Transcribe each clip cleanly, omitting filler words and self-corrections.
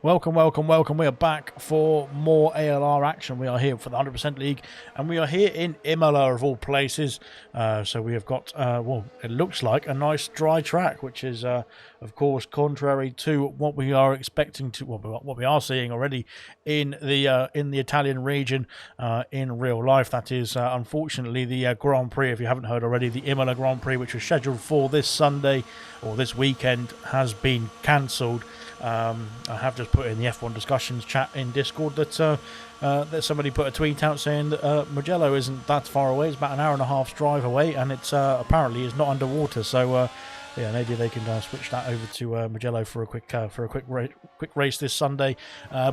Welcome, welcome, welcome. We are back for more ALR action. We are here for the 100% League, and we are here in Imola, of all places. So we have got, well, it looks like a nice dry track, which is, of course, contrary to what we are expecting to, what we are seeing already in the Italian region in real life. That is, unfortunately, the Grand Prix. If you haven't heard already, the Imola Grand Prix, which was scheduled for this Sunday or this weekend, has been cancelled. I have just put in the F1 discussions chat in Discord that somebody put a tweet out saying that Mugello isn't that far away. It's about an hour and a half's drive away, and it's apparently is not underwater. So yeah, maybe they can switch that over to Mugello for a quick race this Sunday.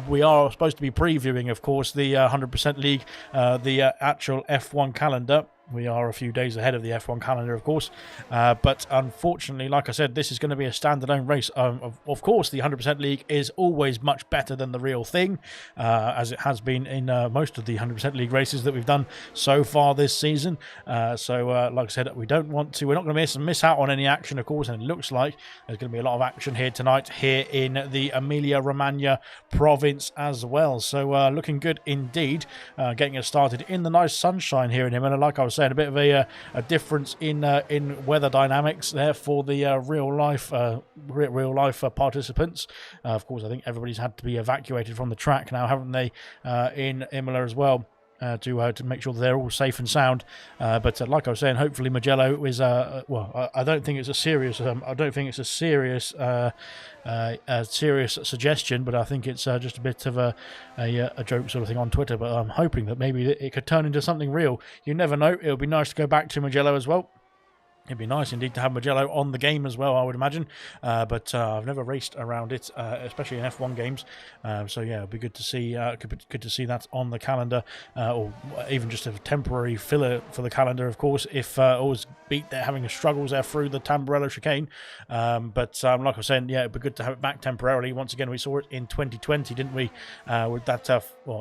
We are supposed to be previewing, of course, the 100% League, the actual F1 calendar. We are a few days ahead of the F1 calendar, of course, but unfortunately, like I said, this is going to be a standalone race. Of course, the 100% League is always much better than the real thing, as it has been in most of the 100% League races that we've done so far this season. So, like I said, we're not going to miss out on any action, of course, and it looks like there's going to be a lot of action here tonight, here in the Emilia-Romagna province as well. So, looking good indeed, getting us started in the nice sunshine here in Imola. Like I was saying, a bit of a difference in weather dynamics there for the real life participants. Of course, I think everybody's had to be evacuated from the track now, haven't they? In Imola as well. To make sure that they're all safe and sound, but like I was saying, hopefully Mugello is well. I don't think it's a serious. Serious suggestion, but I think it's just a bit of a joke sort of thing on Twitter. But I'm hoping that maybe it could turn into something real. You never know. It would be nice to go back to Mugello as well. It'd be nice indeed to have Mugello on the game as well, I would imagine. But I've never raced around it, especially in F1 games. So yeah, it'd be good to see. Good to see that on the calendar, or even just a temporary filler for the calendar, of course. If always beat, they're having struggles there through the Tamburello chicane. But like I was saying, yeah, it'd be good to have it back temporarily. Once again, we saw it in 2020, didn't we? With that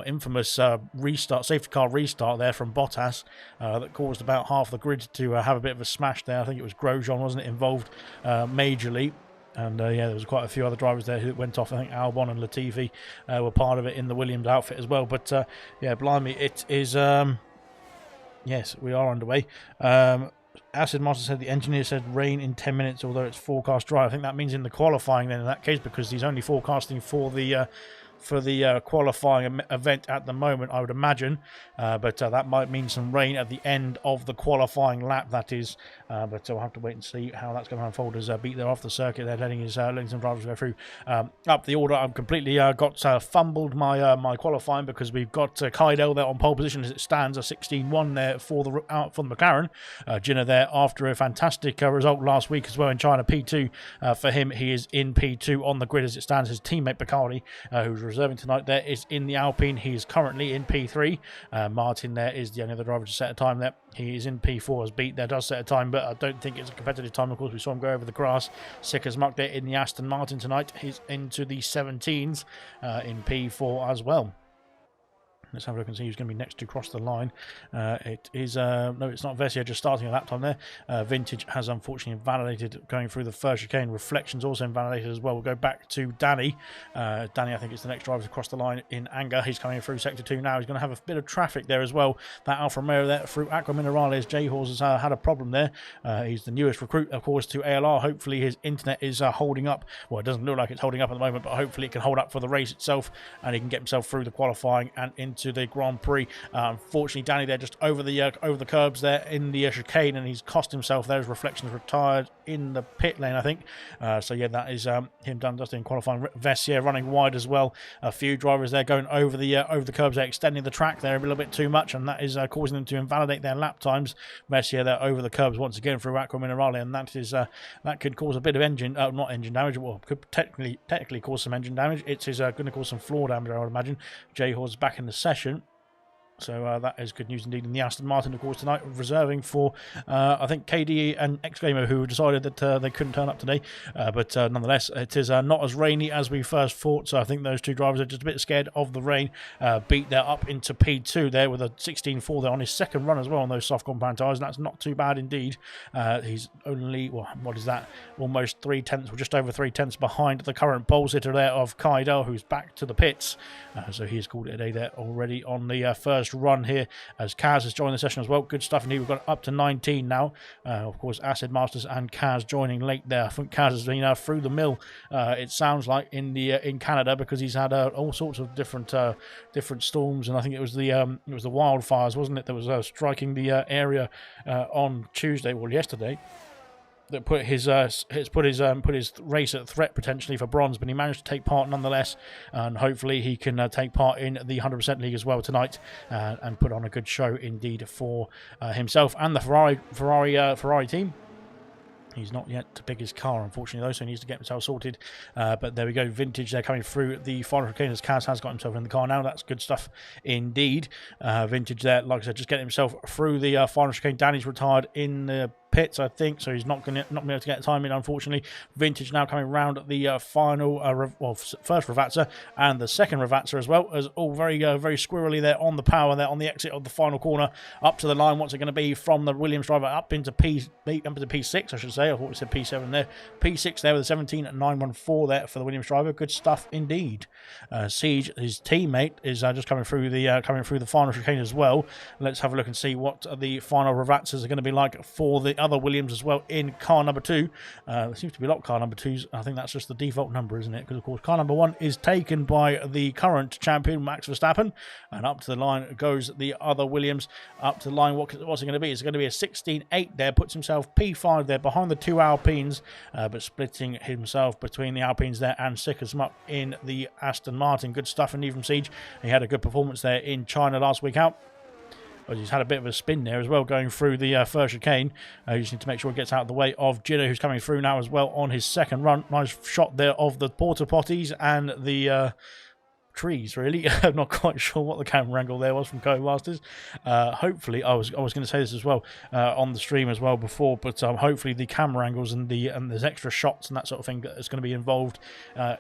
infamous safety car restart there from Bottas, that caused about half the grid to have a bit of a smash there. I think it was Grosjean, wasn't it, involved majorly. And yeah, there was quite a few other drivers there who went off. I think Albon and Latifi were part of it in the Williams outfit as well. But yeah, blimey, it is... yes, we are underway. Acid Master said the engineer said rain in 10 minutes, although it's forecast dry. I think that means in the qualifying then in that case, because he's only forecasting for the qualifying event at the moment, I would imagine, but that might mean some rain at the end of the qualifying lap, that is, but we'll have to wait and see how that's going to unfold as Beat there off the circuit. They're letting some drivers go through up the order. I've completely fumbled my qualifying, because we've got Kydell there on pole position as it stands, a 16-1 there for the McLaren. Jinner there after a fantastic result last week as well in China, P2 for him. He is in P2 on the grid as it stands. His teammate Bacardi, who's reserving tonight there, is in the Alpine. He is currently in P3. Martin there is the only other driver to set a time there. He is in P4 as Beat there does set a time, but I don't think it's a competitive time. Of course, we saw him go over the grass. Sick as muck there in the Aston Martin tonight. He's into the 17s in P4 as well. Let's have a look and see who's going to be next to cross the line. It is, no, it's not Vessia just starting a lap time there. Vintage has unfortunately invalidated going through the first chicane. Reflections also invalidated as well. We'll go back to Danny. Danny, I think, is the next driver to cross the line in anger. He's coming through sector 2 now. He's going to have a bit of traffic there as well. That Alfa Romeo there through Aqua Minerales. J-Horse has had a problem there. He's the newest recruit, of course, to ALR. Hopefully his internet is holding up. Well, it doesn't look like it's holding up at the moment, but hopefully it can hold up for the race itself, and he can get himself through the qualifying and into the Grand Prix. Unfortunately, Danny there just over the curbs there in the chicane, and he's cost himself there. His Reflections retired in the pit lane, I think. So yeah, that is him done dusty in qualifying. Vessia running wide as well. A few drivers there going over the curbs there, extending the track there a little bit too much, and that is causing them to invalidate their lap times. Vessia there over the curbs once again through Aqua Minerale, and that is that could cause a bit of not engine damage. Well, could technically cause some engine damage. It is going to cause some floor damage, I would imagine. J-Horse back in the session. So that is good news indeed. And the Aston Martin, of course, tonight reserving for, I think, KD and X-Gamer, who decided that they couldn't turn up today. But nonetheless, it is not as rainy as we first thought. So I think those two drivers are just a bit scared of the rain. Beat there up into P2 there with a 16.4 there on his second run as well on those soft compound tyres. And that's not too bad indeed. He's only, well, what is that? Almost 3/10, or just over 3/10 behind the current pole sitter there of Kydell, who's back to the pits. So he's called it a day there already on the first run here, as Kaz has joined the session as well. Good stuff indeed. We've got up to 19 now. Of course, Acid Masters and Kaz joining late there. I think Kaz has been through the mill, it sounds like, in Canada, because he's had all sorts of different storms, and I think it was the wildfires, wasn't it, that was striking the area on Tuesday, well, yesterday, that put his race at threat potentially for bronze, but he managed to take part nonetheless, and hopefully he can take part in the 100% league as well tonight, and put on a good show indeed for himself and the Ferrari team. He's not yet to pick his car, unfortunately, though, so he needs to get himself sorted. But there we go. Vintage there coming through the final chicane, as Kaz has got himself in the car now. That's good stuff indeed. Vintage there, like I said, just getting himself through the final chicane. Danny's retired in the pits, I think, so he's not going to be able to get time in, unfortunately. Vintage now coming round the final, first Ravazza and the second Ravazza as well, as all very squirrely there on the power there on the exit of the final corner up to the line. What's it going to be from the Williams driver up into P6, I should say. I thought we said P7 there. P6 there with a 17.914 there for the Williams driver. Good stuff indeed. Siege, his teammate, is just coming through the final chicane as well. Let's have a look and see what the final Ravazzas are going to be like for the other Williams as well in car number 2. There seems to be a lot of car number 2s. I think that's just the default number, isn't it? Because, of course, car number 1 is taken by the current champion, Max Verstappen. And up to the line goes the other Williams. Up to the line, what's it going to be? It's going to be a 16.8 there. Puts himself P5 there behind the two Alpines, but splitting himself between the Alpines there and Sickers up in the Aston Martin. Good stuff indeed from Siege. He had a good performance there in China last week out. But he's had a bit of a spin there as well going through the first chicane. You just need to make sure he gets out of the way of Gino, who's coming through now as well on his second run. Nice shot there of the porta potties and the trees, really. I'm not quite sure what the camera angle there was from Co-Masters. Hopefully, I was going to say this as well on the stream as well before, but hopefully the camera angles and there's extra shots and that sort of thing that is going to be involved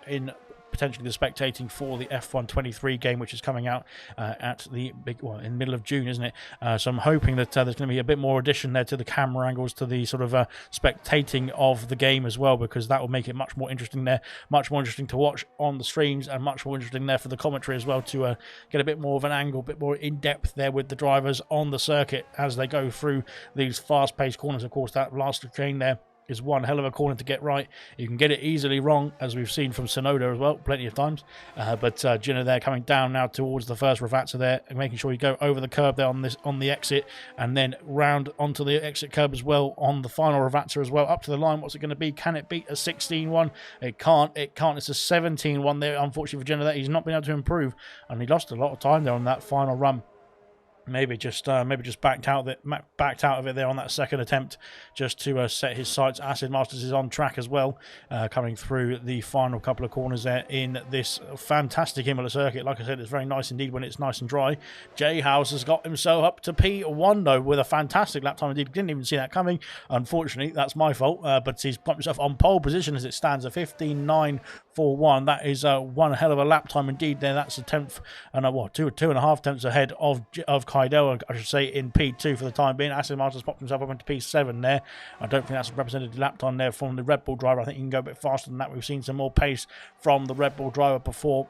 in potentially the spectating for the F1 23 game, which is coming out at the in the middle of June, isn't it? So I'm hoping that there's going to be a bit more addition there to the camera angles, to the sort of spectating of the game as well, because that will make it much more interesting there, much more interesting to watch on the streams, and much more interesting there for the commentary as well, to get a bit more of an angle, a bit more in depth there with the drivers on the circuit as they go through these fast-paced corners. Of course, that last chicane there is one hell of a corner to get right. You can get it easily wrong, as we've seen from Sonoda as well, plenty of times. But Gino there coming down now towards the first Ravazza there, and making sure you go over the curb there on the exit, and then round onto the exit curb as well on the final Ravazza as well. Up to the line, what's it going to be? Can it beat a 16-1? It can't. It's a 17-1 there, unfortunately for Gino there. He's not been able to improve, and he lost a lot of time there on that final run. Maybe just backed out of it there on that second attempt, just to set his sights. Acid Masters is on track as well, coming through the final couple of corners there in this fantastic Imola circuit. Like I said, it's very nice indeed when it's nice and dry. J House has got himself up to P1 though, with a fantastic lap time indeed. Didn't even see that coming. Unfortunately, that's my fault. But he's got himself on pole position as it stands, a 15.941. That is one hell of a lap time indeed. There, that's a tenth and two and a half tenths ahead of Kydell, I should say, in P2 for the time being. Acid Masters popped himself up into P7 there. I don't think that's a representative lap time there from the Red Bull driver. I think he can go a bit faster than that. We've seen some more pace from the Red Bull driver before.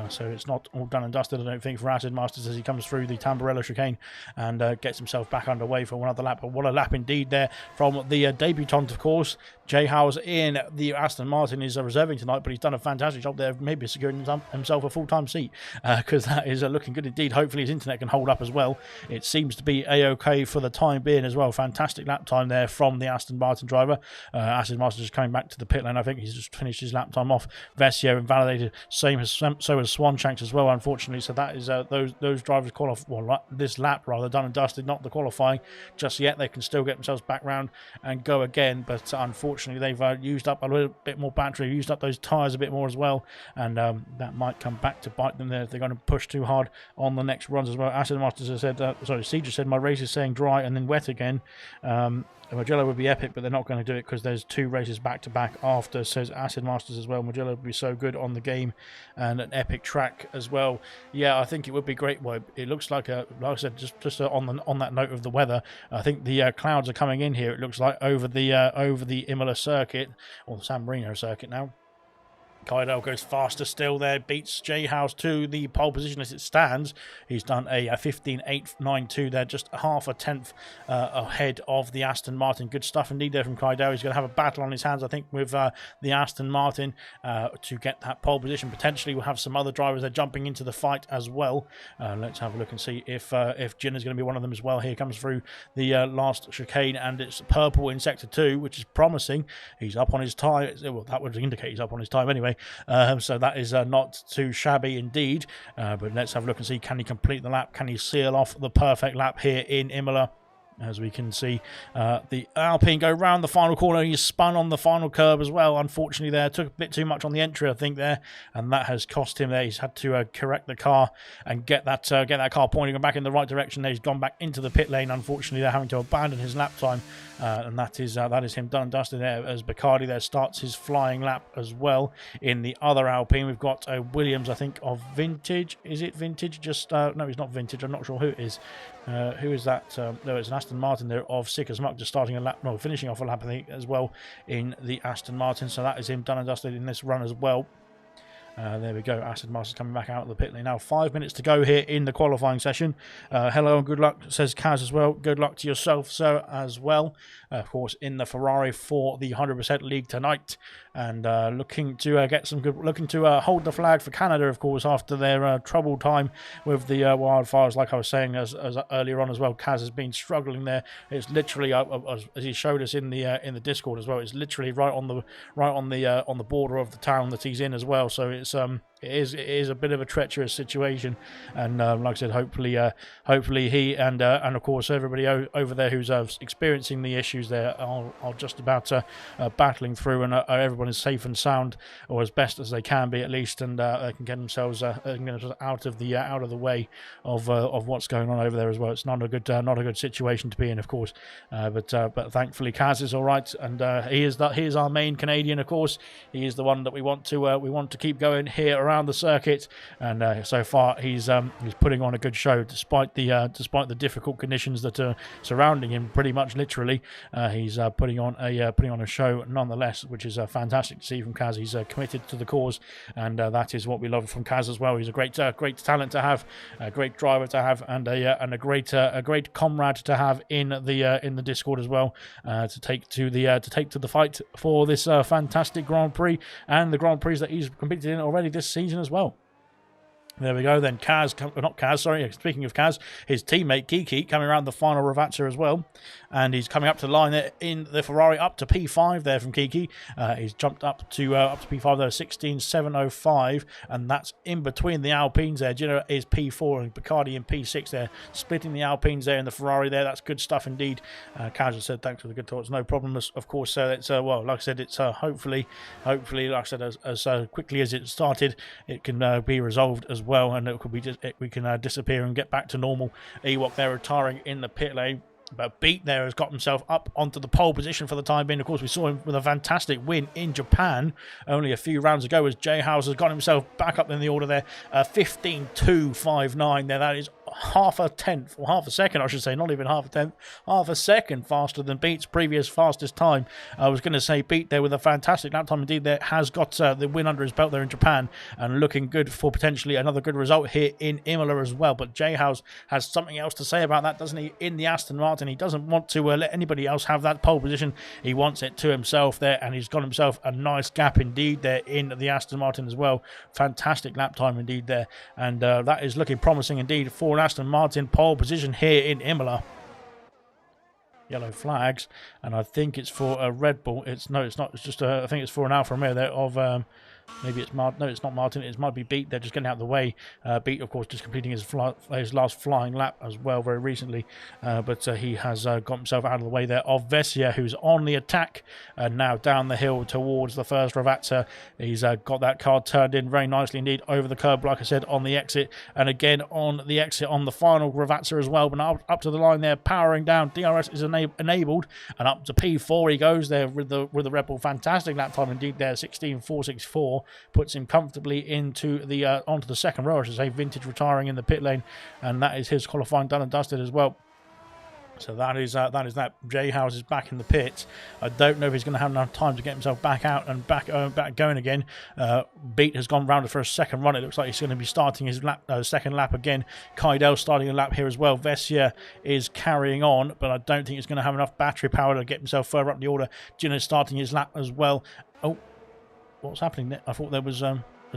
So it's not all done and dusted, I don't think, for Acid Masters as he comes through the Tamburello chicane and gets himself back underway for another lap. But what a lap indeed there from the debutant, of course. Jay Howes in the Aston Martin is reserving tonight, but he's done a fantastic job there, maybe securing himself a full-time seat, because that is looking good indeed. Hopefully his internet can hold up as well. It seems to be A-OK for the time being as well. Fantastic lap time there from the Aston Martin driver. Acid Masters is coming back to the pit lane. I think he's just finished his lap time off. Vesio invalidated, so as Swanshanks as well, unfortunately. So that is those drivers this lap rather, done and dusted, not the qualifying just yet. They can still get themselves back round and go again, but unfortunately they've used up a little bit more battery, used up those tyres a bit more as well, and that might come back to bite them there if they're going to push too hard on the next runs as well. Acid Masters has said, Siege said, my race is saying dry and then wet again. Mugello would be epic, but they're not going to do it because there's 2 races back to back after, says Acid Masters as well. Mugello would be so good on the game and an epic track as well. Yeah, I think it would be great. Well, it looks like like I said, just on that note of the weather, I think the clouds are coming in here. It looks like over the Imola circuit, or the San Marino circuit now. Kydell goes faster still there, beats J House to the pole position as it stands. He's done a 15.892 there, just half a tenth ahead of the Aston Martin. Good stuff indeed there from Kydell. He's going to have a battle on his hands, I think, with the Aston Martin to get that pole position. Potentially we'll have some other drivers there jumping into the fight as well. Let's have a look and see if Jinner's going to be one of them as well. Here comes through the last chicane, and it's purple in sector 2, which is promising. He's up on his time. Well, that would indicate he's up on his time anyway. So that is not too shabby indeed, but let's have a look and see, can he complete the lap? Can he seal off the perfect lap here in Imola? As we can see, the Alpine go round the final corner. He's spun on the final curb as well. Unfortunately, there took a bit too much on the entry, I think, there, and that has cost him there. He's had to correct the car and get that car pointing back in the right direction. There, he's gone back into the pit lane. Unfortunately, they're having to abandon his lap time, and that is him done and dusted there. As Bacardi there starts his flying lap as well. In the other Alpine, we've got Williams, I think, of Vintage. Is it Vintage? Just no, he's not Vintage. I'm not sure who it is. Who is that? No, it's an Aston Martin there of Sick as Muck, just starting a lap, no, finishing off a lap, I think, as well in the Aston Martin. So that is him done and dusted in this run as well. There we go. Acid Masters coming back out of the pit lane now. 5 minutes to go here in the qualifying session. Hello and good luck, says Kaz as well. Good luck to yourself, sir, as well. Of course, in the Ferrari for the 100% league tonight, and looking to get some good. Looking to hold the flag for Canada, of course, after their troubled time with the wildfires. Like I was saying as earlier on as well, Kaz has been struggling there. It's literally as he showed us in the Discord as well. It's literally right on the border of the town that he's in as well. So it is a bit of a treacherous situation, and like I said, hopefully he and of course everybody over there who's experiencing the issues there are just about battling through, and everyone is safe and sound, or as best as they can be at least, and they can get themselves out of the way of what's going on over there as well. It's not a good situation to be in, of course, but thankfully Kaz is all right, and he is our main Canadian, of course. He is the one that we want to keep going here around the circuit, and so far he's putting on a good show despite the difficult conditions that are surrounding him. Pretty much literally, he's putting on a show nonetheless, which is fantastic to see from Kaz. He's committed to the cause, and that is what we love from Kaz as well. He's a great talent to have, a great driver to have, and a great comrade to have in the Discord as well, to take to the fight for this fantastic Grand Prix and the Grand Prix that he's competed in already this season as well. There we go then. Speaking of Kaz, his teammate Kiki coming around the final Ravazza as well, and he's coming up to the line there in the Ferrari, up to P5 there from Kiki. He's jumped up to P5 there, 16.705, and that's in between the Alpines there. Gino is P4 and Bacardi in P6 there, splitting the Alpines there in the Ferrari there. That's good stuff indeed. Kaz has said thanks for the good thoughts. No problem, of course. It's well, like I said, it's hopefully, like I said, as quickly as it started, it can be resolved as well, and it could be we can disappear and get back to normal. Ewok there retiring in the pit lane. But Beat there has got himself up onto the pole position for the time being. Of course, we saw him with a fantastic win in Japan only a few rounds ago, as J House has got himself back up in the order there. 15.259 there. That is half a tenth, or half a second, I should say, not even half a tenth, half a second faster than Beat's previous fastest time. I was going to say Beat there with a fantastic lap time indeed there, has got the win under his belt there in Japan, and looking good for potentially another good result here in Imola as well. But J House has something else to say about that, doesn't he, in the Aston Martin? He doesn't want to let anybody else have that pole position. He wants it to himself there, and he's got himself a nice gap indeed there in the Aston Martin as well. Fantastic lap time indeed there, and that is looking promising indeed for Aston Martin pole position here in Imola. Yellow flags, and I think it's for a Red Bull. It's not. It's just I think it's for an Alfa Romeo there of Maybe it's Martin. No, it's not Martin. It might be Beat. They're just getting out of the way. Beat, of course, just completing his last flying lap as well very recently. But he has got himself out of the way there of Vessia, who's on the attack. Now down the hill towards the first Ravazza. He's got that car turned in very nicely indeed over the curb, like I said, on the exit. And again on the exit on the final Ravazza as well. But now up to the line there, powering down. DRS is enabled. And up to P4 he goes there with the Red Bull. Fantastic lap time indeed there, 16.464. Puts him comfortably into the onto the second row, I should say. Vintage retiring in the pit lane, and that is his qualifying done and dusted as well. So that is that. J House is back in the pits. I don't know if he's going to have enough time to get himself back out and back going again. Beat has gone round for a second run. It looks like he's going to be starting his second lap again. Kaidel starting a lap here as well. Vessia is carrying on, but I don't think he's going to have enough battery power to get himself further up the order. Gino's starting his lap as well. Oh, what's happening there? I thought there was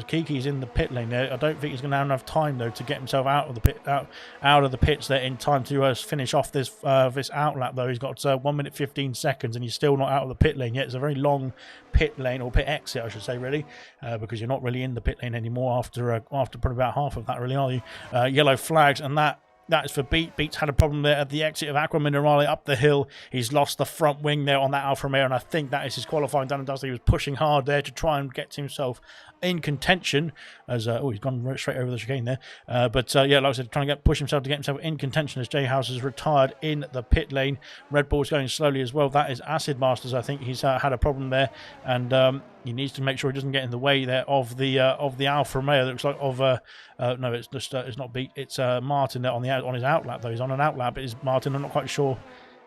Kiki's in the pit lane there. I don't think he's going to have enough time though to get himself out of the pit, out of the pits there in time to finish off this this outlap though. He's got 1 minute 15 seconds and he's still not out of the pit lane yet. It's a very long pit lane, or pit exit I should say, really, because you're not really in the pit lane anymore after probably about half of that, really, are you? Yellow flags, and that is for Beat. Beat's had a problem there at the exit of Aqua Minerale up the hill. He's lost the front wing there on that Alfa Romeo, and I think that is his qualifying done and dusted. He was pushing hard there to try and get himself in contention as he's gone straight over the chicane there, but yeah, like I said, trying to push himself to get himself in contention as J House has retired in the pit lane. Red Bull's going slowly as well. That is Acid Masters. I think he's had a problem there, and he needs to make sure he doesn't get in the way there of the Alfa Romeo. That looks like no, it's just it's not Beat. It's Martin there on his outlap though. He's on an outlap. It is Martin. I'm not quite sure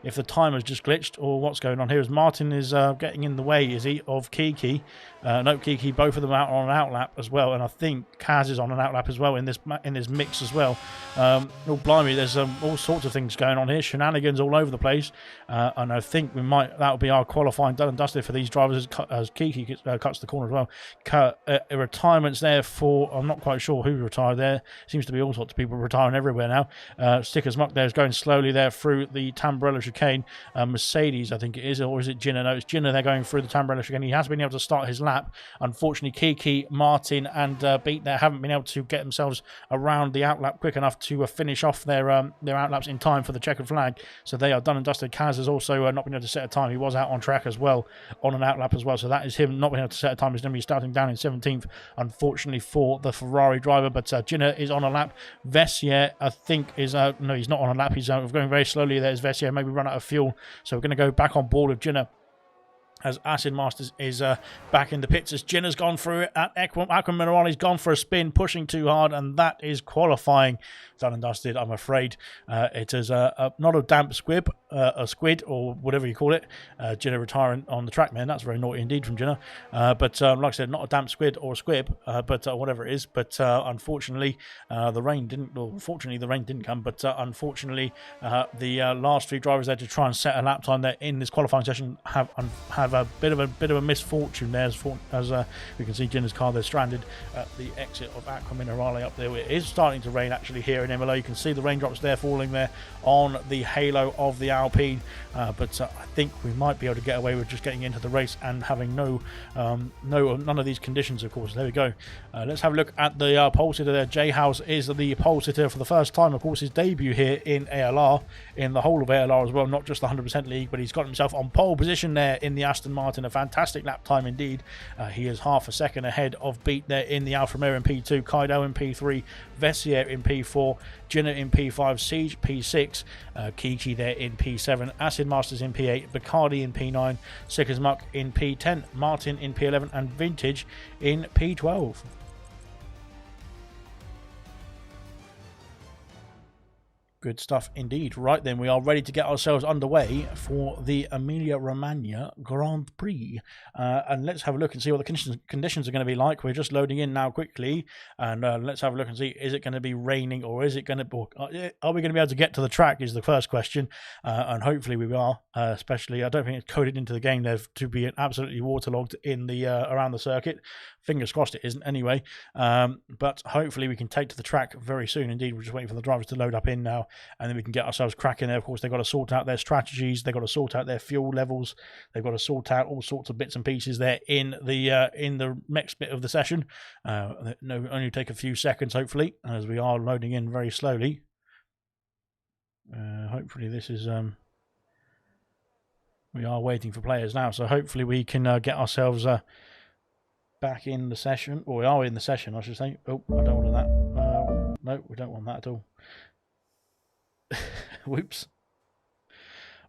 if the timer's just glitched or what's going on here. As Martin is getting in the way, is he, of Kiki? No, Kiki, both of them out on an outlap as well, and I think Kaz is on an outlap as well in this mix as well. Oh blimey, there's all sorts of things going on here, shenanigans all over the place, and I think that'll be our qualifying done and dusted for these drivers as Kiki cuts the corner as well. Retirements there for, I'm not quite sure who retired there. Seems to be all sorts of people retiring everywhere now. Stickers Muck there is going slowly there through the Tamburello chicane. Mercedes, I think it is, or is it Ginner? No, it's Ginner. They're going through the Tamburello chicane. He has been able to start his lap. Unfortunately, Kiki, Martin, and Beat there haven't been able to get themselves around the outlap quick enough to finish off their outlaps in time for the checkered flag. So they are done and dusted. Kaz has also not been able to set a time. He was out on track as well, on an outlap as well. So that is him not being able to set a time. He's going to be starting down in 17th, unfortunately, for the Ferrari driver. But Ginner is on a lap. Vessier, I think, is no, he's not on a lap. He's going very slowly. There's Vessier, maybe run out of fuel. So we're going to go back on board with Ginner, as Acid Masters is back in the pits, as Ginner's gone through it at Aqua Minerale's gone for a spin, pushing too hard, and that is qualifying done and dusted, I'm afraid. It is not a damp squib, a squid, or whatever you call it. Ginner retiring on the track, man. That's very naughty indeed from Ginner. But like I said, not a damp squid or a squib, but whatever it is. But unfortunately, the rain didn't. Well, fortunately, the rain didn't come. But unfortunately, the last three drivers there to try and set a lap time there in this qualifying session have a bit of a misfortune there, as we can see Ginner's car there stranded at the exit of Aqua Minerale up there. It is starting to rain actually here in Imola. You can see the raindrops there falling there on the halo of the Alpine, but I think we might be able to get away with just getting into the race and having none of these conditions, of course. There we go. Let's have a look at the pole sitter there. J House is the pole sitter for the first time, of course, his debut here in ALR, in the whole of ALR as well, not just the 100% league, but he's got himself on pole position there in the Aston Martin. A fantastic lap time indeed. He is half a second ahead of Beat there in the Alfa Romeo in P2, Kaido in P3, Vessier in P4, Ginner in P5, Siege P6, Kiki there in P7, Acid Masters in P8, Bacardi in P9, Sickers Muck in P10, Martin in P11, and Vintage in P12. Good stuff indeed. Right then, we are ready to get ourselves underway for the Emilia-Romagna Grand Prix. And let's have a look and see what the conditions are going to be like. We're just loading in now quickly. And let's have a look and see, is it going to be raining, or is it going to... Are we going to be able to get to the track is the first question. And hopefully we are. Especially, I don't think it's coded into the game there to be absolutely waterlogged in the around the circuit. Fingers crossed it isn't anyway. But hopefully we can take to the track very soon indeed. We're just waiting for the drivers to load up in now. and then we can get ourselves cracking there. Of course, they've got to sort out their strategies, they've got to sort out their fuel levels, they've got to sort out all sorts of bits and pieces there in the next bit of the session. Only take a few seconds, hopefully, as we are loading in very slowly. Hopefully this is we are waiting for players now, so hopefully we can get ourselves back in the session, or we are in the session, I should say. Oh, I don't want that. No, we don't want that at all. Whoops.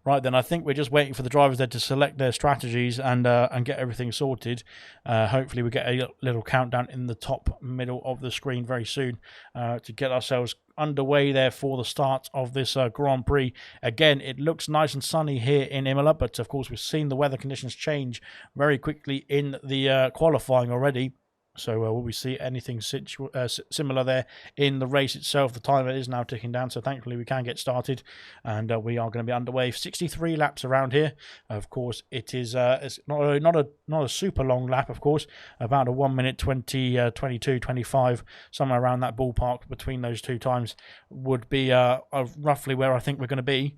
Right then, I think we're just waiting for the drivers there to select their strategies and get everything sorted. Hopefully we get a little countdown in the top middle of the screen very soon to get ourselves underway there for the start of this Grand Prix. Again, it looks nice and sunny here in Imola, but of course we've seen the weather conditions change very quickly in the qualifying already. So will we see anything similar there in the race itself? The timer is now ticking down, so thankfully we can get started, and we are going to be underway. 63 laps around here. Of course, it is it's not a super long lap, of course, about a 1 minute 20, 22, 25, somewhere around that ballpark between those two times would be roughly where I think we're going to be.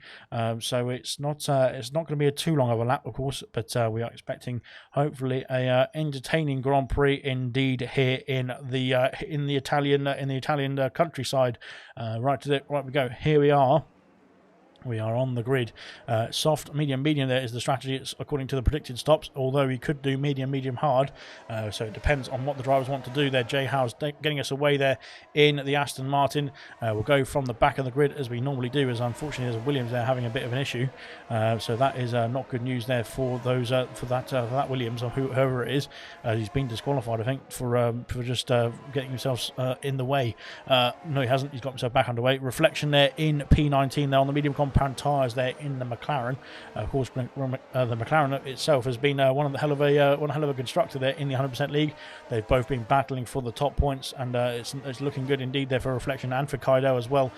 So it's not going to be a too long of a lap, of course, but we are expecting hopefully a entertaining Grand Prix indeed here in the Italian countryside. Right we go. Here we are. We are on the grid. Soft, medium, medium there is the strategy. It's according to the predicted stops, although we could do medium, medium, hard. So it depends on what the drivers want to do there. J Howe's getting us away there in the Aston Martin. We'll go from the back of the grid as we normally do, as unfortunately there's a Williams there having a bit of an issue. So that is not good news there for those for that Williams, or whoever it is. He's been disqualified, I think, for just getting himself in the way. No, he hasn't. He's got himself back underway. Reflection there in P19 there on the medium compound tyres there in the McLaren. Of course, the McLaren itself has been one hell of a constructor there in the 100% league. They've both been battling for the top points, and it's looking good indeed there for Reflection and for Kaido as well,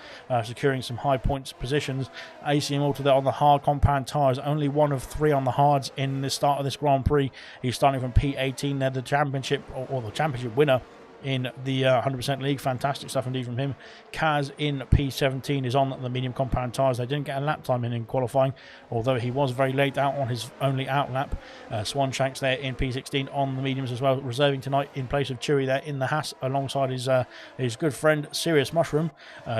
securing some high points positions. AC Imola there on the hard compound tyres, only one of 3 on the hards in the start of this Grand Prix. He's starting from P18 there, the championship or the championship winner in the 100% league. Fantastic stuff indeed from him. Kaz in P17 is on the medium compound tyres. They didn't get a lap time in qualifying, although he was very late out on his only out lap. Swanshanks there in P16 on the mediums as well, reserving tonight in place of Chewy there in the Haas alongside his good friend Serious Mushroom.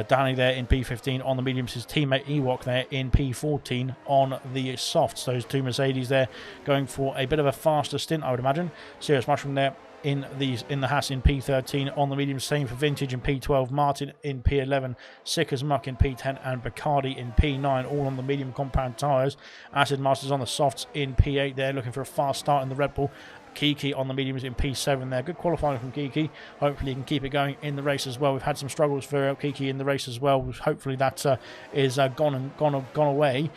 Danny there in P15 on the mediums, his teammate Ewok there in P14 on the softs. Those two Mercedes there going for a bit of a faster stint, I would imagine. Serious Mushroom there in the Haas in P13 on the medium, same for Vintage in P12, Martin in P11, Sick as Muck in P10, and Bacardi in P9, all on the medium compound tyres. Acid Masters on the softs in P8 there, looking for a fast start in the Red Bull. Kiki on the mediums in P7 there. Good qualifying from Kiki. Hopefully he can keep it going in the race as well. We've had some struggles for Kiki in the race as well. Hopefully that is gone away.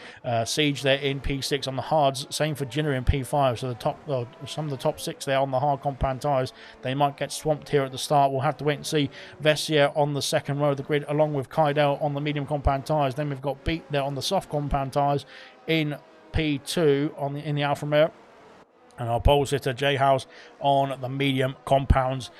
Siege there in P6 on the hards. Same for Jinner in P5. So some of the top 6 there on the hard compound tyres. They might get swamped here at the start. We'll have to wait and see. Vessier on the second row of the grid, along with Kaidel on the medium compound tyres. Then we've got Beat there on the soft compound tyres in P2 in the Alfa Romeo. And our pole sitter, J House, on the medium compounds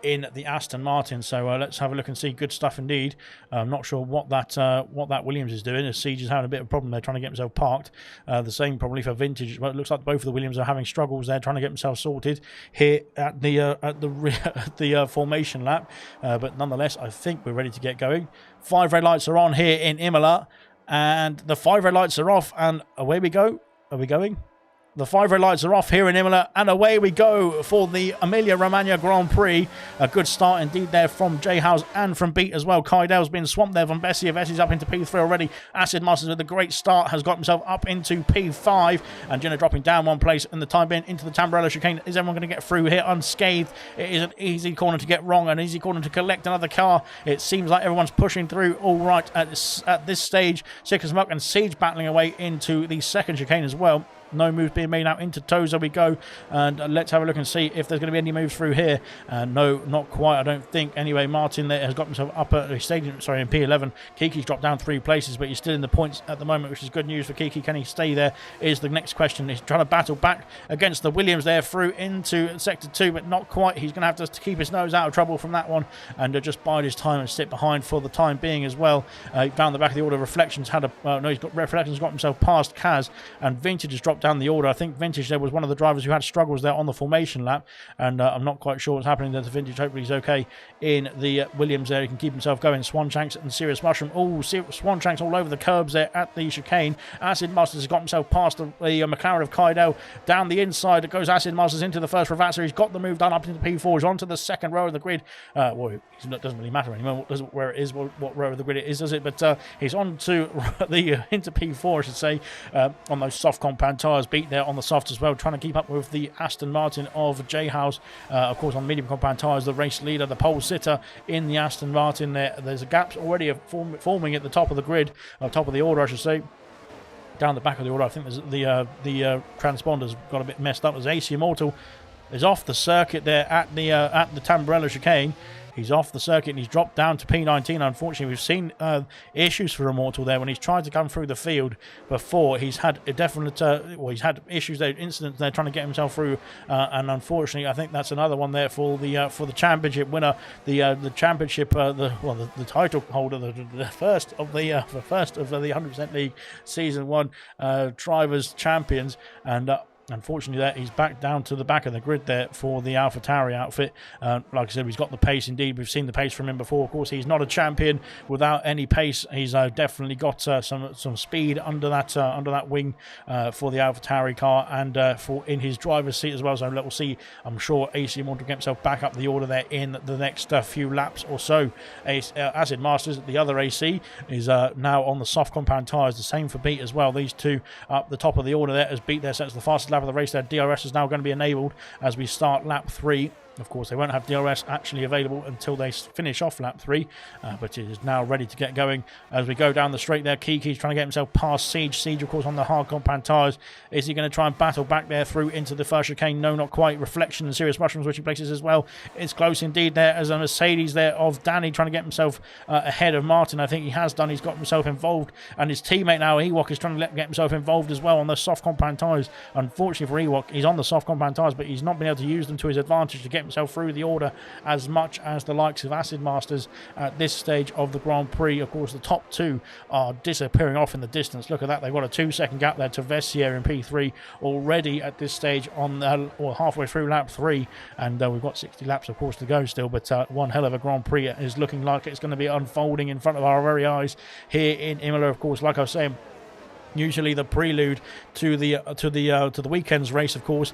in the Aston Martin. So let's have a look and see. Good stuff indeed. I'm not sure what that Williams is doing. As Siege is having a bit of a problem there, trying to get himself parked. The same probably for Vintage. Well, it looks like both of the Williams are having struggles there, trying to get themselves sorted here at the formation lap. But nonetheless, I think we're ready to get going. 5 red lights are on here in Imola, and the 5 red lights are off, and away we go. Are we going? The 5 red lights are off here in Imola, and away we go for the Emilia-Romagna Grand Prix. A good start indeed there from J House and from Beat as well. Kaidell's been swamped there from Bessie. Bessie's up into P3 already. Acid Masters with a great start has got himself up into P5, and Jenna dropping down one place in the time bin into the Tamburello chicane. Is everyone going to get through here unscathed? It is an easy corner to get wrong, an easy corner to collect another car. It seems like everyone's pushing through all right at this stage. Sick as Muck and Siege battling away into the second chicane as well. no moves being made out into Toza we go, and let's have a look and see if there's going to be any moves through here. No, not quite, I don't think. Anyway, Martin there has got himself up at the stadium, sorry, in P11. Kiki's dropped down 3 places, but he's still in the points at the moment, which is good news for Kiki. Can he stay there is the next question. He's trying to battle back against the Williams there through into sector 2, but not quite. He's going to have to keep his nose out of trouble from that one and just bide his time and sit behind for the time being as well. Down the back of the order, Reflections had a no, he's got Reflections got himself past Kaz, and Vintage has dropped down the order. I think Vintage there was one of the drivers who had struggles there on the formation lap, and I'm not quite sure what's happening there to Vintage. Hopefully he's okay in the Williams there. He can keep himself going. Swanshanks and Serious Mushroom. Oh, Swanshanks all over the curbs there at the chicane. Acid Masters has got himself past the McLaren of Kaidel. Down the inside, it goes Acid Masters into the first Ravazza. He's got the move done up into P4. He's onto the second row of the grid. Well, it doesn't really matter anymore where it is, what row of the grid it is, does it? But he's on to the into P4, I should say, on those soft compound tyres. Beat there on the soft as well, trying to keep up with the Aston Martin of J House. Of course, on medium compound tyres, the race leader, the pole sitter in the Aston Martin there. There's a gaps already forming at the top of the grid, top of the order, I should say. Down the back of the order, I think there's the transponder's got a bit messed up. As AC Immortal is off the circuit there at the Tamburello chicane. He's off the circuit and he's dropped down to P19. Unfortunately, we've seen issues for Immortal there when he's tried to come through the field before. He's had a definite, he's had issues there, incidents there, trying to get himself through. And unfortunately, I think that's another one there for the championship winner, the championship, the title holder, the first of the 100% League Season 1 drivers champions, and. Unfortunately, there he's back down to the back of the grid there for the AlphaTauri outfit. Like I said, he's got the pace indeed. We've seen the pace from him before. Of course, he's not a champion without any pace. He's definitely got some speed under that wing for the AlphaTauri car, and for in his driver's seat as well. So we'll see. I'm sure AC Immortal get himself back up the order there in the next few laps or so. Acid Masters, the other AC, is now on the soft compound tyres. The same for Beat as well. These two up the top of the order there as Beat there sets the fastest lap of the race there. DRS is now going to be enabled as we start lap 3. Of course, they won't have DRS actually available until they finish off lap 3, but it is now ready to get going as we go down the straight there. Kiki's trying to get himself past Siege. Siege, of course, on the hard compound tyres. Is he going to try and battle back there through into the first chicane? No, not quite. Reflection and Serious Mushrooms, which he places as well. It's close indeed there as a Mercedes there of Danny trying to get himself ahead of Martin. I think he has done. He's got himself involved, and his teammate now, Ewok, is trying to get himself involved as well on the soft compound tyres. Unfortunately for Ewok, he's on the soft compound tyres, but he's not been able to use them to his advantage to get himself through the order as much as the likes of Acid Masters at this stage of the Grand Prix. Of course, the top two are disappearing off in the distance. Look at that. They've got a 2-second gap there to Vessier in P3 already at this stage on or halfway through lap 3, and we've got 60 laps, of course, to go still, but one hell of a Grand Prix is looking like it's going to be unfolding in front of our very eyes here in Imola. Of course, like I was saying, usually the prelude to the weekend's race. Of course,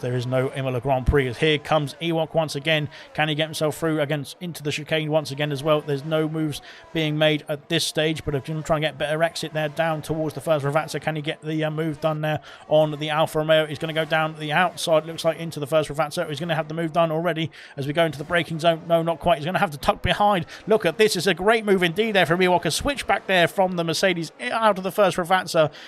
there is no Imola Grand Prix. Here comes Ewok once again. Can he get himself through into the chicane once again as well? There's no moves being made at this stage, but if you're trying to get better exit there down towards the first Ravazza, can he get the move done there on the Alfa Romeo? He's going to go down the outside, looks like, into the first Ravazza. He's going to have the move done already as we go into the braking zone. No, not quite. He's going to have to tuck behind. Look at this. It's a great move indeed there from Ewok. A switch back there from the Mercedes out of the first Ravazza.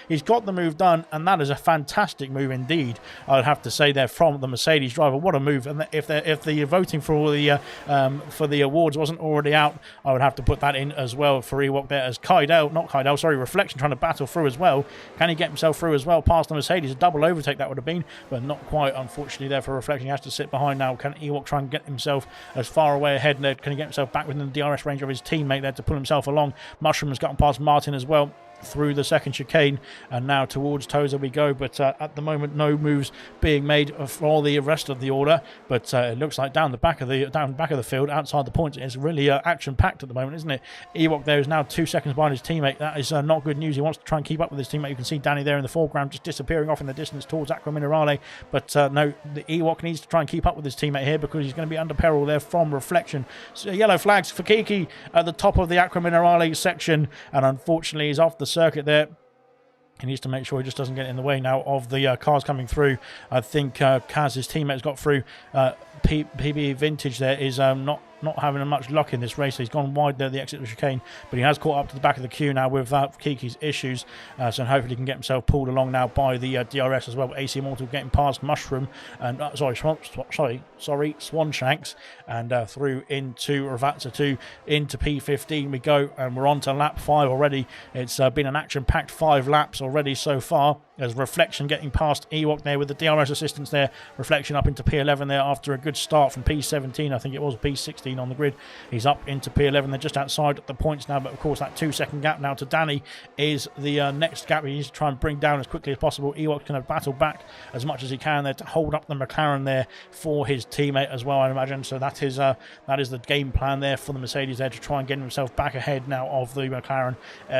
He's got the move done, and that is a fantastic move indeed, I would have to say there, from the Mercedes driver. What a move. And if the voting for all the awards wasn't already out, I would have to put that in as well for Ewok there, as Reflection trying to battle through as well. Can he get himself through as well past the Mercedes? A double overtake that would have been, but not quite, unfortunately, there for Reflection. He has to sit behind now. Can Ewok try and get himself as far away ahead there? Can he get himself back within the DRS range of his teammate there to pull himself along? Mushroom has gotten past Martin as well through the second chicane, and now towards Toza we go, but at the moment no moves being made for the rest of the order, but it looks like down the back of the field outside the points it's really action packed at the moment, isn't it? Ewok there is now 2 seconds behind his teammate. That is not good news. He wants to try and keep up with his teammate. You can see Danny there in the foreground just disappearing off in the distance towards Aqua Minerale, but no, the Ewok needs to try and keep up with his teammate here because he's going to be under peril there from Reflection. So yellow flags for Kiki at the top of the Aqua Minerale section, and unfortunately he's off the circuit there. He needs to make sure he just doesn't get in the way now of the cars coming through. I think Kaz's teammates got through. PB Vintage there is not not having much luck in this race. He's gone wide there at the exit of the chicane, but he has caught up to the back of the queue now without Kiki's issues. So hopefully he can get himself pulled along now by the DRS as well. AC Immortal getting past Mushroom and Swanshanks and through into Ravazza 2 into P15 we go, and we're on to lap 5 already. It's been an action-packed 5 laps already so far. There's Reflection getting past Ewok there with the DRS assistance there. Reflection up into P11 there after a good start from P17. I think it was P16 on the grid. He's up into P11. They're just outside the points now, but of course that 2-second gap now to Danny is the next gap he needs to try and bring down as quickly as possible. Ewok's going to battle back as much as he can there to hold up the McLaren there for his teammate as well, I imagine. So that is the game plan there for the Mercedes there to try and get himself back ahead now of the McLaren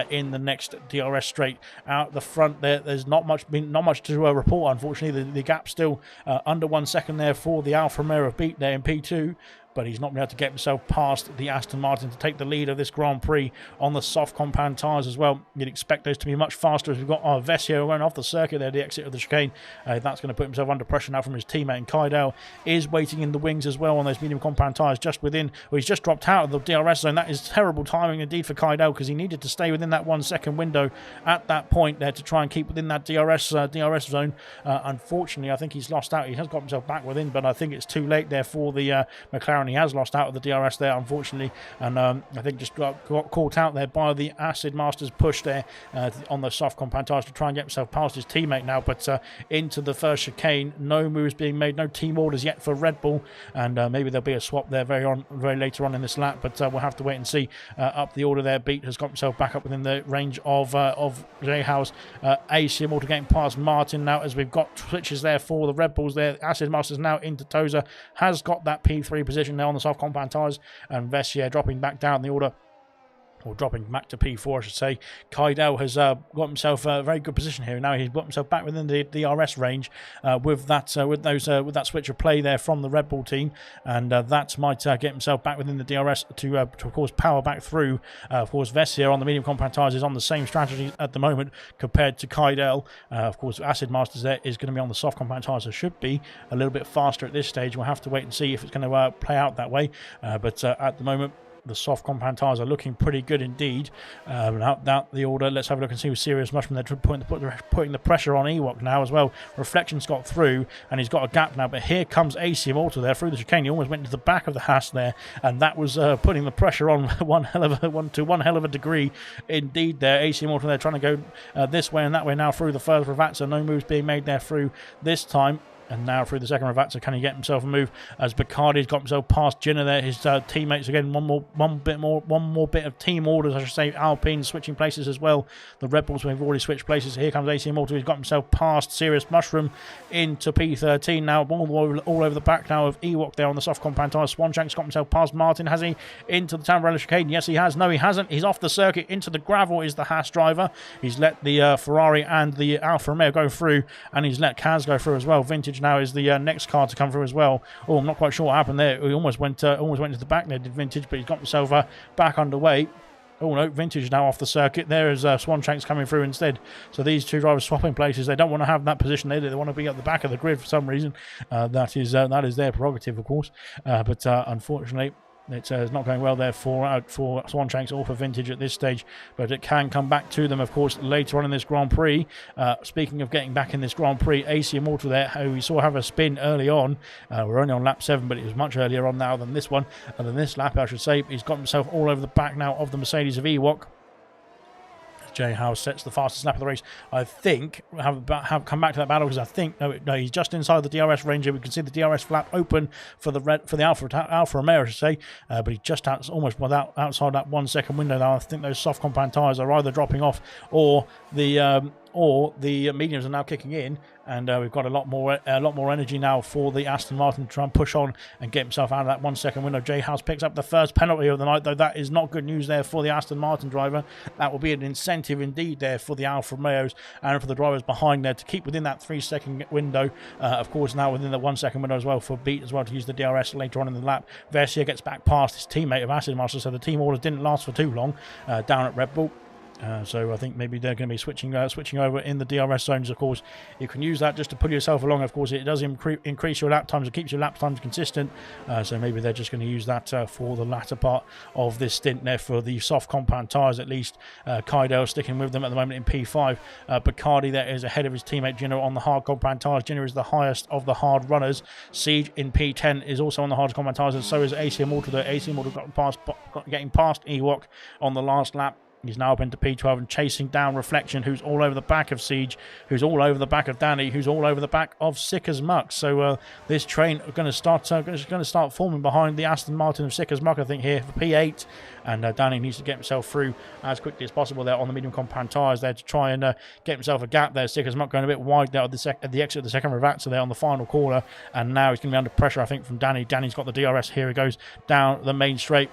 in the next DRS straight. Out the front there's not much to report, unfortunately. The gap still under 1 second there for the Alfa Romeo beat there in P2, but he's not been able to get himself past the Aston Martin to take the lead of this Grand Prix on the soft compound tyres as well. You'd expect those to be much faster as we've got Vesio going off the circuit there, the exit of the chicane. That's going to put himself under pressure now from his teammate, and Kydale is waiting in the wings as well on those medium compound tyres just within, well, he's just dropped out of the DRS zone. That is terrible timing indeed for Kydale, because he needed to stay within that 1 second window at that point there to try and keep within that DRS zone. Unfortunately, I think he's lost out. He has got himself back within, but I think it's too late there for the McLaren. He has lost out of the DRS there, unfortunately, and I think just got caught out there by the Acid Masters push there on the soft compound tyres to try and get himself past his teammate now, but into the first chicane. No moves being made, no team orders yet for Red Bull, and maybe there'll be a swap there very later on in this lap, but we'll have to wait and see. Up the order there, Beat has got himself back up within the range of J House. AC Immortal getting past Martin now as we've got switches there for the Red Bulls there. Acid Masters now into Toza, has got that P3 position there on the soft compound tyres, and Vessier dropping back down the order, or dropping back to P4 I should say. Kydale has got himself a very good position here. Now he's got himself back within the DRS range with that switch of play there from the Red Bull team, and that might get himself back within the DRS to of course power back through. Of course Vessier on the medium compound tyres is on the same strategy at the moment compared to Kydale. Of course Acid Masters there is going to be on the soft compound tyres, so should be a little bit faster at this stage. We'll have to wait and see if it's going to play out that way, but at the moment the soft compound tyres are looking pretty good indeed. Out the order, let's have a look and see with Serious Mushroom. They're putting the pressure on Ewok now as well. Reflection's got through and he's got a gap now, but here comes AC Immortal there through the chicane. He almost went into the back of the Haas there, and that was putting the pressure on one hell of a degree indeed there. AC Immortal there trying to go this way and that way now through the first Ravazza. No moves being made there through this time. And now through the second Ravazza, can he get himself a move as Bacardi's got himself past Jenner there. His teammates again, one more bit of team orders, I should say. Alpine switching places as well. The Red Bulls have already switched places. Here comes AC Immortal. He's got himself past Serious Mushroom into P13 now. All over the back now of Ewok there on the soft compound tyre. Swanshank's got himself past Martin. Has he into the Tamburello chicane? Yes, he has. No, he hasn't. He's off the circuit. Into the gravel is the Haas driver. He's let the Ferrari and the Alfa Romeo go through, and he's let Kaz go through as well. Vintage now is the next car to come through as well. Oh, I'm not quite sure what happened there. He almost went to the back there, did Vintage, but he's got himself back underway. Oh no, Vintage now off the circuit. There is Swanshanks coming through instead. So these two drivers swapping places. They don't want to have that position there. They want to be at the back of the grid for some reason. That is their prerogative, of course. But unfortunately, it's not going well there for Swanshanks or for Vintage at this stage, but it can come back to them, of course, later on in this Grand Prix. Speaking of getting back in this Grand Prix, AC Immortal there, who we saw have a spin early on. We're only on lap 7, but it was much earlier on now than this one, and than this lap, I should say. He's got himself all over the back now of the Mercedes of Ewok. J House sets the fastest lap of the race. I think have come back to that battle because I think no, he's just inside the DRS range here. We can see the DRS flap open for the Alfa Romeo, I should say, but he's just almost outside that 1 second window now. I think those soft compound tyres are either dropping off or the mediums are now kicking in, and we've got a lot more energy now for the Aston Martin to try and push on and get himself out of that 1 second window. J House picks up the first penalty of the night, though that is not good news there for the Aston Martin driver. That will be an incentive indeed there for the Alfa Romeos and for the drivers behind there to keep within that 3 second window. Of course, now within the 1 second window as well for Beat as well to use the DRS later on in the lap. Versier gets back past his teammate of Acid Master, so the team orders didn't last for too long down at Red Bull. So I think maybe they're going to be switching over in the DRS zones. Of course, you can use that just to pull yourself along. Of course, it does increase your lap times. It keeps your lap times consistent. So maybe they're just going to use that for the latter part of this stint there for the soft compound tyres at least. Kaido sticking with them at the moment in P5. Bacardi there is ahead of his teammate Gino on the hard compound tyres. Gino is the highest of the hard runners. Siege in P10 is also on the hard compound tyres, and so is AC Immortal. Though AC Immortal getting past Ewok on the last lap. He's now up into P12 and chasing down Reflection, who's all over the back of Siege, who's all over the back of Danny, who's all over the back of Sick as Muck. So this train are going to start forming behind the Aston Martin of Sick as Muck, I think, here for P8. And Danny needs to get himself through as quickly as possible there on the medium compound tyres there to try and get himself a gap there. Sick as Muck going a bit wide there at the exit of the second Ravazza there on the final corner. And now he's going to be under pressure, I think, from Danny. Danny's got the DRS. Here he goes down the main straight.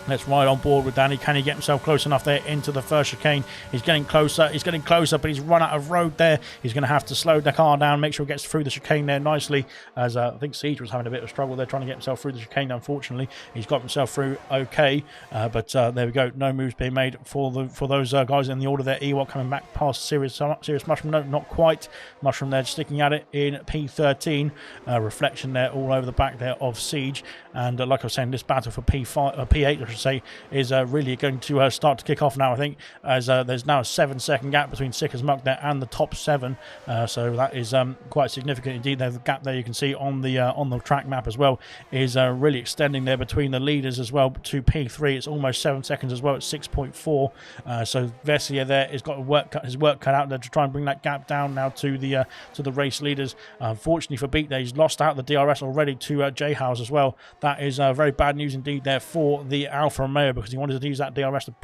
Let's ride on board with Danny. Can he get himself close enough there into the first chicane? He's getting closer, but he's run out of road there. He's going to have to slow the car down, make sure he gets through the chicane there nicely, as I think Siege was having a bit of a struggle there trying to get himself through the chicane. Unfortunately, he's got himself through okay, but there we go. No moves being made for those guys in the order there. Ewok coming back past Serious Mushroom. No, not quite. Mushroom there sticking at it in P13. Reflection there all over the back there of Siege. And like I was saying, this battle for P8, I should say, is really going to start to kick off now, I think, as there's now a 7-second gap between Sick as Muck there and the top 7. So that is quite significant indeed. There's the gap there you can see on the track map as well is really extending there between the leaders as well to P3. It's almost 7 seconds as well at 6.4. So Vessia there has got his work cut out there to try and bring that gap down now to the race leaders. Unfortunately for Beat there, he's lost out the DRS already to J-House as well. That is very bad news indeed there for the Alfa Romeo, because he wanted to use that DRS to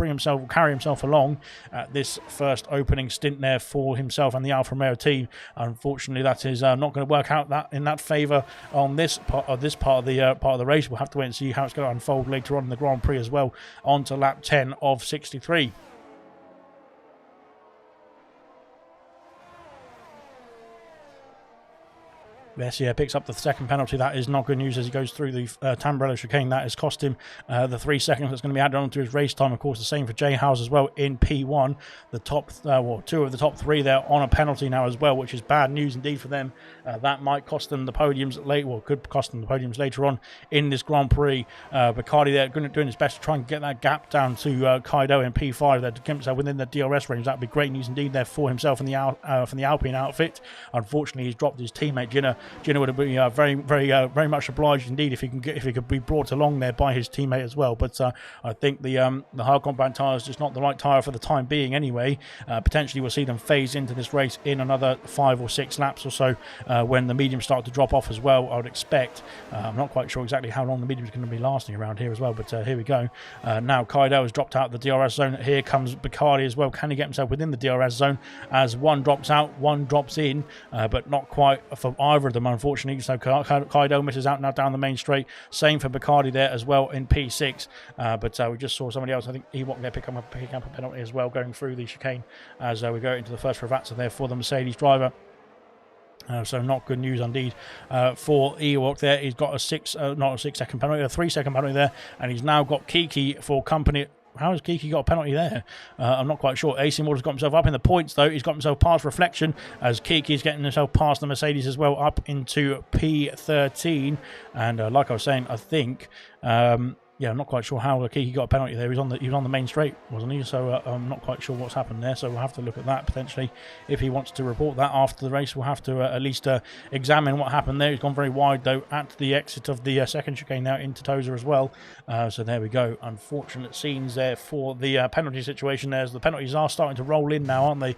carry himself along at this first opening stint there for himself and the Alfa Romeo team. Unfortunately, that is not going to work out in that favour on this part of the race. We'll have to wait and see how it's going to unfold later on in the Grand Prix as well, on to lap 10 of 63. Vessia picks up the second penalty. That is not good news as he goes through the Tamburello chicane. That has cost him the 3 seconds that's going to be added on to his race time. Of course, the same for J House as well in P1. The top, two of the top 3 there on a penalty now as well, which is bad news indeed for them. That might cost them the podiums could cost them the podiums later on in this Grand Prix. Bacardi there doing his best to try and get that gap down to Kaido in P5 there to keep himself within the DRS range. That would be great news indeed there for himself and from the Alpine outfit. Unfortunately, he's dropped his teammate Gino would have been very much obliged indeed if he could be brought along there by his teammate as well. But I think the hard compound tyre is just not the right tyre for the time being anyway. Potentially we'll see them phase into this race in another 5 or 6 laps or so when the mediums start to drop off as well, I would expect. I'm not quite sure exactly how long the mediums are going to be lasting around here as well, but here we go. Now Kaido has dropped out the DRS zone. Here comes Bacardi as well. Can he get himself within the DRS zone as one drops out, one drops in, but not quite for either of them, unfortunately. So Kaido misses out now down the main straight. Same for Bacardi there as well in P6. But we just saw somebody else, I think Ewok there, picking up a penalty as well going through the chicane as we go into the first Ravazza there for the Mercedes driver. So not good news indeed for Ewok there. He's got not a 6-second penalty, a 3-second penalty there, and he's now got Kiki for company. How has Kiki got a penalty there? I'm not quite sure. AC Mortal's got himself up in the points, though. He's got himself past Reflection, as Kiki's getting himself past the Mercedes as well, up into P13. And like I was saying, I think... yeah, I'm not quite sure how Kiki got a penalty there. He was on the main straight, wasn't he? So I'm not quite sure what's happened there. So we'll have to look at that potentially. If he wants to report that after the race, we'll have to at least examine what happened there. He's gone very wide though at the exit of the second chicane now into Toza as well. So there we go. Unfortunate scenes there for the penalty situation there. As the penalties are starting to roll in now, aren't they?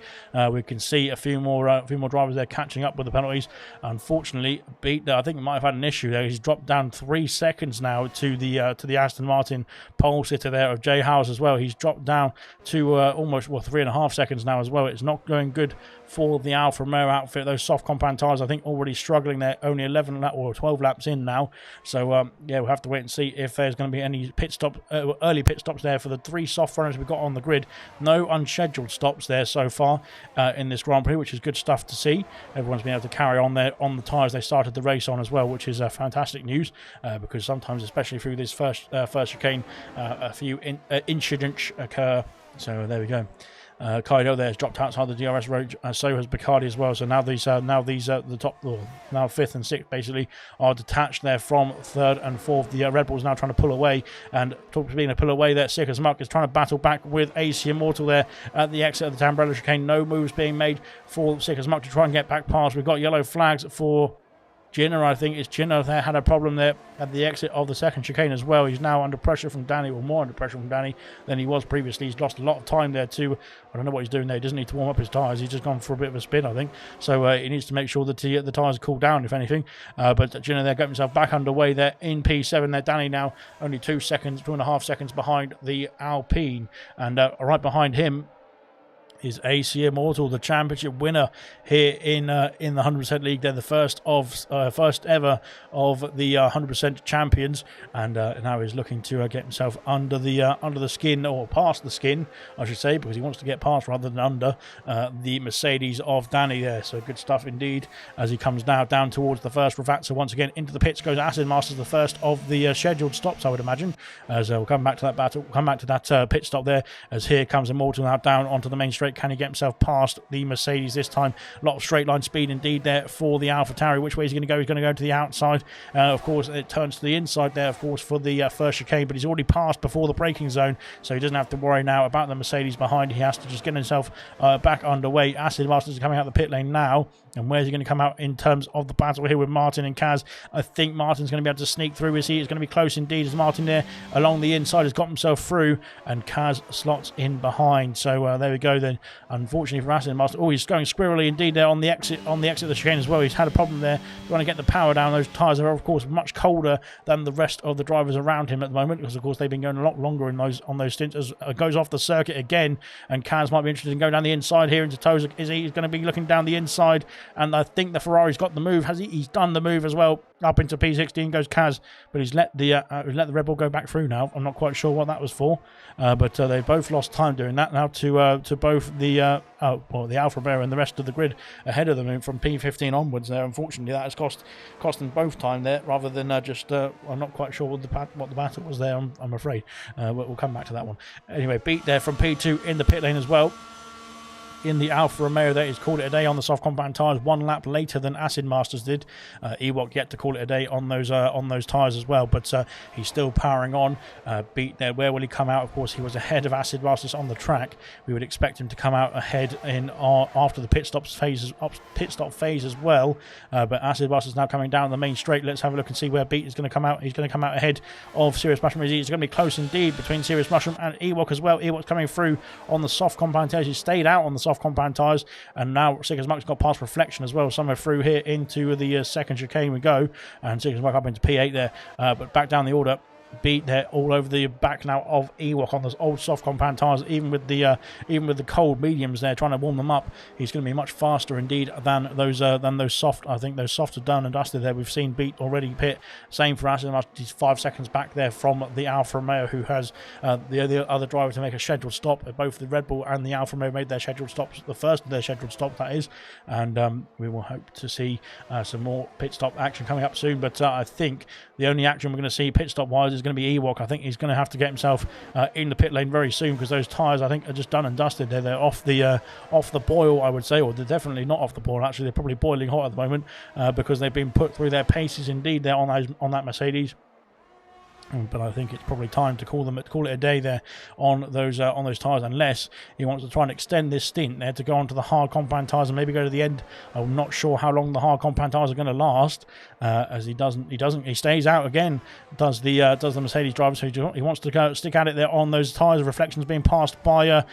We can see a few more drivers there catching up with the penalties. Unfortunately, Beat I think might have had an issue there. He's dropped down 3 seconds now to the Aston Martin pole sitter there of J House as well. He's dropped down to almost 3.5 seconds now as well. It's not going good for the Alfa Romeo outfit. Those soft compound tyres, I think, already struggling there. Only 11 or 12 laps in now. So yeah, we'll have to wait and see if there's going to be any early pit stops there for the 3 soft runners we've got on the grid. No unscheduled stops there so far in this Grand Prix, which is good stuff to see. Everyone's been able to carry on there on the tyres they started the race on as well, which is fantastic news because sometimes, especially through this first chicane, a few incidents occur So there we go. Kaido there has dropped outside the DRS road, so has Bacardi as well. So now these the top, now 5th and 6th basically are detached there from 3rd and 4th. The Red Bull's now trying to pull away, and talk to being a pull away there. Sick as Muck is trying to battle back with AC Immortal there at the exit of the Tambrella chicane. No moves being made for Sick as Muck to try and get back past. We've got yellow flags for Jinner. I think it's Jinner there had a problem there at the exit of the 2nd chicane as well. He's now under pressure from Danny, or more under pressure from Danny than he was previously. He's lost a lot of time there too. I don't know what he's doing there. He doesn't need to warm up his tyres. He's just gone for a bit of a spin, I think. So he needs to make sure that the tyres cool down, if anything. But Jinner there got himself back underway there in P7 there. Danny now only 2.5 seconds behind the Alpine. And right behind him is AC Immortal, the championship winner here in the 100% league. They're the first ever of the 100% champions, and now he's looking to get himself under the skin, or past the skin, I should say, because he wants to get past rather than under the Mercedes of Danny there. So good stuff indeed as he comes now down towards the first Ravazza once again into the pits. Goes Acid Masters, the first of the scheduled stops, I would imagine. As we'll come back to that battle, come back to that pit stop there. As here comes Immortal now down onto the main straight. Can he get himself past the Mercedes this time? A lot of straight line speed indeed there for the AlphaTauri. Which way is he going to go? He's going to go to the outside. Of course, it turns to the inside there, of course, for the first chicane, but he's already passed before the braking zone, so he doesn't have to worry now about the Mercedes behind. He has to just get himself back underway. Acid Masters is coming out the pit lane now, and where's he going to come out in terms of the battle here with Martin and Kaz? I think Martin's going to be able to sneak through. Is he? It's going to be close indeed, as Martin there along the inside has got himself through, and Kaz slots in behind. So there we go then. Unfortunately for Acid Master, he's going squirrely indeed there on the exit of the chicane as well. He's had a problem there trying to get the power down. Those tyres are of course much colder than the rest of the drivers around him at the moment, because of course they've been going a lot longer on those stints. As goes off the circuit again, and Kaz might be interested in going down the inside here into Toza. He's going to be looking down the inside, and I think the Ferrari's got the move. He's done the move as well. Up into P16 goes Kaz, but he's let the Red Bull go back through now. I'm not quite sure what that was for, but they both lost time doing that now to both the Alfa Romeo and the rest of the grid ahead of them from P15 onwards there. Unfortunately, that has cost them both time there, rather than I'm not quite sure what the battle was there, I'm afraid. We'll come back to that one. Anyway, beat there from P2 in the pit lane as well. In the Alfa Romeo there, he's called it a day on the soft compound tyres, 1 lap later than Acid Masters did. Ewok yet to call it a day on those tyres as well, but he's still powering on. Beat there, where will he come out? Of course, he was ahead of Acid Masters on the track. We would expect him to come out ahead after the pit stop phase as well. But Acid Masters now coming down the main straight. Let's have a look and see where Beat is going to come out. He's going to come out ahead of Serious Mushroom. It's going to be close indeed between Serious Mushroom and Ewok as well. Ewok's coming through on the soft compound tyres. He stayed out on the soft compound tyres, and now Sick as Muck's got past Reflection as well, somewhere through here into the second chicane we go, and Sick as Muck up into P8 there, but back down the order. Beat there all over the back now of Ewok on those old soft compound tyres. Even with the cold mediums there, trying to warm them up, he's going to be much faster indeed than those soft. I think those soft are done and dusted there. We've seen Beat already pit. Same for Aston Martin. He's 5 seconds back there from the Alfa Romeo, who has the other driver to make a scheduled stop. Both the Red Bull and the Alfa Romeo made their scheduled stops, the first of their scheduled stops that is, and we will hope to see some more pit stop action coming up soon. But I think the only action we're going to see pit stop wise is going to be Ewok. I think he's going to have to get himself in the pit lane very soon, because those tyres I think are just done and dusted. They're off the boil, I would say, or they're definitely not off the boil. Actually, they're probably boiling hot at the moment because they've been put through their paces indeed there on that Mercedes. But I think it's probably time to call it a day there on those tyres, unless he wants to try and extend this stint there to go on to the hard compound tyres and maybe go to the end. I'm not sure how long the hard compound tyres are going to last, as he stays out again. Does the Mercedes driver? So he wants to go stick at it there on those tyres. Reflections being passed by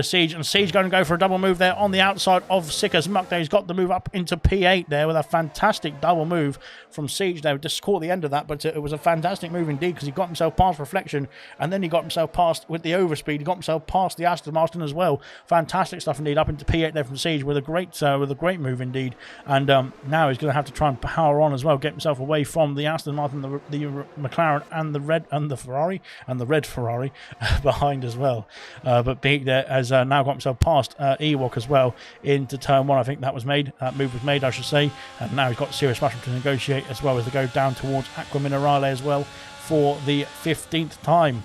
Siege, and Siege going to go for a double move there on the outside of Sick as Muck. There, he's got the move up into P8 there with a fantastic double move from Siege there. Just caught the end of that, but it was a fantastic move indeed, because he got himself past Reflection, and then he got himself past with the overspeed. He got himself past the Aston Martin as well. Fantastic stuff indeed, up into P8 there from Siege with a great move indeed. And now he's going to have to try and power on as well, get himself away from the Aston Martin, the McLaren, and the Ferrari, and the red Ferrari behind as well. But Beat there has now got himself past Ewok as well into turn 1. I think that move was made, I should say. And now he's got Serious Mushroom to negotiate as well as they go down towards Aqua Minerale as well for the 15th time.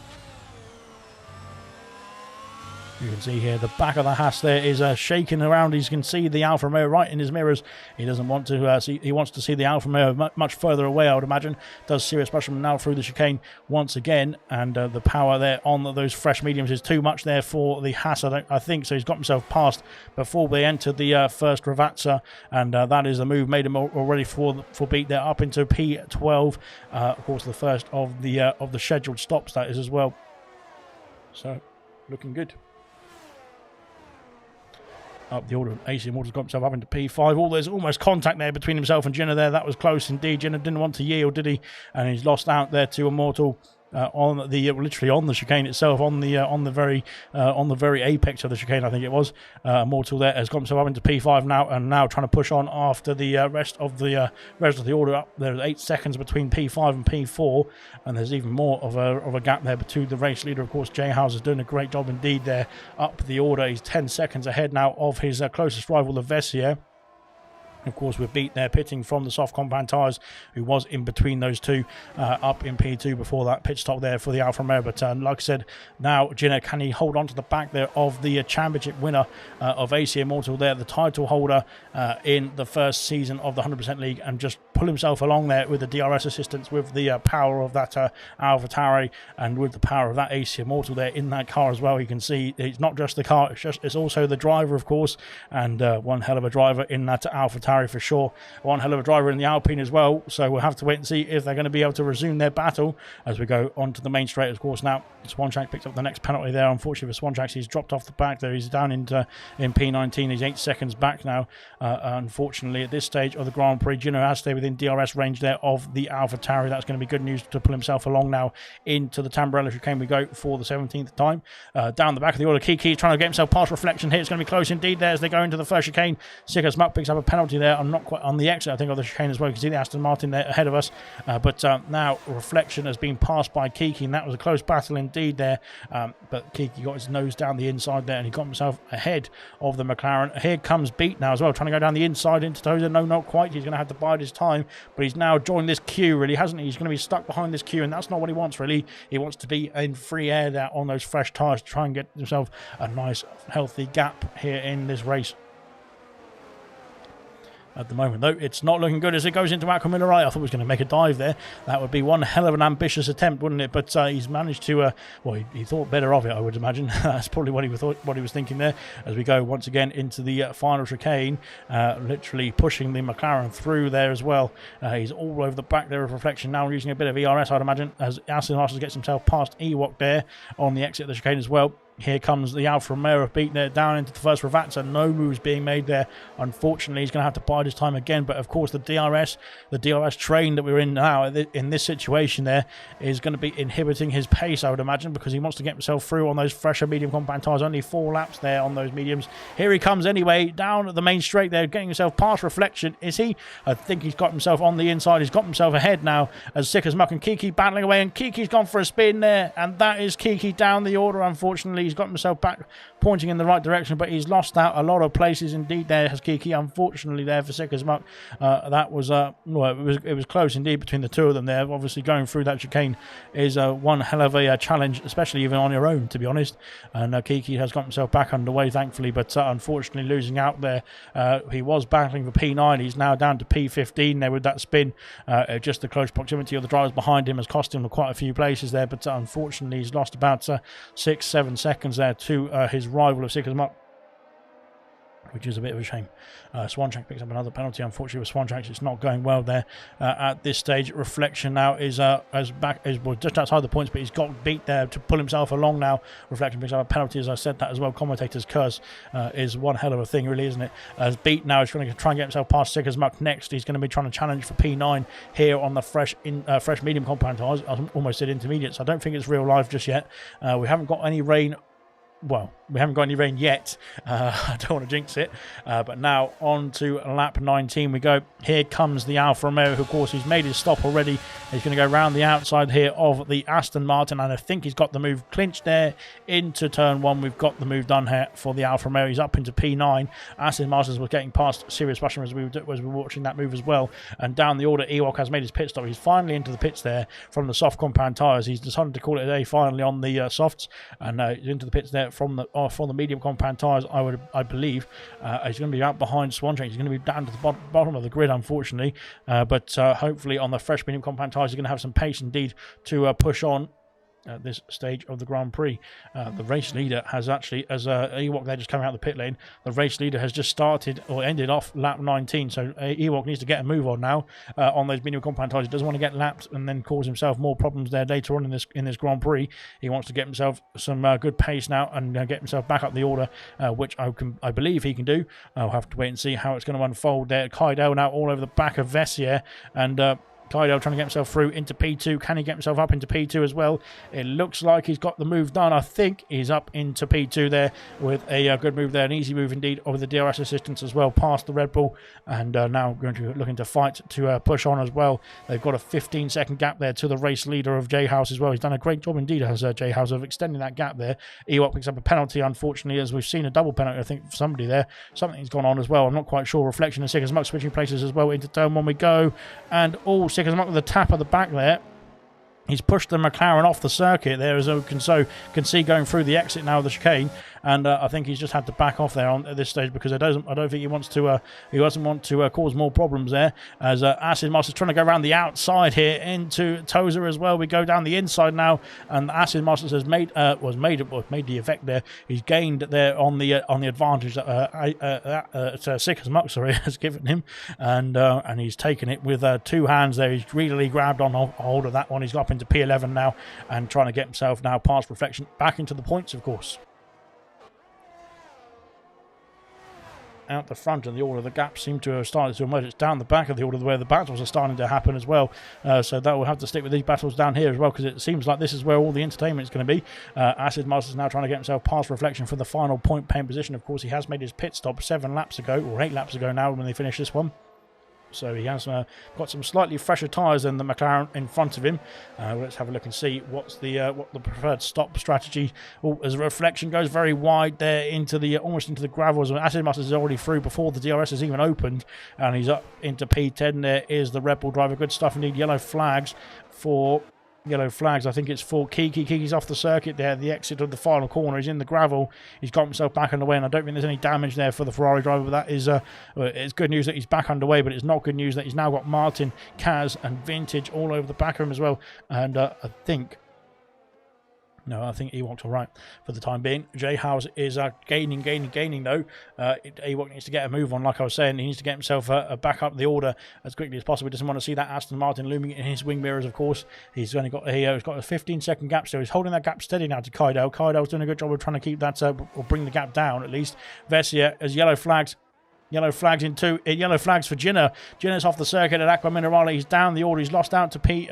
You can see here the back of the Haas there is shaking around. You can see the Alfa Romeo right in his mirrors. He doesn't want to see. He wants to see the Alfa Romeo much further away, I would imagine. Does serious pressure now through the chicane once again, and the power there on those fresh mediums is too much there for the Haas. I think so. He's got himself past before they entered the first Ravazza, and that is the move made him already for beat there up into P12. Of course, the first of the scheduled stops that is as well. So looking good. Up the order, AC Immortal's got himself up into P5. Oh, there's almost contact there between himself and Jenna there. That was close indeed. Jenna didn't want to yield, did he? And he's lost out there to Immortal. On the literally on the chicane itself, on the very apex of the chicane, I think it was. Immortal there has got himself up into P5 now, and now trying to push on after the rest of the order up. There's 8 seconds between P5 and P4, and there's even more of a gap there between the race leader. Of course, Jay Hauser's doing a great job indeed there up the order. He's 10 seconds ahead now of his closest rival, the Vessier. Of course, we're beat there, pitting from the soft compound tyres, who was in between those two, up in P2 before that pit stop there for the Alfa Romeo. But like I said, now Jenna, can he hold on to the back there of the championship winner of AC Immortal there, the title holder in the first season of the 100% League, and just pull himself along there with the DRS assistance, with the power of that AlphaTauri, and with the power of that AC Immortal there in that car as well. You can see it's not just the car, it's also the driver, of course, and one hell of a driver in that AlphaTauri for sure. One hell of a driver in the Alpine as well. So we'll have to wait and see if they're going to be able to resume their battle as we go onto the main straight. Of course, now Swanchak picks up the next penalty there. Unfortunately for Swanchak, he's dropped off the back there. He's down in P19. He's 8 seconds back now. Unfortunately, at this stage of the Grand Prix, Gino has to stay within DRS range there of the AlphaTauri. That's going to be good news to pull himself along now into the Tamburello chicane we go for the 17th time. Down the back of the order, Kiki trying to get himself past Reflection here. It's going to be close indeed there as they go into the first chicane. Sika Smuck picks up a penalty there. I'm not quite on the exit, I think, of the chicane as well. You can see the Aston Martin there ahead of us. But now Reflection has been passed by Kiki, and that was a close battle indeed there. But Kiki got his nose down the inside there, and he got himself ahead of the McLaren. Here comes Beat now as well, trying to go down the inside into Tozer. No, not quite. He's going to have to bide his time, but he's now joined this queue, really, hasn't he? He's going to be stuck behind this queue, and that's not what he wants, really. He wants to be in free air there on those fresh tyres to try and get himself a nice, healthy gap here in this race. At the moment, though, it's not looking good as it goes into Aquamina right. I thought he was going to make a dive there. That would be one hell of an ambitious attempt, wouldn't it? But he's managed to, well, he thought better of it, I would imagine. That's probably what he was thinking there. As we go once again into the final chicane, literally pushing the McLaren through there as well. He's all over the back there of Reflection now, using a bit of ERS, I'd imagine, as Aston Martin gets himself past Ewok there on the exit of the chicane as well. Here comes the Alfa Romeo beating there down into the first Ravazza. No moves being made there. Unfortunately, he's going to have to bide his time again. But of course, the DRS train that we're in now in this situation there is going to be inhibiting his pace, I would imagine, because he wants to get himself through on those fresher medium compound tyres. Only 4 laps there on those mediums. Here he comes anyway, down at the main straight there, getting himself past Reflection. Is he? I think he's got himself on the inside. He's got himself ahead now as Sick as Muck and Kiki battling away. And Kiki's gone for a spin there. And that is Kiki down the order, unfortunately. He's got himself back pointing in the right direction, but he's lost out a lot of places indeed there, has Kiki, unfortunately there for Sick as Muck. That was well, it was close indeed between the two of them there. Obviously going through that chicane is one hell of a challenge, especially even on your own, to be honest. And Kiki has got himself back underway, thankfully, but unfortunately losing out there. He was battling for P9. He's now down to P15 there with that spin. Just the close proximity of the drivers behind him has cost him quite a few places there, but unfortunately he's lost about 6-7 seconds there to his rival of Sick as Muck, which is a bit of a shame. Swanchak picks up another penalty. Unfortunately with Swanchak, it's not going well there at this stage. Reflection now is just outside the points, but he's got Beat there to pull himself along now. Reflection picks up a penalty, as I said that as well. Commentator's curse is one hell of a thing, really, isn't it? As Beat now is going to try and get himself past Sick as Muck next. He's going to be trying to challenge for P9 here on the fresh medium compound tyres. I almost said intermediates. I don't think it's real life just yet. We haven't got any rain. Well, we haven't got any rain yet. I don't want to jinx it. But now on to lap 19 we go. Here comes the Alfa Romeo, who, of course, he's made his stop already. He's going to go round the outside here of the Aston Martin, and I think he's got the move clinched there into turn 1. We've got the move done here for the Alfa Romeo. He's up into P9. Aston Martin was getting past Serious Russian as we were watching that move as well. And down the order, Ewok has made his pit stop. He's finally into the pits there from the soft compound tyres. He's decided to call it a day finally on the softs, and he's into the pits there from the medium compound tyres. I believe he's going to be out behind Swanshanks. He's going to be down to the bottom of the grid, unfortunately. But hopefully on the fresh medium compound tyres, he's going to have some pace indeed to push on at this stage of the Grand Prix. The race leader has actually, as Ewok there just coming out of the pit lane, the race leader has just started or ended off lap 19. So Ewok needs to get a move on now on those medium compound tyres. He doesn't want to get lapped and then cause himself more problems there later on in this Grand Prix. He wants to get himself some good pace now and get himself back up the order, which I believe he can do. I'll have to wait and see how it's going to unfold there. Kaidel now all over the back of Vessier, and Kaidel trying to get himself through into P2. Can he get himself up into P2 as well? It looks like he's got the move done. I think he's up into P2 there with a good move there. An easy move indeed over the DRS assistance as well, past the Red Bull. And now going to looking to fight to push on as well. They've got a 15-second gap there to the race leader of J-House as well. He's done a great job indeed, has J-House, of extending that gap there. Ewok picks up a penalty, unfortunately, as we've seen a double penalty, I think, for somebody there. Something's gone on as well. I'm not quite sure. Reflection and Sick as Muck switching places as well into turn one we go. And all Sick as Muck with a tap at the back there. He's pushed the McLaren off the circuit there, as we can see going through the exit now of the chicane, and I think he's just had to back off there at this stage because I don't think he wants to. He doesn't want to cause more problems there. As Acid Master's trying to go around the outside here into Tozer as well. We go down the inside now, and Acid Master has made the effect there. He's gained there on the advantage that Sick as Muck has given him, and he's taken it with two hands there. He's greedily grabbed on hold of that one. He's got up into P11 now and trying to get himself now past Reflection back into the points, of course. Out the front and the order, the gaps seem to have started to emerge. It's down the back of the order where the battles are starting to happen as well. So that will have to stick with these battles down here as well, because it seems like this is where all the entertainment is going to be. Acid Master's now trying to get himself past Reflection for the final point paying position. Of course, he has made his pit stop 7 laps ago, or 8 laps ago now when they finish this one. So he has got some slightly fresher tyres than the McLaren in front of him. Let's have a look and see what's what the preferred stop strategy. Oh, as Reflection goes very wide there into almost into the gravels. Acid Master is already through before the DRS has even opened, and he's up into P10. There is the Red Bull driver. Good stuff indeed. Yellow flags, I think it's for Kiki. Kiki's off the circuit there, the exit of the final corner. He's in the gravel. He's got himself back underway, and I don't think there's any damage there for the Ferrari driver, but that is it's good news that he's back underway, but it's not good news that he's now got Martin, Kaz, and Vintage all over the back of him as well. And I think Ewok's all right for the time being. J-House is gaining though. Ewok needs to get a move on, like I was saying. He needs to get himself back up the order as quickly as possible. He doesn't want to see that Aston Martin looming in his wing mirrors, of course. He's only got he's got a 15-second gap still. He's holding that gap steady now to Kaidel. Kaidel's doing a good job of trying to keep that, or bring the gap down at least. Vessier as yellow flags. Yellow flags yellow flags for Jinner. Jinner's off the circuit at Aqua Minerale. He's down the order. He's lost out to Beat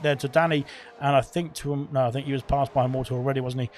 there to Danny, and I think he was passed by Immortal already, wasn't he?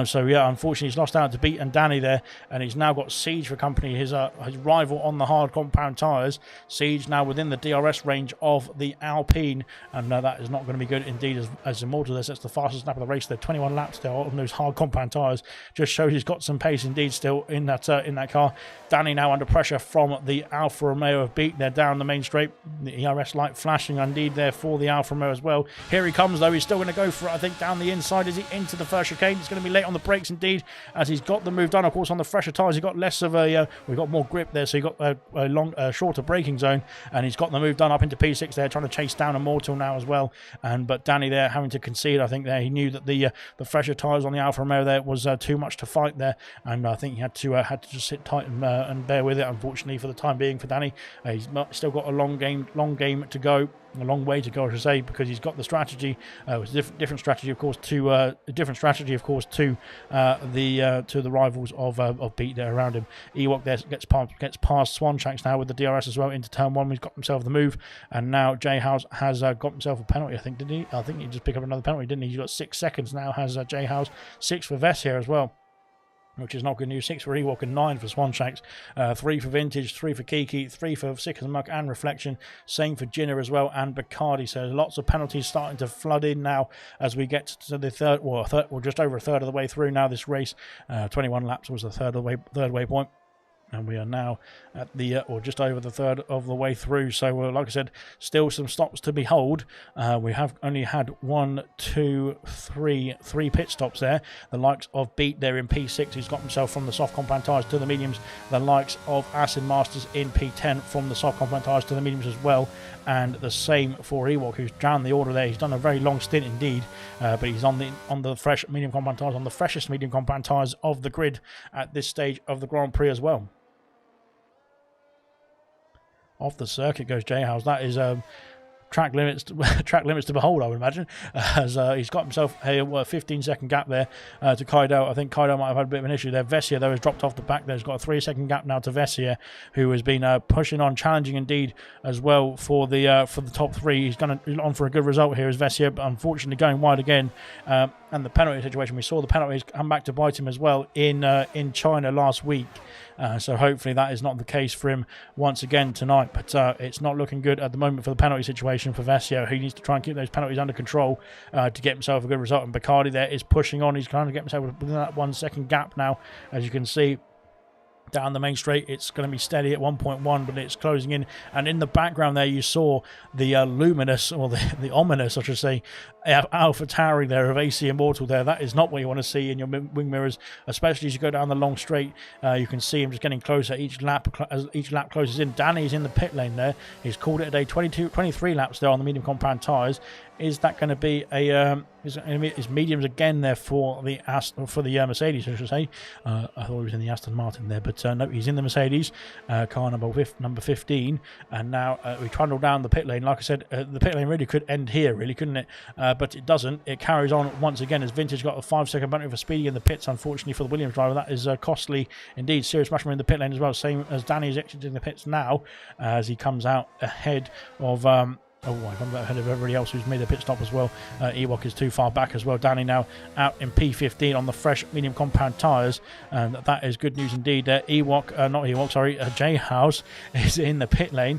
So yeah, unfortunately he's lost out to Beat and Danny there, and he's now got Siege for company, his rival on the hard compound tyres. Siege now within the DRS range of the Alpine, and that is not going to be good indeed as Immortal there sets the fastest lap of the race there. 21 laps there on those hard compound tyres. Just shows he's got some pace indeed still in that car. Danny now under pressure from the Alfa Romeo of Beat. They're down the main straight. The ERS light flashing indeed there for the Alfa Romeo as well. Here he comes though. He's still going to go for it, I think, down the inside. Is he into the first chicane? It's going to be late on the brakes indeed, as he's got the move done. Of course, on the fresher tyres, he got less of we've got more grip there, so he got a shorter braking zone, and he's got the move done up into P6 there, trying to chase down Immortal now as well. But Danny there having to concede. I think there he knew that the fresher tyres on the Alfa Romeo there was too much to fight there, and I think he had to just sit tight and bear with it, unfortunately, for the time being for Danny. He's still got a long game to go. A long way to go, I should say, because he's got the strategy. It was a different strategy, of course, to the rivals of Beat there around him. Ewok there gets past Swanshanks now with the DRS as well into turn one. He's got himself the move, and now J-House has got himself a penalty. I think, did he? I think he just picked up another penalty, didn't he? He's got 6 seconds now. Has J-House 6 for Vess here as well, which is not good news. 6 for Ewok and 9 for Swanshanks. 3 for Vintage, 3 for Kiki, 3 for Sick as Muck and Reflection. Same for Jinner as well and Bacardi. So lots of penalties starting to flood in now as we get to the third, just over a third of the way through now this race. 21 laps was the third way point. And we are now at the, or just over the third of the way through. So, like I said, still some stops to behold. We have only had three pit stops there. The likes of Beat there in P6, who's got himself from the soft compound tyres to the mediums. The likes of Acid Masters in P10 from the soft compound tyres to the mediums as well. And the same for Ewok, who's down the order there. He's done a very long stint indeed, but he's on the fresh medium compound tyres, on the freshest medium compound tyres of the grid at this stage of the Grand Prix as well. Off the circuit goes J House. That is track limits to behold, I would imagine, as he's got himself a 15-second gap there to Kaido. I think Kaido might have had a bit of an issue there. Vessia, though, has dropped off the back there. He's got a 3-second gap now to Vessia, who has been pushing on, challenging indeed as well for the top three. He's going on for a good result here as Vessia, but unfortunately going wide again. And the penalty situation, we saw the penalties come back to bite him as well in China last week. So hopefully that is not the case for him once again tonight. But it's not looking good at the moment for the penalty situation for Vessia. He needs to try and keep those penalties under control to get himself a good result. And Bacardi there is pushing on. He's trying to get himself within that 1 second gap now, as you can see. Down the main straight, it's going to be steady at 1.1, but it's closing in. And in the background there, you saw the luminous, or the ominous, I should say, Alpha Tauri there of AC Immortal there. That is not what you want to see in your wing mirrors, especially as you go down the long straight. You can see him just getting closer each lap as each lap closes in. Danny's in the pit lane there. He's called it a day. 23 laps there on the medium compound tyres. Is that going to be a is mediums again there for the Mercedes, I should say. I thought he was in the Aston Martin there, but no, he's in the Mercedes car number 15. And now we trundle down the pit lane. Like I said, the pit lane really could end here, really, couldn't it? But it doesn't. It carries on once again as Vintage got a 5-second penalty for speeding in the pits. Unfortunately for the Williams driver, that is costly indeed. Serious Mashman in the pit lane as well. Same as Danny is exiting the pits now as he comes out ahead of. I comes out ahead of everybody else who's made a pit stop as well. Ewok is too far back as well. Danny now out in P15 on the fresh medium compound tyres, and that is good news indeed. J House is in the pit lane.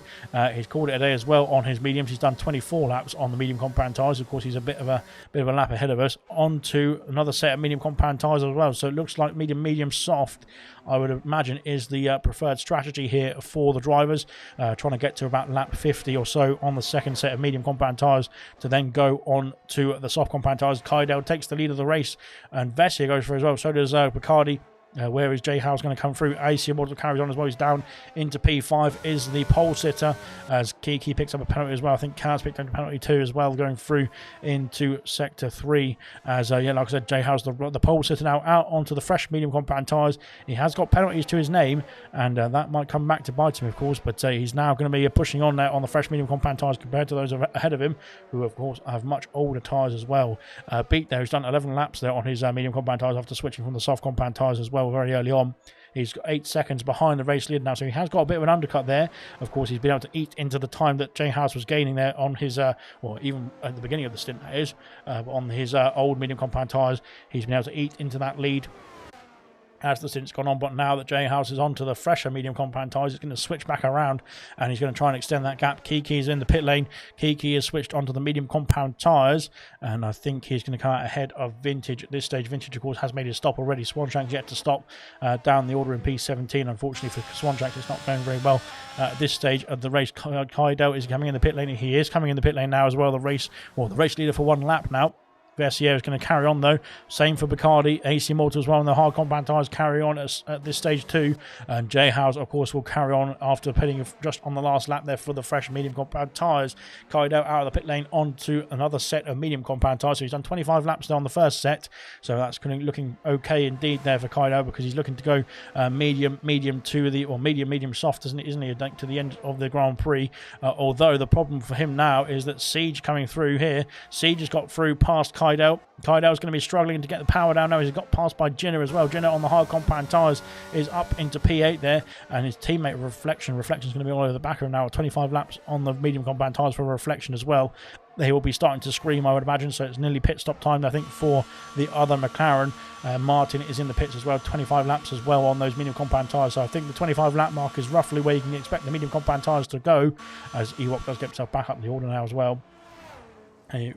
He's called it a day as well on his mediums. He's done 24 laps on the medium compound tyres. Of course, he's a bit of a lap ahead of us. On to another set of medium compound tyres as well. So it looks like medium soft, I would imagine, is the preferred strategy here for the drivers, trying to get to about lap 50 or so on the second set of medium compound tyres to then go on to the soft compound tyres. Kydale takes the lead of the race, and Vessia goes for as well. So does Bacardi. Where is J House going to come through? AC Immortal carries on as well. He's down into P5 is the pole sitter as Kiki picks up a penalty as well. I think Kaz picked up a penalty too as well, going through into sector 3 as like I said, J House the pole sitter now out onto the fresh medium compound tyres. He has got penalties to his name, and that might come back to bite him, of course, but he's now going to be pushing on there on the fresh medium compound tyres compared to those ahead of him, who of course have much older tyres as well. Beat there, who's done 11 laps there on his medium compound tyres after switching from the soft compound tyres as well very early on. He's got 8 seconds behind the race leader now, so he has got a bit of an undercut there. Of course, he's been able to eat into the time that J House was gaining there on his, even at the beginning of the stint, that is, but on his old medium compound tyres, he's been able to eat into that lead as the stint's gone on. But now that J House is onto the fresher medium compound tyres, he's going to switch back around and he's going to try and extend that gap. Kiki is in the pit lane. Kiki has switched onto the medium compound tyres, and I think he's going to come out ahead of Vintage at this stage. Vintage, of course, has made his stop already. Swanshank's yet to stop down the order in P17. Unfortunately for Swanshank, it's not going very well at this stage of the race. Kaido is coming in the pit lane. He is coming in the pit lane now as well. The race leader for 1 lap now. Vessia is going to carry on though. Same for Bacardi. AC Immortal as well, and the hard compound tyres carry on at this stage too. And J House, of course, will carry on after pitting just on the last lap there for the fresh medium compound tyres. Kaido out of the pit lane onto another set of medium compound tyres. So he's done 25 laps there on the first set. So that's looking okay indeed there for Kaido, because he's looking to go medium to the, or medium soft, isn't he, to the end of the Grand Prix. Although the problem for him now is that Siege coming through here. Siege has got through past Kaido. Kaido's going to be struggling to get the power down now. He's got passed by Jinner as well. Jinner on the hard compound tyres is up into P8 there, and his teammate Reflection's going to be all over the back of him now. 25 laps on the medium compound tyres for Reflection as well. They will be starting to scream, I would imagine, so it's nearly pit stop time, I think, for the other McLaren. Martin is in the pits as well, 25 laps as well on those medium compound tyres. So I think the 25 lap mark is roughly where you can expect the medium compound tyres to go, as Ewok does get himself back up the order now as well.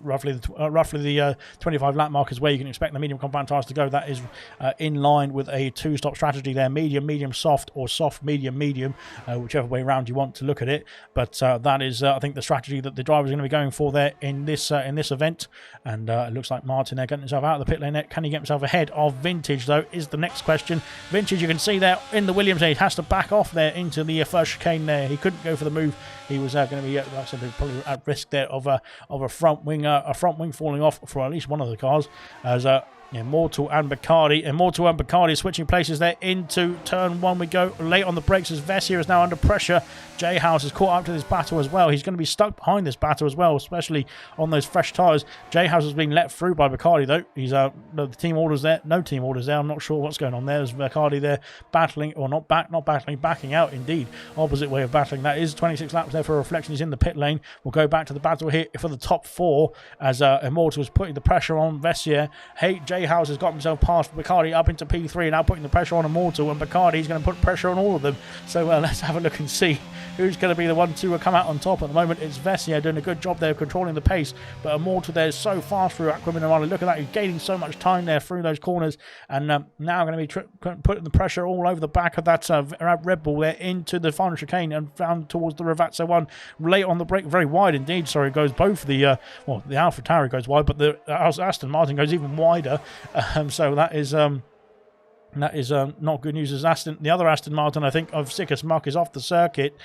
Roughly the 25 lap mark is where you can expect the medium compound tyres to go. That is in line with a two-stop strategy there: medium, medium, soft, or soft, medium, medium, whichever way around you want to look at it. But that is, I think, the strategy that the driver is going to be going for there in this event. And it looks like Martin there getting himself out of the pit lane. Can he get himself ahead of Vintage, though, is the next question. Vintage, you can see there in the Williams, he has to back off there into the first chicane there. He couldn't go for the move. He was going to be, like I said, probably at risk there of a front wing falling off for at least one of the cars, as Immortal and Bacardi switching places there into turn one. We go late on the brakes as Vessier is now under pressure. J House is caught up to this battle as well. He's going to be stuck behind this battle as well, especially on those fresh tyres. J House has been let through by Bacardi, though. He's the team orders there. No team orders there. I'm not sure what's going on there. There's Bacardi there battling, or not battling, backing out indeed. Opposite way of battling. That is 26 laps there for Reflection. He's in the pit lane. We'll go back to the battle here for the top four as Immortal is putting the pressure on Vessier. J House has got himself past Bacardi up into P3, now putting the pressure on Immortal, and Bacardi's going to put pressure on all of them. So let's have a look and see who's going to be the one to come out on top. At the moment, it's Vessier doing a good job there of controlling the pace, but Immortal there is so fast through Aquaman. Look at that, he's gaining so much time there through those corners, and now going to be putting the pressure all over the back of that Red Bull there into the final chicane and down towards the Ravazza one. Late on the brake, very wide indeed. Sorry, goes both the AlphaTauri goes wide, but the Aston Martin goes even wider. So that is not good news. As the other Aston Martin, I think, of Sickest Muck is off the circuit.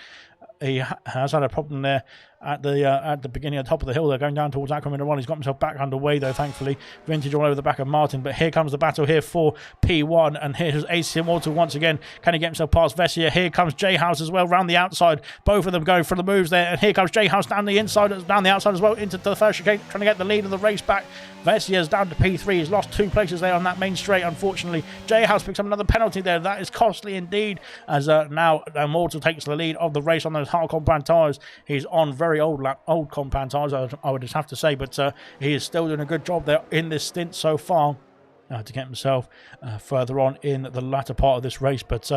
He has had a problem there at the beginning of the top of the hill. They're going down towards Aquaman 1. He's got himself back underway, though, thankfully. Vintage all over the back of Martin, but here comes the battle here for P1, and here's AC Immortal once again. Can he get himself past Vessier? Here comes J House as well, round the outside. Both of them going for the moves there, and here comes J House down the outside as well, into the first chicane, trying to get the lead of the race back. Vessier's down to P3. He's lost 2 places there on that main straight, unfortunately. J House picks up another penalty there. That is costly indeed, as now Immortal takes the lead of the race on those hard compound tyres. He's on very old compound tyres, I would just have to say, but he is still doing a good job there in this stint so far. To get himself further on in the latter part of this race, but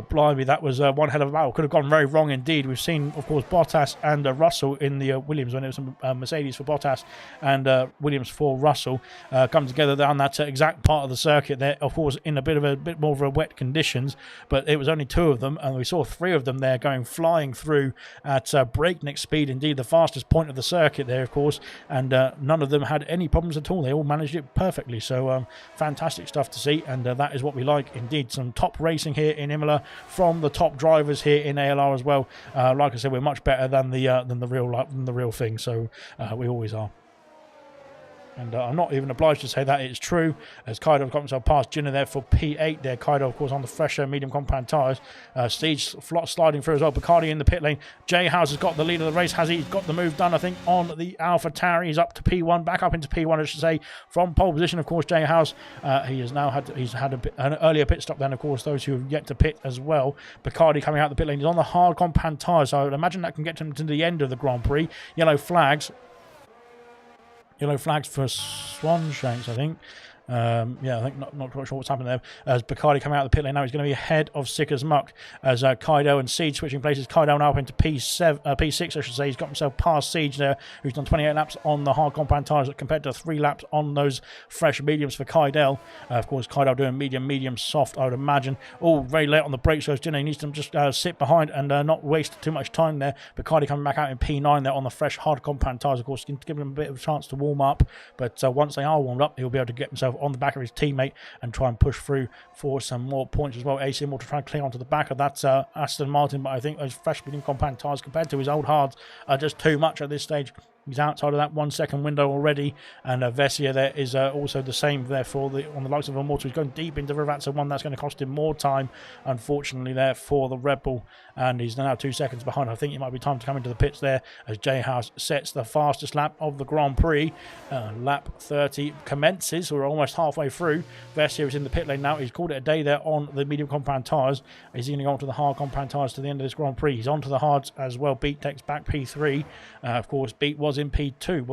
blimey, that was one hell of a battle. Could have gone very wrong indeed. We've seen, of course, Bottas and Russell in the Williams, when it was Mercedes for Bottas and Williams for Russell, come together down that exact part of the circuit there, of course, in a bit more of a wet conditions, but it was only 2 of them, and we saw 3 of them there flying through at breakneck speed, indeed the fastest point of the circuit there, of course, and none of them had any problems at all. They all managed it perfectly, so fantastic stuff to see, and that is what we like indeed. Some top racing here in Imola from the top drivers here in ALR as well. Like I said, we're much better than the real thing, so we always are. And I'm not even obliged to say that it's true, as Kaido got himself past Jenner there for P8 there. Kaido, of course, on the fresher medium compound tyres. Siege sliding through as well. Bacardi in the pit lane. J House has got the lead of the race. Has he? He's got the move done, I think, on the AlphaTauri. He's up to P1, back up into P1, I should say, from pole position, of course. J House, he's had an earlier pit stop than, of course, those who have yet to pit as well. Bacardi coming out the pit lane. He's on the hard compound tyres, so I would imagine that can get him to the end of the Grand Prix. Yellow flags for Swanshanks, I think. Yeah, I think not quite sure what's happened there. As Bacardi coming out of the pit lane now, he's going to be ahead of Sick as Muck as Kaido and Siege switching places. Kaido now up into P6, I should say. He's got himself past Siege there, who's done 28 laps on the hard compound tyres compared to 3 laps on those fresh mediums for Kaido. Of course, Kaido doing medium, soft, I would imagine. All very late on the brakes, so he needs to just sit behind and not waste too much time there. Bacardi coming back out in P9 there on the fresh hard compound tyres, of course, giving him a bit of a chance to warm up. But once they are warmed up, he'll be able to get himself on the back of his teammate and try and push through for some more points as well. AC Immortal to try and cling onto the back of that Aston Martin, but I think those fresh medium compound tyres compared to his old hards are just too much at this stage. He's outside of that 1 second window already, and Vessier there is also the same there for on the likes of Immortal. He's going deep into Ravazza 1. That's going to cost him more time, unfortunately, there for the Red Bull, and he's now 2 seconds behind. I think it might be time to come into the pits there as J House sets the fastest lap of the Grand Prix. Lap 30 commences. We're almost halfway through. Vessier is in the pit lane now. He's called it a day there on the medium compound tyres. Is he going to go onto the hard compound tyres to the end of this Grand Prix? He's onto the hards as well. Beat takes back P3. Of course, Beat was was in P2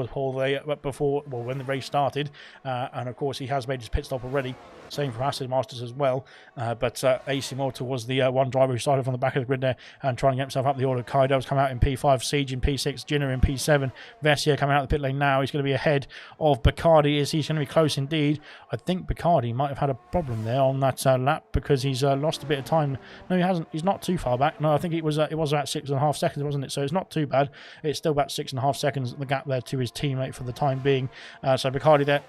before when the race started, and of course he has made his pit stop already. Same for Aston Masters as well, but AC Mortal was the one driver who started from the back of the grid there and trying to get himself up the order. Kaido's come out in P5, Siege in P6, Jinner in P7, Vessier coming out of the pit lane now. He's going to be ahead of Bacardi. He's going to be close indeed. I think Bacardi might have had a problem there on that lap because he's lost a bit of time. No, he hasn't. He's not too far back. No, I think it was about 6.5 seconds, wasn't it? So it's not too bad. It's still about 6.5 seconds, the gap there to his teammate for the time being. So Bacardi there.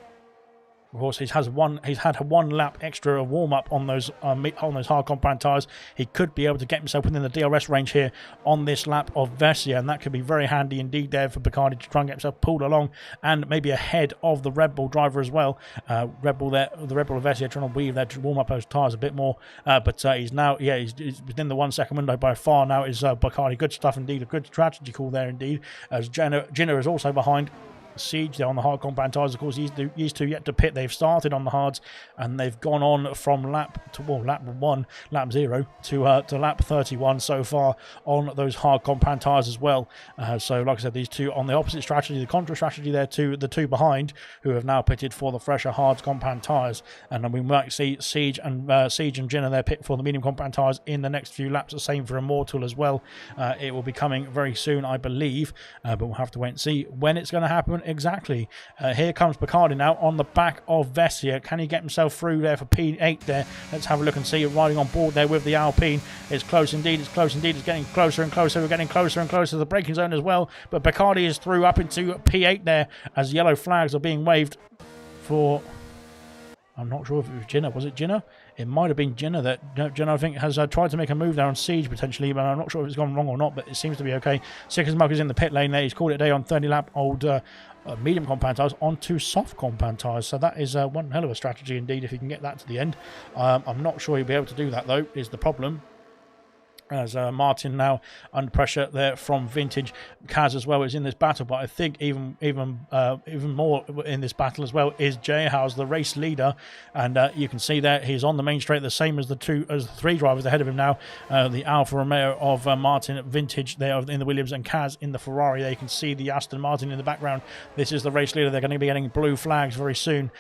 Of course, he's had one lap extra warm up on those hard compound tyres. He could be able to get himself within the DRS range here on this lap of Vessier, and that could be very handy indeed there for Bacardi to try and get himself pulled along and maybe ahead of the Red Bull driver as well. The Red Bull of Vessier trying to weave there to warm up those tyres a bit more, but he's now he's within the 1 second window by far now. Is Bacardi. Good stuff indeed, a good strategy call there indeed. As Jinner is also behind Siege there on the hard compound tyres. Of course, these two yet to pit. They've started on the hards and they've gone on from lap 0 to lap 31 so far on those hard compound tyres as well. So like I said, these two on the opposite strategy, the contra strategy there to the two behind, who have now pitted for the fresher hard compound tyres, and then we might see Siege and Jinner there pit for the medium compound tyres in the next few laps. The same for Immortal as well. It will be coming very soon, I believe, but we'll have to wait and see when it's going to happen exactly. Here comes Bacardi now on the back of Vessier. Can he get himself through there for P8 there? Let's have a look and see. Riding on board there with the Alpine. It's close indeed. It's close indeed. It's getting closer and closer. We're getting closer and closer to the braking zone as well. But Bacardi is through up into P8 there as yellow flags are being waved for... I'm not sure if it was Jinner. Was it Jinner? It might have been Jinner. Jinner, I think, has tried to make a move there on Siege potentially, but I'm not sure if it's gone wrong or not, but it seems to be okay. Sickersmug is in the pit lane there. He's called it a day on 30 lap old medium compound tyres onto soft compound tyres. So that is one hell of a strategy indeed if you can get that to the end. I'm not sure he'll be able to do that though, is the problem. As Martin now under pressure there from Vintage. Kaz as well is in this battle, but I think even more in this battle as well is J House, the race leader, and you can see there he's on the main straight, the same as the three drivers ahead of him now. The Alfa Romeo of Martin at Vintage there in the Williams, and Kaz in the Ferrari. There you can see the Aston Martin in the background. This is the race leader. They're going to be getting blue flags very soon,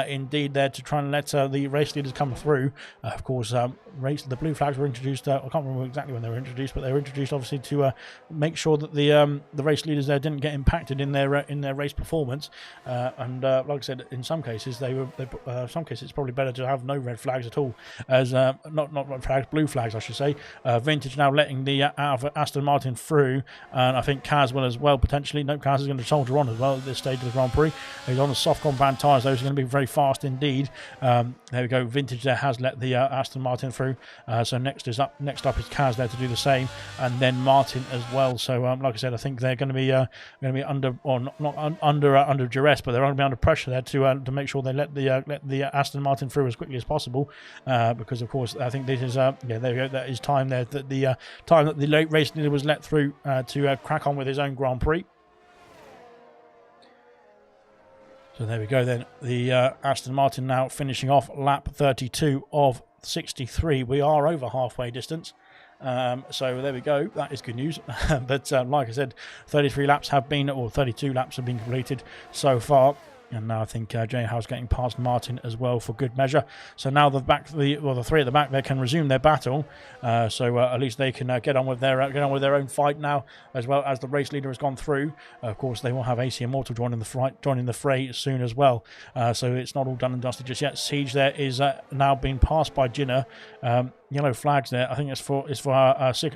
indeed, there to try and let the race leaders come through. Of course, the blue flags were introduced. I can't remember exactly when they were introduced, but they were introduced obviously to make sure that the race leaders there didn't get impacted in their race performance. And like I said, in some cases some cases it's probably better to have no red flags at all, as not red flags, blue flags I should say. Vintage now letting the Aston Martin through, and I think Kaz will as well potentially. No, Kaz is going to soldier on as well at this stage of the Grand Prix. He's on the soft compound tyres. Those are going to be very fast indeed. There we go. Vintage there has let the Aston Martin through. So next up is Kaz there to do the same, and then Martin as well. So like I said, I think they're going to be under, or not under duress, but they're going to be under pressure there to make sure they let the Aston Martin through as quickly as possible, because of course I think this is there we go. That is time there that the time that the late race leader was let through to crack on with his own Grand Prix. So there we go then. The Aston Martin now finishing off lap 32 of 63. We are over halfway distance. So there we go. That is good news. But like I said, 32 laps have been completed so far. And now I think J House getting past Martin as well for good measure. So now the three at the back, they can resume their battle. So at least they can get on with their own fight now, as well as the race leader has gone through. Of course, they will have AC Immortal joining the fray soon as well. So it's not all done and dusted just yet. Siege there is now being passed by Jinner. Yellow flags there. I think it's for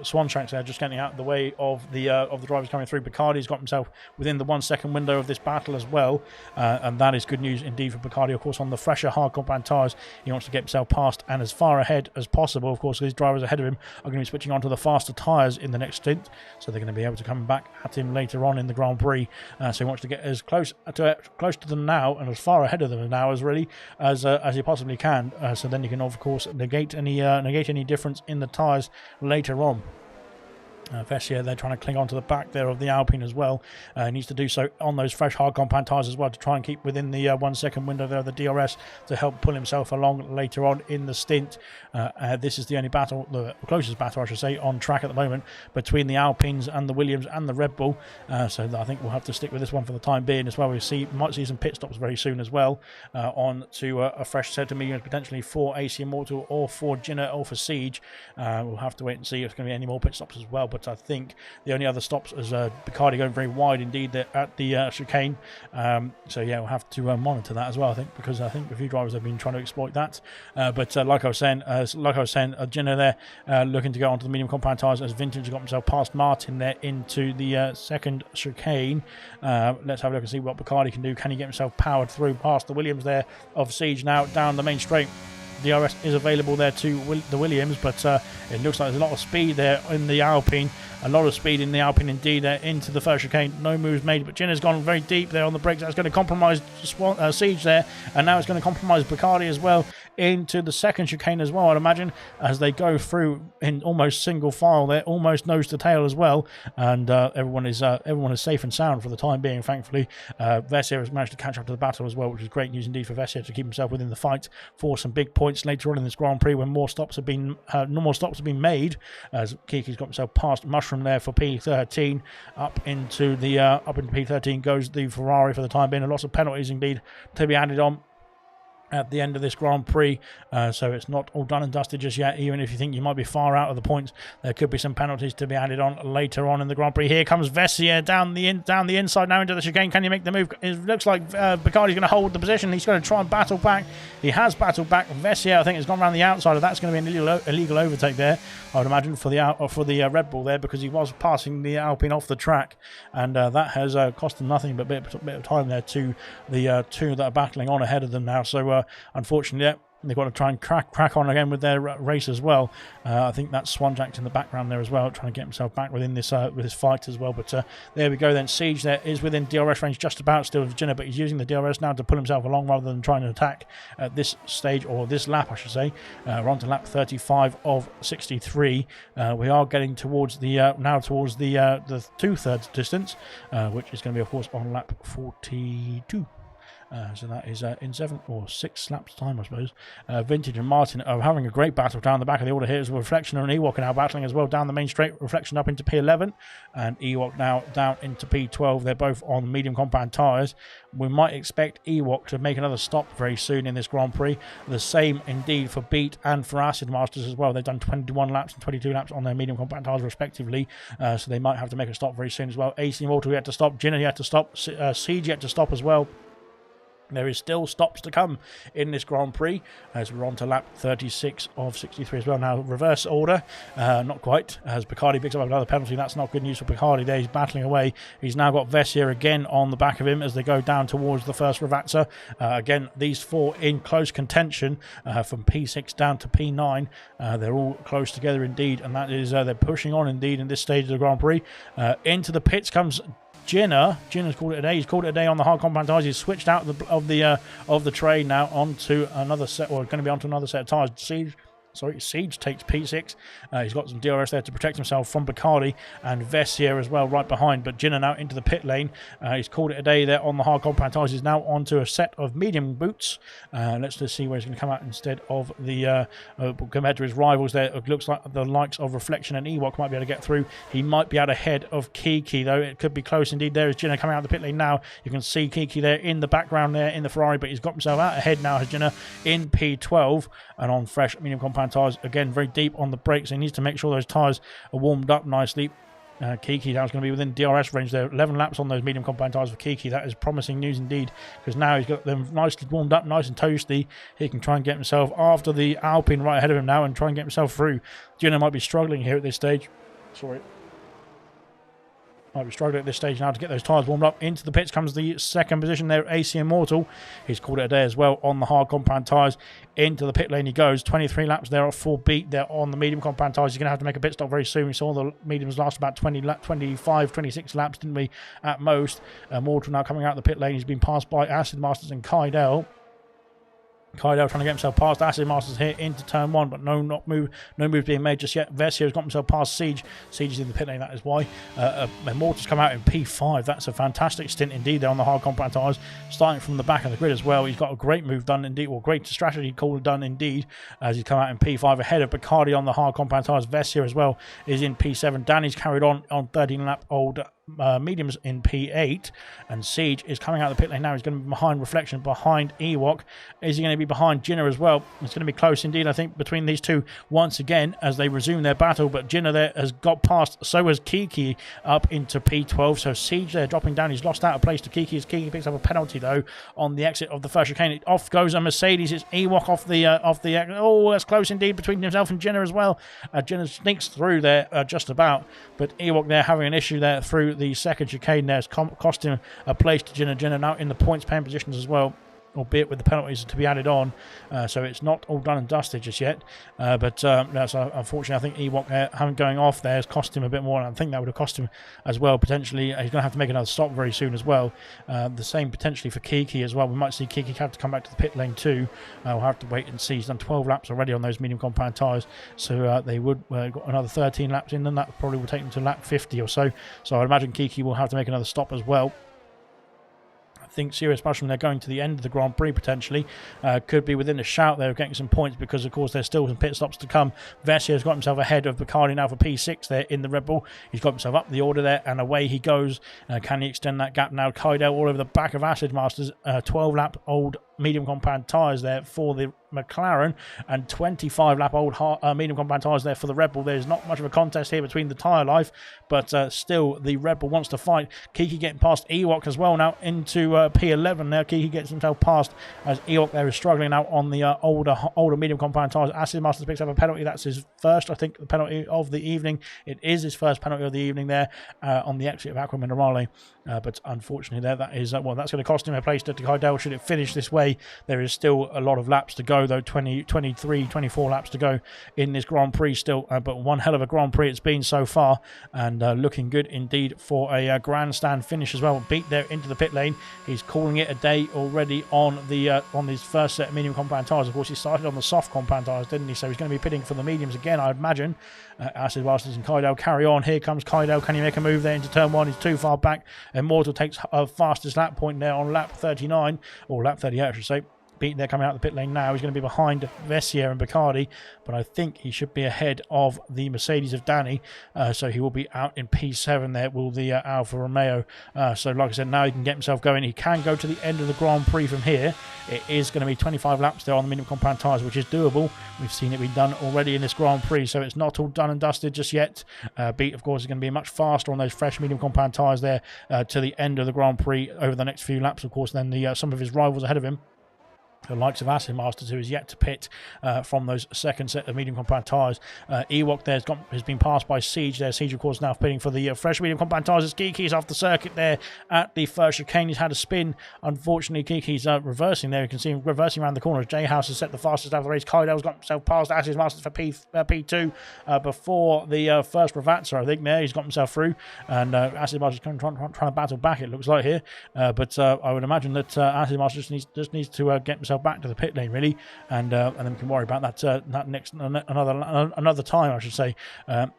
Swan Shanks there, just getting out of the way of the drivers coming through. Bacardi's got himself within the 1 second window of this battle as well, and that is good news indeed for Bacardi. Of course, on the fresher hard compound tyres, he wants to get himself past and as far ahead as possible. Of course, these drivers ahead of him are going to be switching onto the faster tyres in the next stint, so they're going to be able to come back at him later on in the Grand Prix. So he wants to get as close to them now and as far ahead of them now as he possibly can. So then you can of course negate any difference in the tyres later on. Vessier, they're trying to cling on to the back there of the Alpine as well. Needs to do so on those fresh hard compound tyres as well to try and keep within the 1 second window there of the DRS to help pull himself along later on in the stint. This is the only battle, the closest battle I should say, on track at the moment between the Alpines and the Williams and the Red Bull. So I think we'll have to stick with this one for the time being as well. We might see some pit stops very soon as well on to a fresh set of mediums potentially for AC Immortal or for Jinner or for Siege. We'll have to wait and see if there's going to be any more pit stops as well, but I think the only other stops is Bacardi going very wide indeed there at the chicane. So yeah, we'll have to monitor that as well, I think, because I think a few drivers have been trying to exploit that. But like I was saying, Jinner there looking to go onto the medium compound tyres as Vintage got himself past Martin there into the second chicane. Let's have a look and see what Bacardi can do. Can he get himself powered through past the Williams there of Siege now down the main straight? DRS is available there to the Williams, but it looks like there's a lot of speed there in the Alpine. A lot of speed in the Alpine indeed there into the first chicane. No moves made, but Jinner's gone very deep there on the brakes. That's going to compromise Siege there, and now it's going to compromise Bacardi as well into the second chicane as well, I'd imagine, as they go through in almost single file there, almost nose to tail as well, and everyone is safe and sound for the time being, thankfully. Vessier has managed to catch up to the battle as well, which is great news indeed for Vessier to keep himself within the fight for some big points later on in this Grand Prix when more stops have been made, as Kiki's got himself past Mushroom there for P13. Up into P13 goes the Ferrari for the time being. Lots of penalties indeed to be added on at the end of this Grand Prix, so it's not all done and dusted just yet. Even if you think you might be far out of the points, there could be some penalties to be added on later on in the Grand Prix. Here comes Vessier down the inside now into the chicane. Can he make the move? It looks like Bacardi's going to hold the position. He's going to try and battle back. He has battled back. Vessier, I think, has gone around the outside. That's going to be an illegal overtake there, I would imagine, for the Red Bull there, because he was passing the Alpine off the track, and that has cost them nothing but a bit of time there to the two that are battling on ahead of them now. So unfortunately, they've got to try and crack on again with their race as well. I think that's Swanjack's in the background there as well, trying to get himself back within this with his fight as well. But there we go then. Siege there is within DRS range just about still with Jinner, but he's using the DRS now to pull himself along rather than trying to attack at this stage, or this lap I should say. We're on to lap 35 of 63. We are getting towards the now towards the 2/3 distance, which is going to be of course on lap 42. So that is in 7 or 6 laps time, I suppose. Vintage and Martin are having a great battle down the back of the order here. As Reflection and Ewok are now battling as well down the main straight. Reflection up into P11 and Ewok now down into P12. They're both on medium compound tyres. We might expect Ewok to make another stop very soon in this Grand Prix. The same indeed for Beat and for Acid Masters as well. They've done 21 laps and 22 laps on their medium compound tyres respectively. So they might have to make a stop very soon as well. AC Immortal yet to stop. Jinner yet to stop. Siege yet to stop as well. There is still stops to come in this Grand Prix as we're on to lap 36 of 63 as well. Now, reverse order, not quite, as Bacardi picks up another penalty. That's not good news for Bacardi there. He's battling away. He's now got Vessier again on the back of him as they go down towards the first Ravazza. Again, these four in close contention from P6 down to P9. They're all close together indeed, and that is they're pushing on indeed in this stage of the Grand Prix. Into the pits comes Jinner's called it a day. He's called it a day on the hard compound tyres. He's switched out of the train now onto another set, or going to be onto another set of tyres. Siege takes P6. He's got some DRS there to protect himself from Bacardi and Vessier as well right behind. But Jinner now into the pit lane. He's called it a day there on the hard compound tyres. He's now onto a set of medium boots. Let's just see where he's going to come out instead of the compared to his rivals there. It looks like the likes of Reflection and Ewok might be able to get through. He might be out ahead of Kiki though. It could be close indeed. There is Jinner coming out of the pit lane now. You can see Kiki there in the background there in the Ferrari, but he's got himself out ahead now as Jinner in P12 and on fresh medium compound tyres. Again, very deep on the brakes. He needs to make sure those tyres are warmed up nicely. Kiki now is going to be within DRS range there. 11 laps on those medium compound tyres for Kiki. That is promising news indeed, because now he's got them nicely warmed up, nice and toasty. He can try and get himself after the Alpine right ahead of him now and try and get himself through. Jinner might be struggling here at this stage. Might be struggling at this stage now to get those tyres warmed up. Into the pits comes the second position there, AC Immortal. He's called it a day as well on the hard compound tyres. Into the pit lane he goes. 23 laps there off full beat there on the medium compound tyres. He's going to have to make a pit stop very soon. We saw the mediums last about 25, 26 laps, didn't we, at most. Immortal now coming out of the pit lane. He's been passed by Acid Masters and Kydell. Kydell trying to get himself past Acid Masters here into turn 1, but no move being made just yet. Versio's got himself past Siege. Siege is in the pit lane, that is why. Immortal's come out in P5. That's a fantastic stint indeed there on the hard combat tires, starting from the back of the grid as well. He's got a great move done indeed, or great strategy call done indeed, as he's come out in P5 ahead of Bacardi on the hard combat tires. Versio as well is in P7. Danny's carried on 13 lap old mediums in P8, and Siege is coming out of the pit lane now. He's going to be behind Reflection, behind Ewok. Is he going to be behind Jinner as well? It's going to be close indeed, I think, between these two once again as they resume their battle, but Jinner there has got past, so has Kiki up into P12, so Siege there dropping down. He's lost out of place to Kiki as Kiki picks up a penalty though on the exit of the first chicane. Off goes a Mercedes. It's Ewok off the oh, that's close indeed between himself and Jinner as well. Jinner sneaks through there just about, but Ewok there having an issue there through the second chicane there has cost him a place to Jinner. Jinner now in the points paying positions as well, albeit with the penalties to be added on, so it's not all done and dusted just yet, but that's unfortunately. I think Ewok having going off there has cost him a bit more, and I think that would have cost him as well potentially. He's going to have to make another stop very soon as well. The same potentially for Kiki as well. We might see Kiki have to come back to the pit lane too. We'll have to wait and see. He's done 12 laps already on those medium compound tyres, so they would got another 13 laps in, and that probably will take them to lap 50 or so. So I imagine Kiki will have to make another stop as well. I think Serious Mushroom, they're going to the end of the Grand Prix potentially. Could be within a shout there of getting some points, because of course there's still some pit stops to come. Versio's got himself ahead of Bacardi now for P6 there in the Red Bull. He's got himself up the order there, and away he goes. Can he extend that gap now? Kydell all over the back of Acid Masters. 12 lap old medium compound tyres there for the McLaren, and 25 lap old medium compound tyres there for the Red Bull. There's not much of a contest here between the tyre life, but still the Red Bull wants to fight. Kiki getting past Ewok as well now into P11 now. Kiki gets himself past as Ewok there is struggling now on the older medium compound tyres. Acid Masters picks up a penalty. That's his first, I think, the penalty of the evening. It is his first penalty of the evening there on the exit of Aqua Minerale, but unfortunately there, that is well, that's going to cost him a place to Kydell should it finish this way. There is still a lot of laps to go though, 23, 24 laps to go in this Grand Prix still, but one hell of a Grand Prix it's been so far, and looking good indeed for a grandstand finish as well. Beat there into the pit lane. He's calling it a day already on his first set of medium compound tyres. Of course, he started on the soft compound tyres, didn't he? So he's going to be pitting for the mediums again, I imagine. Acid Masters and Kydell carry on. Here comes Kydell. Can he make a move there into turn 1? He's too far back. Immortal takes a fastest lap point there on lap 39, or lap 38 I should say. Beat there coming out of the pit lane now. He's going to be behind Vessier and Bacardi, but I think he should be ahead of the Mercedes of Danny, so he will be out in P7 there, will the Alfa Romeo. So like I said, now he can get himself going. He can go to the end of the Grand Prix from here. It is going to be 25 laps there on the medium compound tyres, which is doable. We've seen it be done already in this Grand Prix, so it's not all done and dusted just yet. Beat, of course, is going to be much faster on those fresh medium compound tyres there to the end of the Grand Prix over the next few laps. Of course, then some of his rivals ahead of him, the likes of Acid Masters, who is yet to pit from those second set of medium compound tyres. Ewok there has been passed by Siege there. Siege, of course, now pitting for the fresh medium compound tyres as Kiki's off the circuit there at the first chicane. He's had a spin. Unfortunately, Kiki's reversing there. You can see him reversing around the corner. J House has set the fastest out of the race. Kydell's got himself past Acid Masters for P2 before the first Ravazza, I think. There, he's got himself through, and Acid Masters trying to battle back, it looks like here. But I would imagine that Acid Masters just needs to get himself back to the pit lane really, and then we can worry about that next another time, I should say.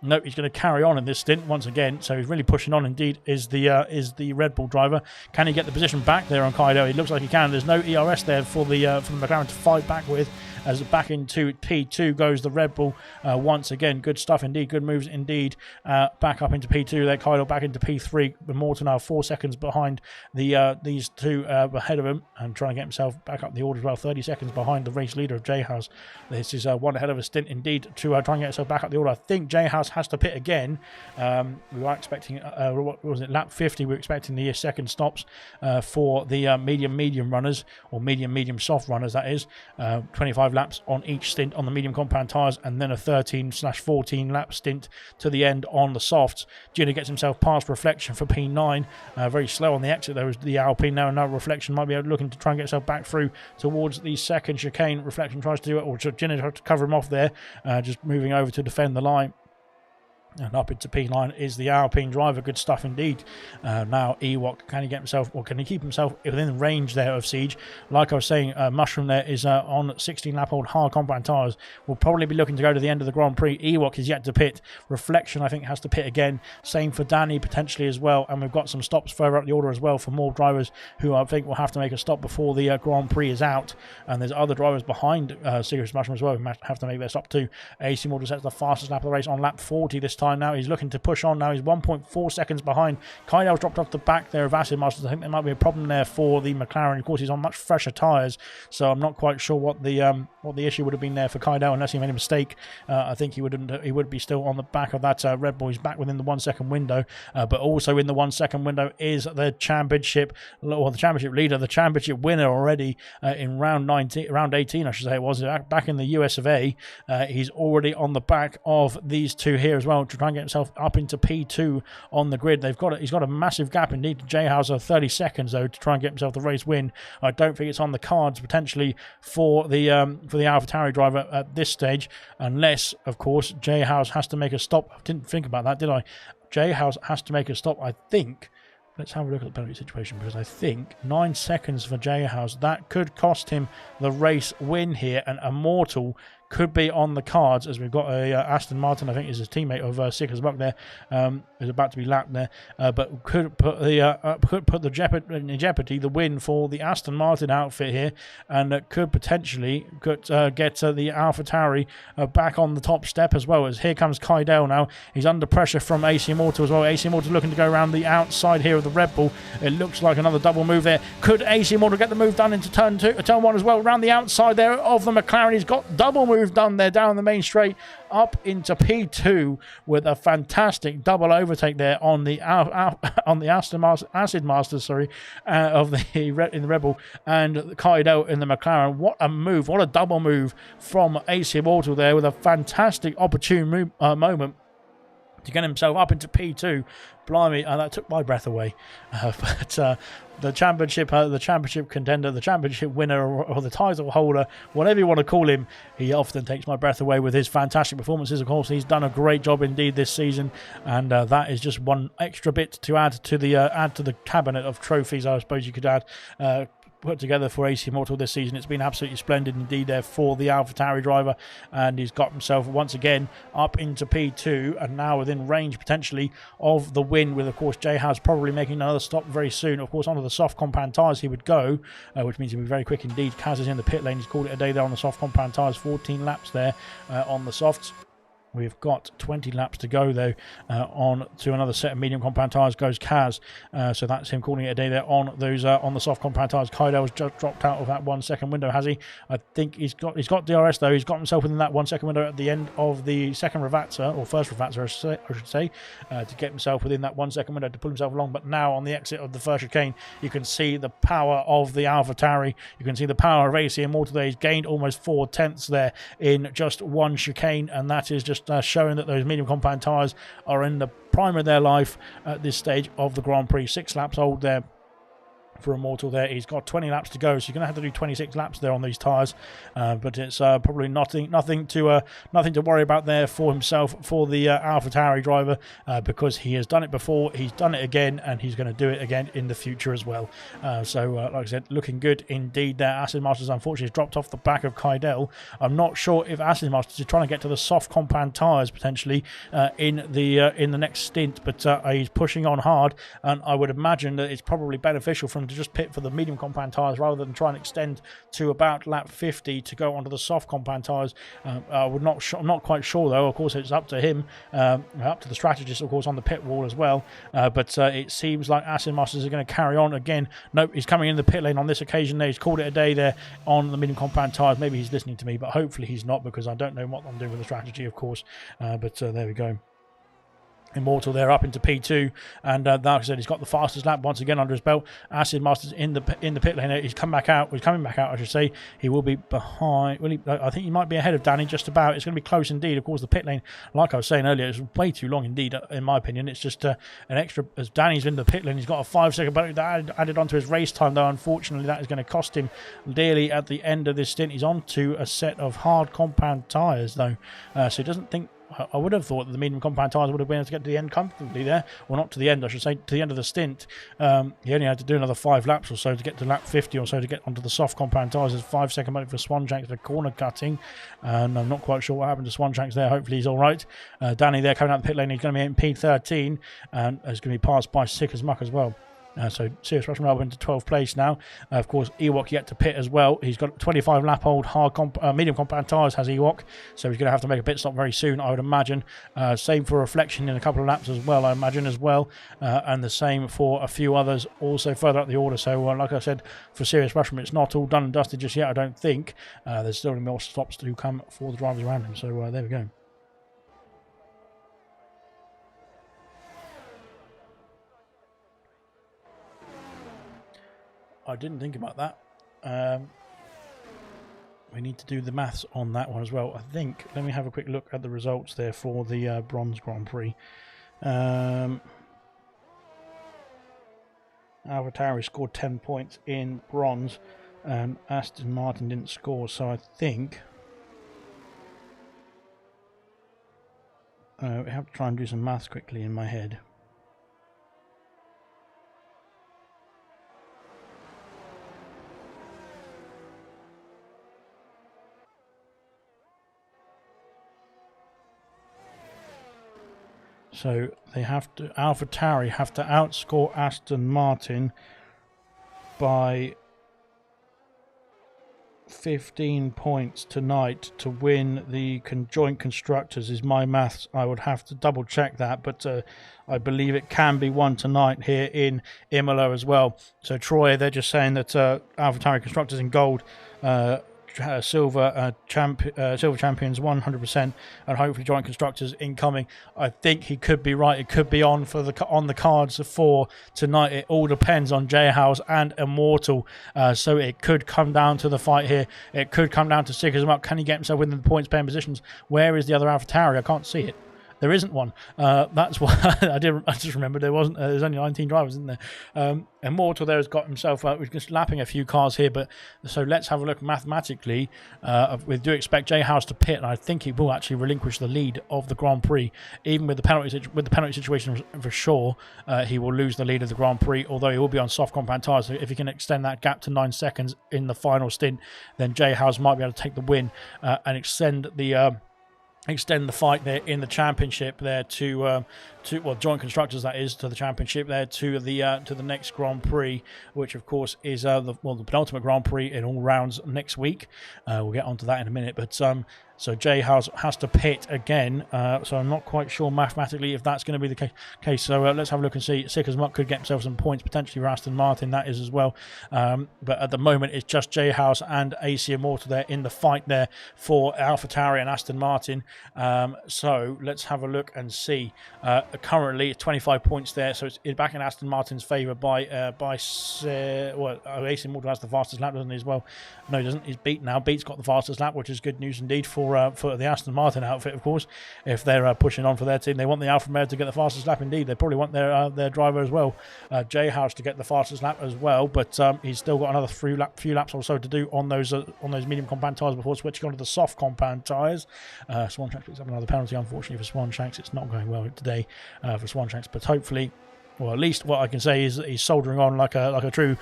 No, he's going to carry on in this stint once again, so he's really pushing on indeed. Is the Red Bull driver. Can he get the position back there on Kydell? It looks like he can. There's no ERS there for the McLaren to fight back with, as back into P2 goes the Red Bull once again. Good stuff indeed, good moves indeed. Back up into P2 there, Kydell back into P3. Immortal now 4 seconds behind these two ahead of him, and trying to get himself back up the order as well. 30 seconds behind the race leader of J-House. This is one hell of a stint indeed to try and get himself back up the order. I think J-House has to pit again. We were expecting, what was it, lap 50, we were expecting the second stops for the medium runners, or medium soft runners, that is. 25 laps on each stint on the medium compound tyres, and then a 13/14 lap stint to the end on the softs. Jinner gets himself past Reflection for P9. Very slow on the exit there was the Alpine now, and now Reflection might be looking to try and get himself back through towards the second chicane. Reflection tries to do it, or Jinner tries to cover him off there, just moving over to defend the line. And up into P9 is the Alpine driver. Good stuff indeed. Now Ewok, can he get himself, or can he keep himself within range there of Siege? Like I was saying, Mushroom there is on 16 lap old hard compound tyres. Will probably be looking to go to the end of the Grand Prix. Ewok is yet to pit. Reflection, I think, has to pit again. Same for Danny potentially as well. And we've got some stops further up the order as well for more drivers who I think will have to make a stop before the Grand Prix is out. And there's other drivers behind Serious Mushroom as well who have to make their stop too. AC Mortal sets the fastest lap of the race on lap 40 this time. Now he's looking to push on. Now he's 1.4 seconds behind. Kydell's dropped off the back there of Acid Masters. I think there might be a problem there for the McLaren. Of course, he's on much fresher tyres, so I'm not quite sure what the issue would have been there for Kydell unless he made a mistake. I think he would be still on the back of that Red Bull. He's back within the 1 second window, but also in the 1 second window is the championship, or the championship leader, the championship winner already in round 18, I should say it was, back in the US of A. He's already on the back of these two here as well to try and get himself up into P2 on the grid. He's got a massive gap indeed to Jay Hauser, 30 seconds though to try and get himself the race win. I don't think it's on the cards potentially for the AlphaTauri driver at this stage, unless of course Jay Hauser has to make a stop. I didn't think about that, did I? Jay Hauser has to make a stop, I think. Let's have a look at the penalty situation, because I think 9 seconds for Jay Hauser, that could cost him the race win here, and Immortal could be on the cards, as we've got a Aston Martin, I think is a teammate of Seeker's Buck there, is about to be lapped there, but could put the jeopardy the win for the Aston Martin outfit here, and could potentially get the AlphaTauri back on the top step as well. As here comes Kydell now, he's under pressure from AC Immortal as well. AC Immortal looking to go around the outside here of the Red Bull. It looks like another double move there. Could AC Immortal get the move done into turn 1 as well, around the outside there of the McLaren? He's got double move done there down the main straight up into P2 with a fantastic double overtake there on the Acid Masters, of the Red Bull, and Kydell in the McLaren. What a move! What a double move from AC Immortal there, with a fantastic opportune moment to get himself up into P2. Blimey, that took my breath away. But the championship contender, the championship winner, or the title holder, whatever you want to call him, he often takes my breath away with his fantastic performances. Of course, he's done a great job indeed this season, and that is just one extra bit to add to the cabinet of trophies, I suppose you could add. Put together for AC Immortal this season. It's been absolutely splendid indeed there for the AlphaTauri driver, and he's got himself once again up into P2 and now within range potentially of the win, with of course Jay House probably making another stop very soon. Of course, onto the soft compound tyres he would go, which means he'll be very quick indeed. Kaz is in the pit lane. He's called it a day there on the soft compound tyres, 14 laps there on the softs. We've got 20 laps to go, though, on to another set of medium compound tyres goes Kaz. So that's him calling it a day there on those on the soft compound tyres. Kydell's just dropped out of that 1 second window, has he? I think he's got DRS, though. He's got himself within that 1 second window at the end of the second Ravazza, or first Ravazza, I should say, to get himself within that 1 second window to pull himself along. But now on the exit of the first chicane, you can see the power of the AlphaTauri. You can see the power of AC Immortal there. He's gained almost 4/10 there in just one chicane, and that is just showing that those medium compound tyres are in the prime of their life at this stage of the Grand Prix. 6 laps old there for Immortal there. He's got 20 laps to go, so you're going to have to do 26 laps there on these tyres, but it's probably nothing to worry about there for himself, for the AlphaTauri driver, because he has done it before, he's done it again, and he's going to do it again in the future as well. So like I said, looking good indeed there. Acid Masters unfortunately has dropped off the back of Kydell. I'm not sure if Acid Masters is trying to get to the soft compound tyres potentially in the next stint, but he's pushing on hard, and I would imagine that it's probably beneficial for him to just pit for the medium compound tyres rather than try and extend to about lap 50 to go onto the soft compound tyres. I'm not quite sure, though. Of course, it's up to him, up to the strategist, of course, on the pit wall as well. But it seems like Acid Masters is going to carry on again. Nope, he's coming in the pit lane on this occasion there. He's called it a day there on the medium compound tyres. Maybe he's listening to me, but hopefully he's not, because I don't know what I'm doing with the strategy, of course. But there we go. Immortal there up into P2, and like I said, he's got the fastest lap once again under his belt. Acid Masters in the pit lane. He's coming back out, I should say. He will be behind. I think he might be ahead of Danny just about. It's going to be close indeed. Of course, the pit lane, like I was saying earlier, is way too long indeed, in my opinion. It's just an extra, as Danny's in the pit lane. He's got a 5-second penalty that added onto his race time, though. Unfortunately, that is going to cost him dearly at the end of this stint. He's on to a set of hard compound tyres, though, so he doesn't think I would have thought that the medium compound tyres would have been able to get to the end comfortably there, or not to the end, I should say, to the end of the stint. He only had to do another 5 laps or so to get to lap 50 or so to get onto the soft compound tyres. There's 5-second penalty for Swanshanks for corner cutting, and I'm not quite sure what happened to Swanshanks there. Hopefully he's all right. Danny there coming out the pit lane. He's going to be in P13, and is going to be passed by Sick as Muck as well. So Serious Russian Rail into 12th place now. Of course, Ewok yet to pit as well. He's got 25 lap old medium compound tyres has Ewok, so he's going to have to make a pit stop very soon, I would imagine. Same for Reflection in a couple of laps as well, I imagine as well, and the same for a few others also further up the order. So like I said, for Serious Russian, it's not all done and dusted just yet, I don't think. There's still more stops to come for the drivers around him, so there we go. I didn't think about that. We need to do the maths on that one as well. I think, let me have a quick look at the results there for the Bronze Grand Prix. AlphaTauri scored 10 points in Bronze, and Aston Martin didn't score, so I think I have to try and do some maths quickly in my head. So they have to, AlphaTauri have to outscore Aston Martin by 15 points tonight to win the joint constructors, is my maths. I would have to double check that, but I believe it can be won tonight here in Imola as well. So Troy, they're just saying that AlphaTauri constructors in gold, silver champions 100%, and hopefully joint constructors incoming. I think he could be right. It could be on the cards for tonight. It all depends on J House and Immortal, so it could come down to the fight here. It could come down to Sickers up. Can he get himself within the points paying positions? Where is the other AlphaTauri? I can't see it. There isn't one. That's why I just remembered there wasn't. There's only 19 drivers, isn't there? Immortal there has got himself. We're just lapping a few cars here, but so let's have a look mathematically. We do expect J House to pit, and I think he will actually relinquish the lead of the Grand Prix, even with the penalty situation for sure. He will lose the lead of the Grand Prix, although he will be on soft compound tyres. So if he can extend that gap to 9 seconds in the final stint, then J House might be able to take the win and extend the fight there in the championship there to joint constructors, that is, to the championship there to the next Grand Prix, which of course is the penultimate Grand Prix in all rounds next week. We'll get onto that in a minute, but so J House has to pit again, so I'm not quite sure mathematically if that's going to be the case. So let's have a look and see. Sick as Muck could get himself some points potentially for Aston Martin, that is as well. But at the moment it's just J House and AC Immortal there in the fight there for AlphaTauri and Aston Martin. So let's have a look and see. Currently it's 25 points there, so it's back in Aston Martin's favour by AC Immortal has the fastest lap, doesn't he, as well? No, he doesn't. He's Beat now. Beat's got the fastest lap, which is good news indeed for the Aston Martin outfit, of course. If they're pushing on for their team, they want the Alfa Romeo to get the fastest lap indeed. They probably want their driver as well, J House, to get the fastest lap as well, but he's still got another few laps or so to do on those medium compound tyres before switching onto the soft compound tyres. Swanshanks picks up another penalty, unfortunately for Swanshanks. It's not going well today for Swanshanks, but hopefully, well, at least what I can say is that he's soldiering on like a true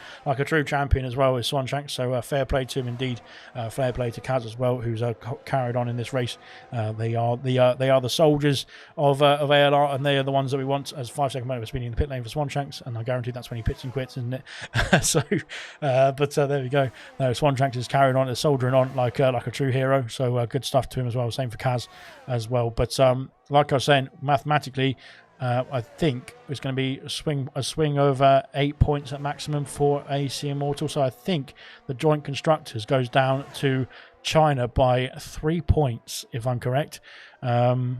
champion as well as Swanshanks. So fair play to him indeed. Fair play to Kaz as well, who's carried on in this race. They are the soldiers of ALR, and they are the ones that we want as 5-second moment of speeding in the pit lane for Swanshanks. And I guarantee that's when he pits and quits, isn't it? So, but there we go. No, Swanshanks is carrying on, is soldiering on like a true hero. So good stuff to him as well. Same for Kaz as well. But like I was saying, mathematically, I think it's going to be a swing over 8 points at maximum for AC Immortal. So I think the joint constructors goes down to China by 3 points, if I'm correct. So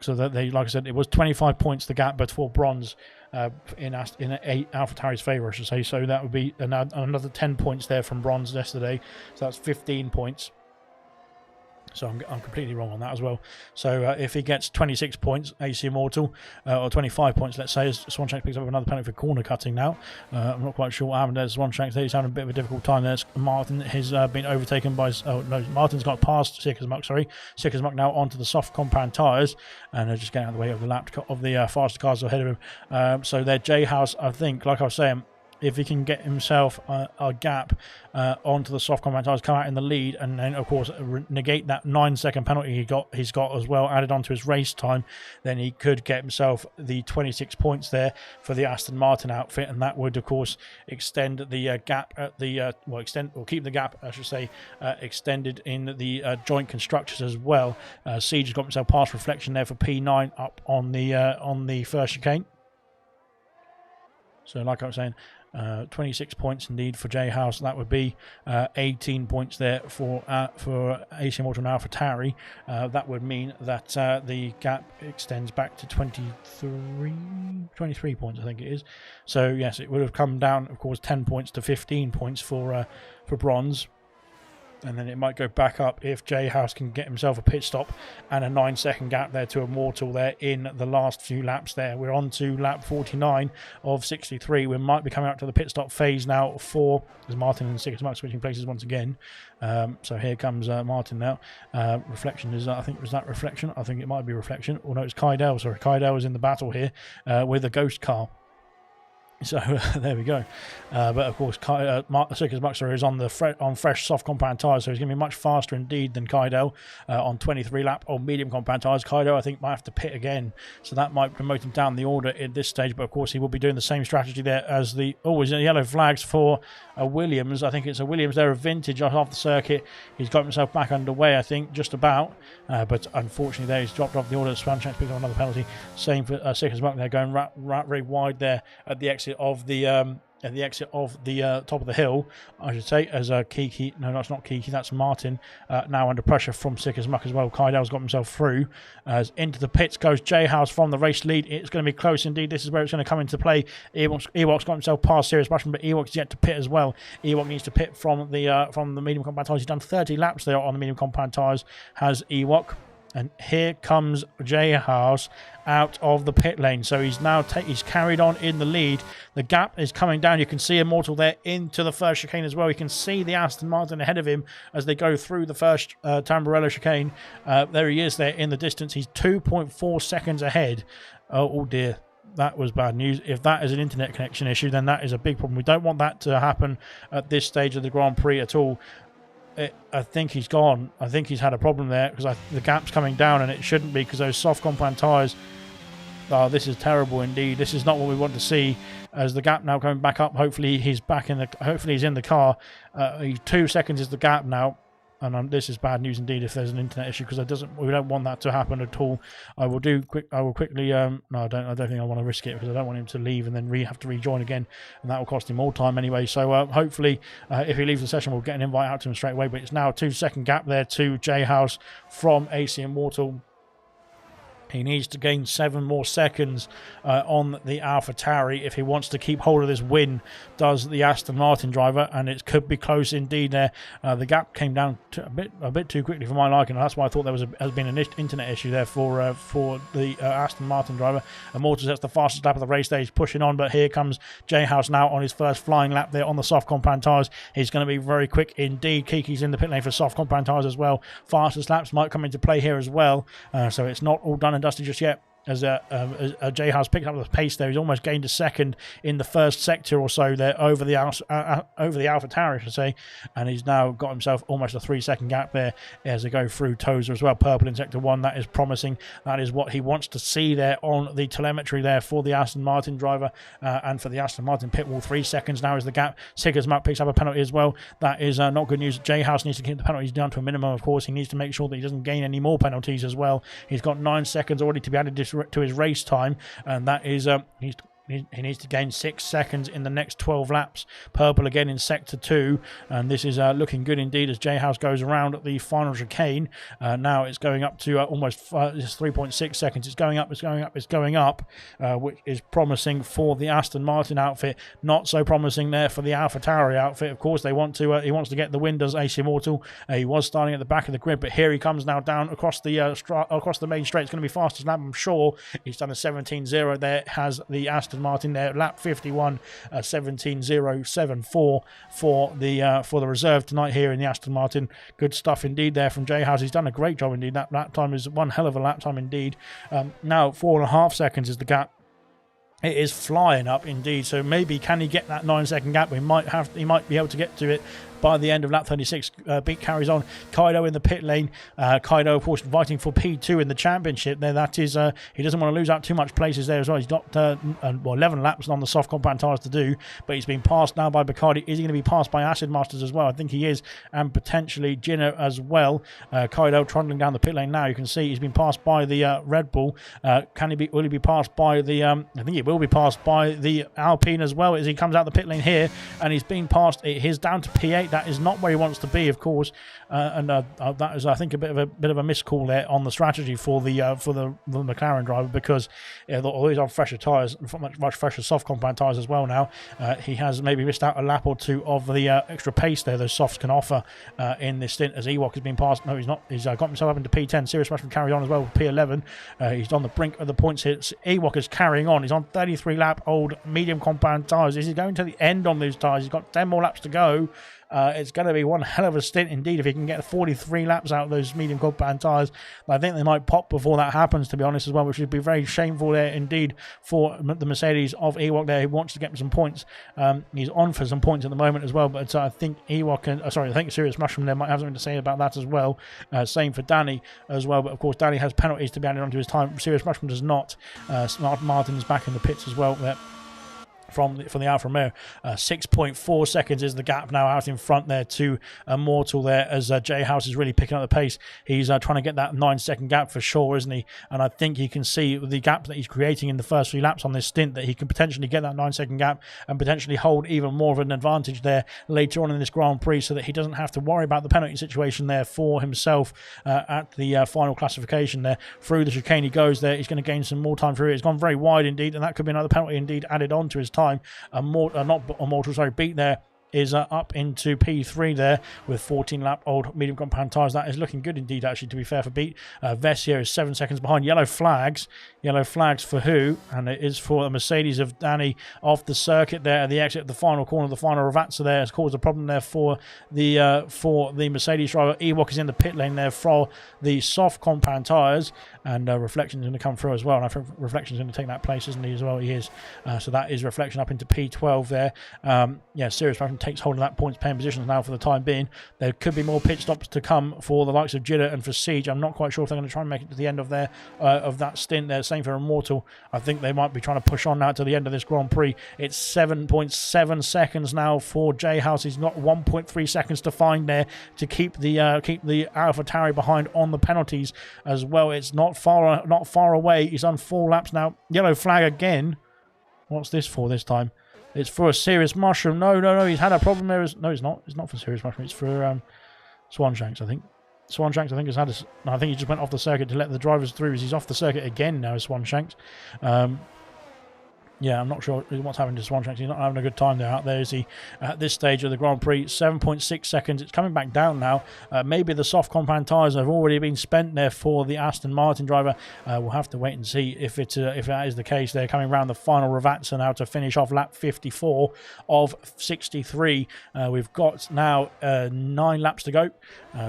that like I said, it was 25 points the gap, but for bronze in AlphaTauri's favour, I should say. So that would be another 10 points there from bronze yesterday. So that's 15 points. So I'm completely wrong on that as well. So if he gets 26 points, AC Immortal, or 25 points, let's say, as Swanshanks picks up another penalty for corner cutting now. I'm not quite sure what happened there. Swanshanks, he's having a bit of a difficult time there. Martin has been overtaken by... Oh, no, Martin's got past Sicker's Muck, sorry. Sicker's Muck now onto the soft compound tyres, and they're just getting out of the way of the faster cars ahead of him. So their J-House, I think, like I was saying, if he can get himself a gap onto the soft compound tyres, come out in the lead, and then of course negate that 9-second penalty he's got as well added onto his race time, then he could get himself the 26 points there for the Aston Martin outfit, and that would of course extend the gap at the keep the gap, I should say, extended in the joint constructors as well. Siege has got himself past Reflection there for P9 up on the first chicane. So like I was saying, 26 points indeed for J-House. That would be 18 points there for AC Immortal now for Tarry. That would mean that the gap extends back to 23 points, I think it is. So yes, it would have come down, of course, 10 points to 15 points for Bronze. And then it might go back up if J-House can get himself a pit stop and a 9-second gap there to Immortal there in the last few laps there. We're on to lap 49 of 63. We might be coming up to the pit stop phase now for... There's Martin and Sicker's Muck switching places once again. So here comes Martin now. Reflection is... I think, was that Reflection? I think it might be Reflection. Or no, it's Kydell. Sorry, Kydell is in the battle here with a ghost car. So there we go. But of course, Sicker's Muck is on fresh soft compound tyres, so he's going to be much faster indeed than Kydell on 23 lap on medium compound tyres. Kydell, I think, might have to pit again, so that might promote him down the order in this stage. But of course, he will be doing the same strategy there as the yellow flags for Williams. I think it's a Williams there, a vintage off the circuit. He's got himself back underway, I think, just about. But unfortunately, there he's dropped off the order. Swanshanks picked up another penalty. Same for Sicker's Muck. They're going very wide there at the exit of the top of the hill, I should say, as Kiki. No, that's not Kiki. That's Martin. Now under pressure from Sicker's Muck as well. Kydell's got himself through. As into the pits goes J-House from the race lead. It's going to be close indeed. This is where it's going to come into play. Ewok's got himself past Serious Bashman, but Ewok's yet to pit as well. Ewok needs to pit from the medium compound tyres. He's done 30 laps there on the medium compound tyres. Has Ewok. And here comes J-House out of the pit lane. So he's now he's carried on in the lead. The gap is coming down. You can see Immortal there into the first chicane as well. You can see the Aston Martin ahead of him as they go through the first Tamburello chicane. There he is there in the distance. He's 2.4 seconds ahead. Oh dear. That was bad news. If that is an internet connection issue, then that is a big problem. We don't want that to happen at this stage of the Grand Prix at all. I think he's gone. I think he's had a problem there because the gap's coming down and it shouldn't be because those soft compound tyres. Oh, this is terrible indeed. This is not what we want to see. As the gap now going back up, hopefully he's back in the. Hopefully he's in the car. 2 seconds is the gap now. And this is bad news indeed if there's an internet issue because we don't want that to happen at all. I will quickly. No, I don't think I want to risk it because I don't want him to leave and then have to rejoin again, and that will cost him more time anyway. So hopefully, if he leaves the session, we'll get an invite out to him straight away. But it's now a 2-second gap there to J-House from AC Immortal. He needs to gain 7 more seconds on the AlphaTauri if he wants to keep hold of this win, does the Aston Martin driver, and it could be close indeed there. The gap came down a bit too quickly for my liking. That's why I thought there has been an internet issue there for the Aston Martin driver. Immortal sets the fastest lap of the race there. He's pushing on, but here comes J-House now on his first flying lap there on the soft compound tyres. He's going to be very quick indeed. Kiki's in the pit lane for soft compound tyres as well. Fastest laps might come into play here as well, so it's not all done and dusted just yet. As J-House picked up the pace there, he's almost gained a second in the first sector or so there over the AlphaTauri, I should say, and he's now got himself almost a 3-second gap there as they go through Tozer as well. Purple in sector 1, that is promising. That is what he wants to see there on the telemetry there for the Aston Martin driver and for the Aston Martin pit wall. 3 seconds now is the gap. Sicker's Muck picks up a penalty as well. That is not good news. J-House needs to keep the penalties down to a minimum, of course. He needs to make sure that he doesn't gain any more penalties as well. He's got 9 seconds already to be added to his race time, and that is He needs to gain 6 seconds in the next 12 laps. Purple again in sector 2, and this is looking good indeed as J House goes around the final chicane. Now it's going up to almost 3.6 seconds. It's going up, it's going up, it's going up, which is promising for the Aston Martin outfit. Not so promising there for the AlphaTauri outfit. Of course, they want to. He wants to get the win, does Ace Immortal. He was starting at the back of the grid, but here he comes now down across the main straight. It's going to be fastest lap, I'm sure. He's done a 17.0 there. Has the Aston Martin there, lap 51, 17.074 for the reserve tonight here in the Aston Martin. Good stuff indeed there from J House. He's done a great job indeed. That lap time is one hell of a lap time indeed. Now 4.5 seconds is the gap. It is flying up indeed. So maybe can he get that 9-second gap? He might be able to get to it by the end of lap 36. Beat carries on. Kaido in the pit lane. Kaido, of course, fighting for P2 in the championship. There, that is, he doesn't want to lose out too much places there as well. He's got 11 laps on the soft compound tyres to do, but he's been passed now by Bacardi. Is he going to be passed by Acid Masters as well? I think he is, and potentially Gino as well. Kaido trundling down the pit lane now. You can see he's been passed by the Red Bull. Will he be passed by the? I think he will be passed by the Alpine as well as he comes out the pit lane here, and he's been passed. He's down to P8. That is not where he wants to be, of course, and that is, I think, a bit of a miscall there on the strategy for the McLaren driver, because although he's on fresher tyres, much fresher soft compound tyres as well now, he has maybe missed out a lap or two of the extra pace there those softs can offer in this stint, as Ewok has been passed. No, he's not. He's got himself up into P10. Serious Rushman carries on as well with P11. He's on the brink of the points here. Ewok is carrying on. He's on 33 lap old medium compound tyres. This is going to the end on those tyres. He's got 10 more laps to go. It's going to be one hell of a stint indeed if he can get 43 laps out of those medium compound tyres. I think they might pop before that happens, to be honest, as well, which would be very shameful there indeed for the Mercedes of Ewok there, who wants to get some points. He's on for some points at the moment as well, but I think Ewok and I think Serious Mushroom there might have something to say about that as well. Same for Danny as well, but of course Danny has penalties to be added onto his time. Serious Mushroom does not. Smart Martin is back in the pits as well there. For the Alfa Romeo, 6.4 seconds is the gap now out in front there to Immortal there, as J House is really picking up the pace. He's trying to get that 9-second gap for sure, isn't he? And I think he can see the gap that he's creating in the first few laps on this stint, that he can potentially get that 9-second gap and potentially hold even more of an advantage there later on in this Grand Prix, so that he doesn't have to worry about the penalty situation there for himself at the final classification there. Through the chicane he goes there. He's going to gain some more time through it. He's gone very wide indeed, and that could be another penalty indeed added on to his time. Beat there is up into P3 there with 14 lap old medium compound tyres. That is looking good indeed, actually, to be fair for Beat. Vessia is 7 seconds behind. Yellow flags for who? And it is for the Mercedes of Danny off the circuit there at the exit of the final corner. The final Ravazza there has caused a problem there for the Mercedes driver. Ewok is in the pit lane there for the soft compound tyres, and Reflection is going to come through as well. And I think Reflection is going to take that place, isn't he, as well? He is. So that is Reflection up into P12 there. Serious Passion takes hold of that points paying positions now for the time being. There could be more pit stops to come for the likes of Jilla and for Siege. I'm not quite sure if they're going to try and make it to the end of their of that stint there. Same for Immortal. I think they might be trying to push on now to the end of this Grand Prix. It's 7.7 seconds now for J House. He's got 1.3 seconds to find there to keep the AlphaTauri behind on the penalties as well. It's not far away. He's on 4 laps now. Yellow flag again. What's this for this time? It's for a Serious Mushroom. No. He's had a problem there. No, it's not. It's not for Serious Mushroom. It's for Swanshanks, I think. Swanshanks, I think, has had a... No, I think he just went off the circuit to let the drivers through. He's off the circuit again now, Swanshanks. Yeah, I'm not sure what's happening to Swanshanks. He's not having a good time there out there, is he? At this stage of the Grand Prix, 7.6 seconds. It's coming back down now. Maybe the soft compound tyres have already been spent there for the Aston Martin driver. We'll have to wait and see if that is the case. They're coming around the final Ravazza now to finish off lap 54 of 63. We've got now 9 laps to go.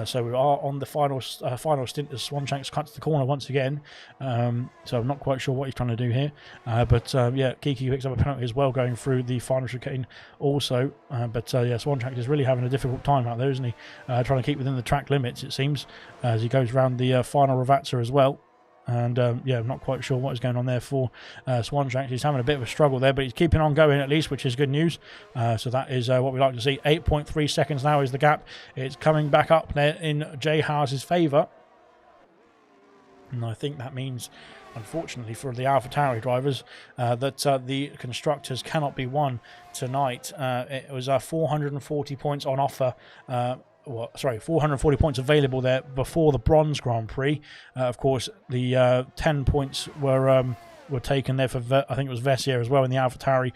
So we are on the final stint as Swanshanks cuts the corner once again. So I'm not quite sure what he's trying to do here. Yeah, Kiki picks up a penalty as well going through the final chicane also. Yeah, Swanshanks is really having a difficult time out there, isn't he? Trying to keep within the track limits, it seems, as he goes around the final Ravazza as well. And yeah, I'm not quite sure what is going on there for Swanshanks. He's having a bit of a struggle there, but he's keeping on going at least, which is good news. So that is what we like to see. 8.3 seconds now is the gap. It's coming back up there in J House's favour. And I think that means unfortunately for the AlphaTauri drivers, that the constructors cannot be won tonight. It was 440 points on offer. 440 points available there before the Bronze Grand Prix. Of course, the 10 points were taken there for, I think it was Vessier as well in the AlphaTauri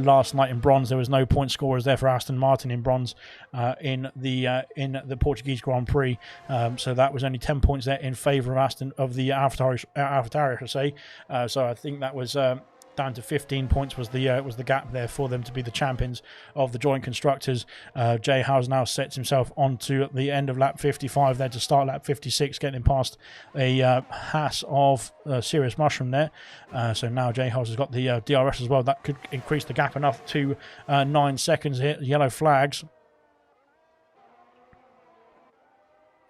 last night in Bronze. There was no point scorers there for Aston Martin in Bronze in the Portuguese Grand Prix. So that was only 10 points there in favour of the AlphaTauri, I should say. So I think that was down to 15 points was the gap there for them to be the champions of the joint constructors. Jay Howes now sets himself onto the end of lap 55 there to start lap 56, getting past a Haas of Serious Mushroom there. So now Jay Howes has got the DRS as well. That could increase the gap enough to 9 seconds here. Yellow flags.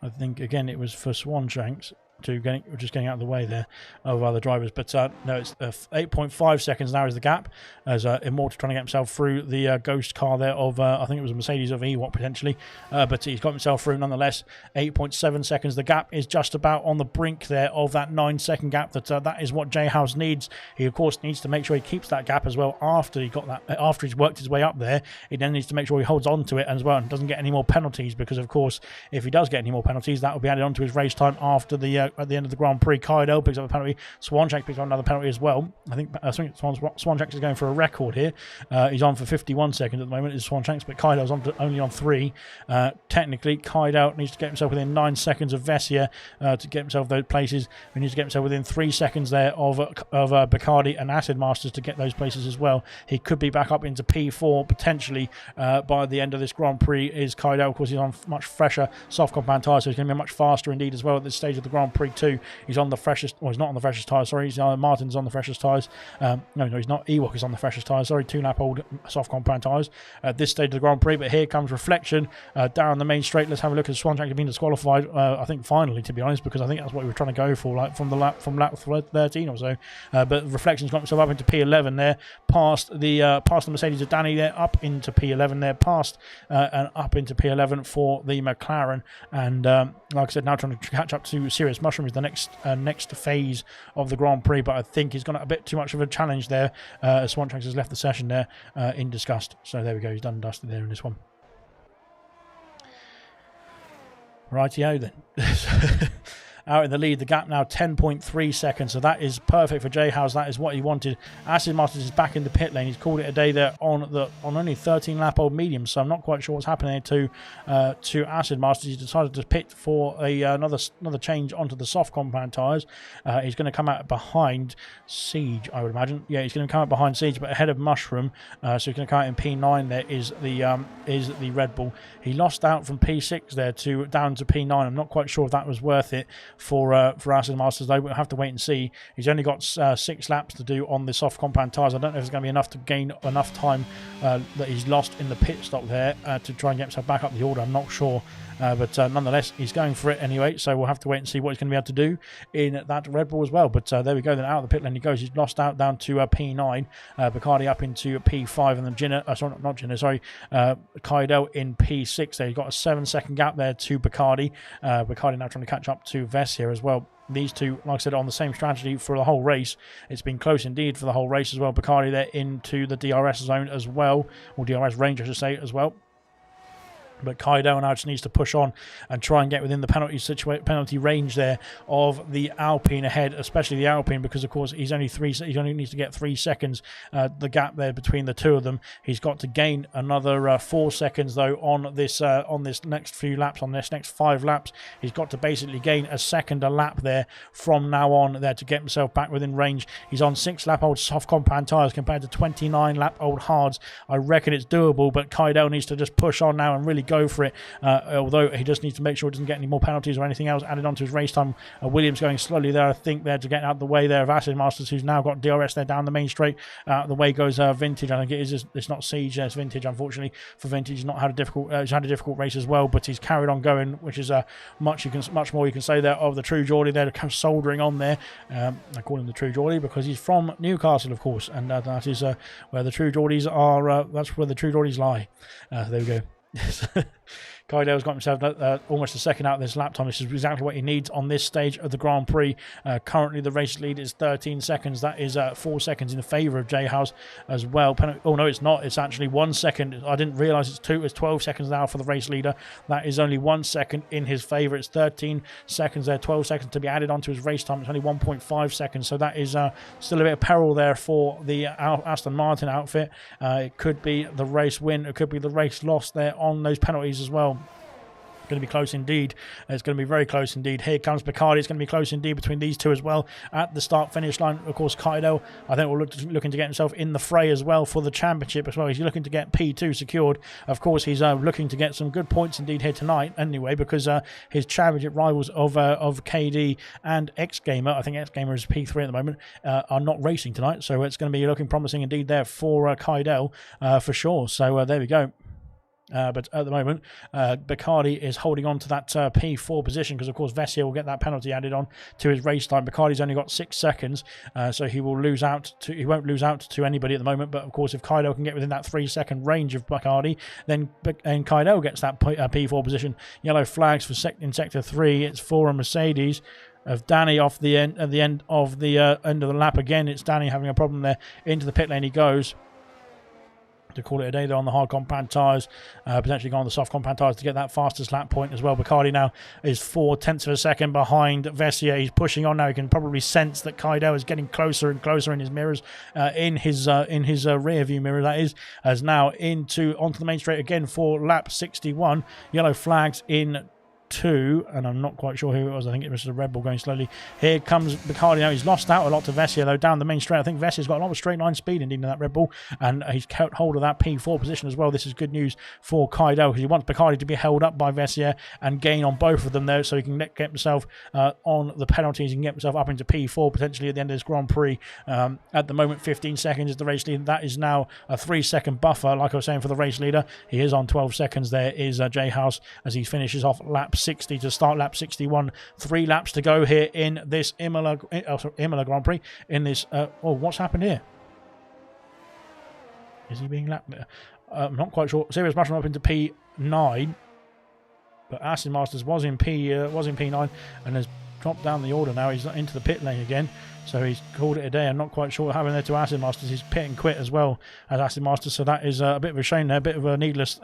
I think again it was for Swanshanks to getting out of the way there of other drivers, but no, it's 8.5 seconds now is the gap as Immortal trying to get himself through the ghost car there of I think it was a Mercedes of Ewok potentially, but he's got himself through nonetheless. 8.7 seconds. The gap is just about on the brink there of that 9-second gap. That is what Jay Howes needs. He of course needs to make sure he keeps that gap as well after he's worked his way up there. He then needs to make sure he holds on to it as well and doesn't get any more penalties, because of course if he does get any more penalties, that will be added onto his race time after the at the end of the Grand Prix. Kyle picks up a penalty. Swanshanks picks up another penalty as well. I think Swanshanks is going for a record here. He's on for 51 seconds at the moment, is Swanshanks, but Kaido's only on 3. Technically, Kaido needs to get himself within 9 seconds of Vessier to get himself those places. He needs to get himself within 3 seconds there of Bacardi and Acid Masters to get those places as well. He could be back up into P4 potentially by the end of this Grand Prix. Is Kaido, of course, he's on much fresher soft compound tyres, so he's going to be much faster indeed as well at this stage of the Grand Prix too. He's on the freshest, well, he's not on the freshest tyres, sorry. Martin's on the freshest tyres. No, he's not. Ewok is on the freshest tyres, sorry. 2-lap old soft compound tyres at this stage of the Grand Prix. But here comes Reflection down the main straight. Let's have a look at Swanshanks being disqualified. I think finally, to be honest, because I think that's what we were trying to go for, like from lap 13 or so. But Reflection's got himself up into P11 there, past the Mercedes of Danny there, up into P11 there, past and up into P11 for the McLaren. And like I said, now trying to catch up to Serious Mushroom is the next phase of the Grand Prix, but I think he's got a bit too much of a challenge there. Swanshanks has left the session there in disgust. So there we go, he's done and dusted there in this one. Rightio then. Out in the lead, the gap now 10.3 seconds, so that is perfect for Jay Howes. That is what he wanted. Acid Masters is back in the pit lane. He's called it a day there on only 13-lap old medium, so I'm not quite sure what's happening to Acid Masters. He decided to pit for another change onto the soft compound tyres. He's going to come out behind Siege, I would imagine. Yeah, he's going to come out behind Siege, but ahead of Mushroom. So he's going to come out in P9. There is the Red Bull. He lost out from P6 there down to P9. I'm not quite sure if that was worth it for Acid Masters, though. We'll have to wait and see. He's only got 6 laps to do on the soft compound tyres. I don't know if it's going to be enough to gain enough time that he's lost in the pit stop there to try and get himself back up the order. I'm not sure. But nonetheless, he's going for it anyway, so we'll have to wait and see what he's going to be able to do in that Red Bull as well. But there we go, then out of the pit lane he goes. He's lost out down to P9, Bacardi up into P5, and then Kaido in P6 there. He's got a 7-second gap there to Bacardi. Bacardi now trying to catch up to Vess here as well. These two, like I said, on the same strategy for the whole race. It's been close indeed for the whole race as well. Bacardi there into the DRS zone as well, or DRS range I should say as well. But Kaido now just needs to push on and try and get within the penalty range there of the Alpine ahead, especially the Alpine, because of course he only needs to get 3 seconds. The gap there between the two of them. He's got to gain another 4 seconds though on this next few laps, on this next 5 laps. He's got to basically gain a second a lap there from now on there to get himself back within range. He's on 6-lap old soft compound tyres compared to 29-lap old hards. I reckon it's doable, but Kaido needs to just push on now and really go for it, although he just needs to make sure he doesn't get any more penalties or anything else added onto his race time. Williams going slowly there, I think, there to get out the way there of Acid Masters, who's now got DRS there down the main straight. The way goes Vintage. I think it's not Siege, it's Vintage, unfortunately. For Vintage, he's had a difficult race as well, but he's carried on going, which is much more you can say there of the True Geordie there, soldering on there. I call him the True Geordie because he's from Newcastle, of course, and that is where the True Geordies are. That's where the True Geordies lie. There we go. Kaidell's got himself almost a second out of this lap time. This is exactly what he needs on this stage of the Grand Prix. Currently, the race lead is 13 seconds. That is 4 seconds in favour of J House as well. Oh, no, it's not. It's actually 1 second. I didn't realise it's 2. It's 12 seconds now for the race leader. That is only 1 second in his favour. It's 13 seconds there, 12 seconds to be added onto his race time. It's only 1.5 seconds. So that is still a bit of peril there for the Aston Martin outfit. It could be the race win. It could be the race loss there on those penalties as well. Going to be close indeed. It's going to be very close indeed. Here comes Picardi. It's going to be close indeed between these two as well at the start-finish line. Of course, Kaidell, I think, will looking to get himself in the fray as well for the championship as well. He's looking to get P2 secured. Of course, he's looking to get some good points indeed here tonight anyway, because his championship rivals of KD and X Gamer, I think X Gamer is P3 at the moment, are not racing tonight. So it's going to be looking promising indeed there for Kaidell for sure. So there we go. But at the moment, Bacardi is holding on to that P4 position because, of course, Vessier will get that penalty added on to his race time. Bacardi's only got 6 seconds, so he will lose out. He won't lose out to anybody at the moment. But of course, if Kaidell can get within that 3-second range of Bacardi, then Kaidell gets that P4 position. Yellow flags for in sector 3. It's for a Mercedes of Danny off the end at the end of the lap again. It's Danny having a problem there. Into the pit lane he goes. To call it a day there on the hard compound tyres, potentially go on the soft compound tyres to get that fastest lap point as well. Bacardi now is 0.4 of a second behind Vessier. He's pushing on now. He can probably sense that Kaidell is getting closer and closer in his mirrors, in his rear view mirror, that is, as now onto the main straight again for lap 61. Yellow flags in 2, and I'm not quite sure who it was. I think it was the Red Bull going slowly. Here comes Bacardi now. He's lost out a lot to Vessier though down the main straight. I think Vessier's got a lot of straight line speed indeed in that Red Bull, and he's kept hold of that P4 position as well. This is good news for Kaidell because he wants Bacardi to be held up by Vessier and gain on both of them there, so he can get himself on the penalties and get himself up into P4 potentially at the end of this Grand Prix. At the moment, 15 seconds is the race leader. That is now a 3-second buffer, like I was saying, for the race leader. He is on 12 seconds. There is J House as he finishes off lap 60 to start lap 61. 3 laps to go here in this Imola Grand Prix. In this, what's happened here? Is he being lapped? I'm not quite sure. Serious mushroom up into P9, but Aston Masters was in P9 and has dropped down the order now. He's into the pit lane again. So he's called it a day. I'm not quite sure what happened there to Acid Masters. He's pit and quit as well as Acid Masters. So that is a bit of a shame there, a bit of a needless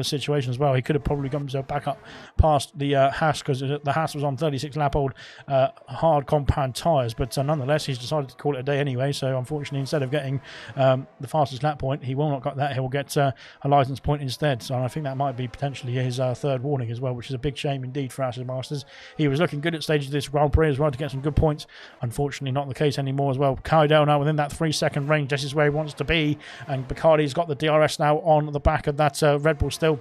situation as well. He could have probably got himself back up past the Haas because the Haas was on 36 lap old hard compound tyres. But nonetheless, he's decided to call it a day anyway. So unfortunately, instead of getting the fastest lap point, he will not get that. He will get a licence point instead. So I think that might be potentially his third warning as well, which is a big shame indeed for Acid Masters. He was looking good at stages of this Grand Prix as well to get some good points. Unfortunately, not the case anymore as well. Kaidell now within that 3-second range. This is where he wants to be, and Bacardi's got the DRS now on the back of that Red Bull still.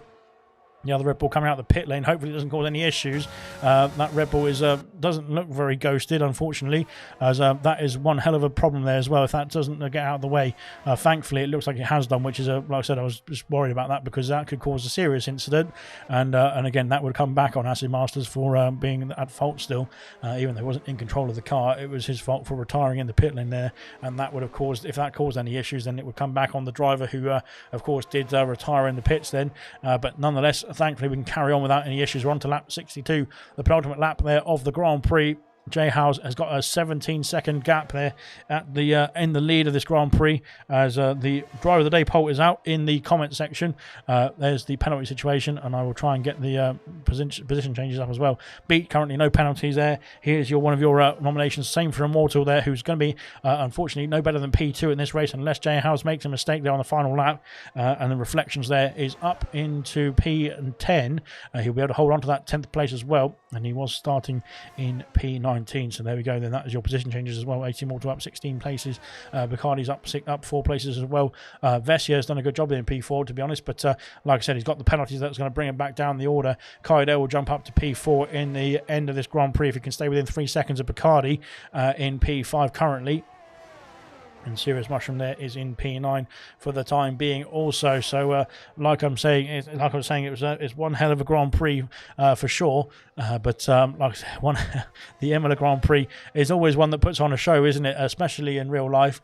The other Red Bull coming out of the pit lane. Hopefully it doesn't cause any issues. That Red Bull doesn't look very ghosted, unfortunately, as that is one hell of a problem there as well if that doesn't get out of the way. Thankfully, it looks like it has done, which is, like I said, I was just worried about that because that could cause a serious incident. And again, that would come back on Acid Masters for being at fault still. Even though he wasn't in control of the car, it was his fault for retiring in the pit lane there. And that would have caused, if that caused any issues, then it would come back on the driver who, of course, did retire in the pits then. But nonetheless, thankfully, we can carry on without any issues. We're on to lap 62, the penultimate lap there of the Grand Prix. J House has got a 17-second gap there at the in the lead of this Grand Prix as the driver of the day poll is out in the comment section. There's the penalty situation, and I will try and get the position changes up as well. Beat currently no penalties there. Here's one of your nominations. Same for Immortal there, who's going to be unfortunately no better than P2 in this race unless J House makes a mistake there on the final lap. And the reflections there is up into P10. He'll be able to hold on to that 10th place as well, and he was starting in P9. So there we go. Then that is your position changes as well. 18 Mortal up 16 places. Bacardi's up 4 places as well. Vessier has done a good job in P4, to be honest. But like I said, he's got the penalties that's going to bring him back down the order. Kaidell will jump up to P4 in the end of this Grand Prix if he can stay within 3 seconds of Bacardi in P5 currently. And Serious Mushroom there is in P9 for the time being also. So like I was saying, it's one hell of a Grand Prix for sure. But like I said, the Imola Grand Prix is always one that puts on a show, isn't it? Especially in real life.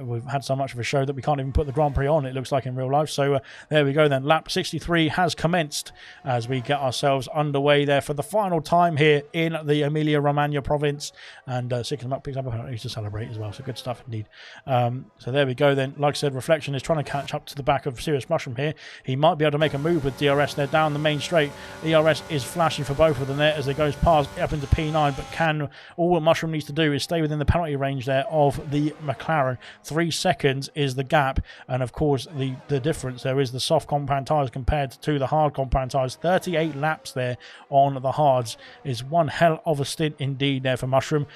We've had so much of a show that we can't even put the Grand Prix on, it looks like, in real life. So there we go then. Lap 63 has commenced as we get ourselves underway there for the final time here in the Emilia-Romagna province. And Sycamore picks up a penalty to celebrate as well. So good stuff indeed. So there we go then. Like I said, Reflection is trying to catch up to the back of Serious Mushroom here. He might be able to make a move with DRS there down the main straight. ERS is flashing for both of them there as they goes past up into P9, but all Mushroom needs to do is stay within the penalty range there of the McLaren. 3 seconds is the gap, and of course the difference there is the soft compound tyres compared to the hard compound tyres. 38 laps there on the hards is one hell of a stint indeed there for Mushroom.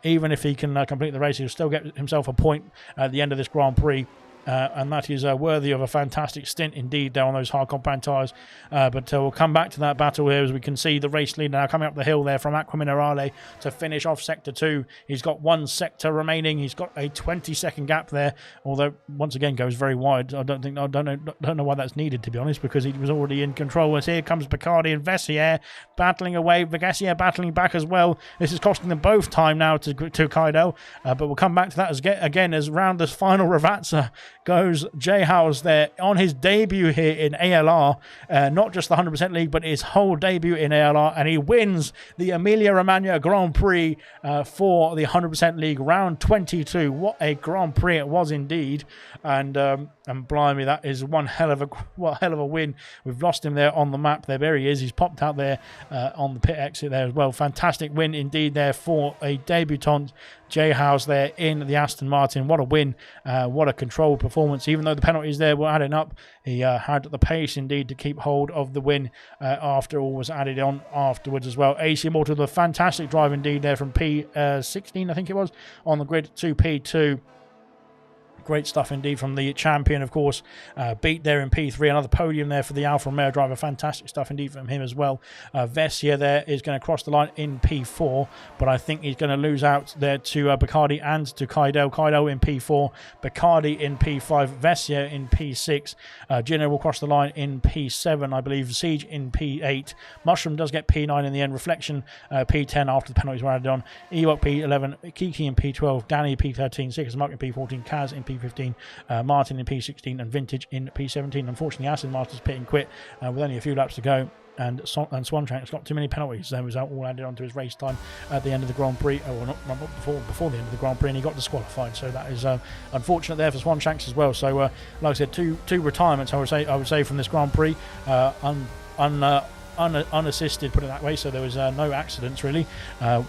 Even if he can complete the race, he'll still get himself a point at the end of this Grand Prix. And that is worthy of a fantastic stint indeed there on those hard compound tyres. But we'll come back to that battle here as we can see the race leader now coming up the hill there from Aqua Minerale to finish off Sector 2. He's got 1 sector remaining. He's got a 20-second gap there, although once again goes very wide. I don't know why that's needed, to be honest, because he was already in control. As here comes Bacardi and Vessier battling away. Vessier battling back as well. This is costing them both time now to Kaidel, but we'll come back to that as round this final Ravazza goes Jay Howes there on his debut here in ALR, not just the 100% League, but his whole debut in ALR, and he wins the Emilia-Romagna Grand Prix for the 100% League, round 22. What a Grand Prix it was indeed, and blimey, that is one hell of a win. We've lost him there on the map. There he is. He's popped out there on the pit exit there as well. Fantastic win indeed there for a debutant Jay Howes there in the Aston Martin. What a win. What a controlled performance. Even though the penalties there were adding up, he had the pace indeed to keep hold of the win after all was added on afterwards as well. AC Immortal, the fantastic drive indeed there from P16, I think it was, on the grid to P2. Great stuff indeed from the champion, of course. Beat there in P3. Another podium there for the Alfa Romeo driver. Fantastic stuff indeed from him as well. Vessier there is going to cross the line in P4, but I think he's going to lose out there to Bacardi and to Kaidel. Kaidel in P4, Bacardi in P5, Vessier in P6. Gino will cross the line in P7, I believe. Siege in P8. Mushroom does get P9 in the end. Reflection P10 after the penalties were added on. Ewok P11, Kiki in P12, Danny P13, Sickers Mark in P14, Kaz in P15, Martin in P16, and Vintage in P17. Unfortunately, Aston Martin's pit and quit with only a few laps to go, and Swanshank's got too many penalties. That was all added onto his race time at the end of the Grand Prix, not before the end of the Grand Prix, and he got disqualified. So that is unfortunate there for Swanshanks as well. So, like I said, two retirements I would say from this Grand Prix, unassisted, put it that way, so there was no accidents really.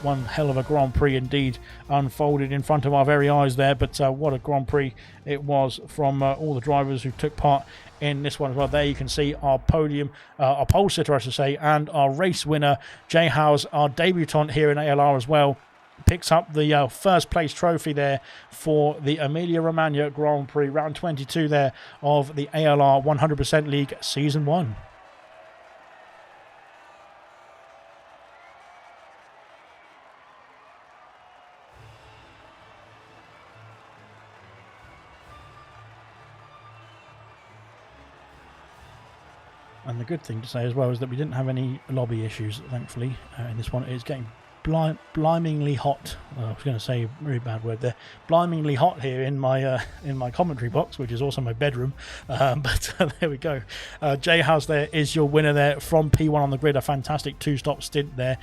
One hell of a Grand Prix indeed unfolded in front of our very eyes there, but what a Grand Prix it was from all the drivers who took part in this one as well. There you can see our podium, our pole sitter I should say, and our race winner Jay Howes, our debutant here in ALR as well, picks up the first place trophy there for the Emilia-Romagna Grand Prix, round 22 there of the ALR 100% League Season 1. And the good thing to say as well is that we didn't have any lobby issues, thankfully, in this one. It's getting blimingly hot. I was going to say a very bad word there. Blimingly hot here in my commentary box, which is also my bedroom. But there we go. Jay Howes there is your winner there from P1 on the grid. A fantastic 2-stop stint there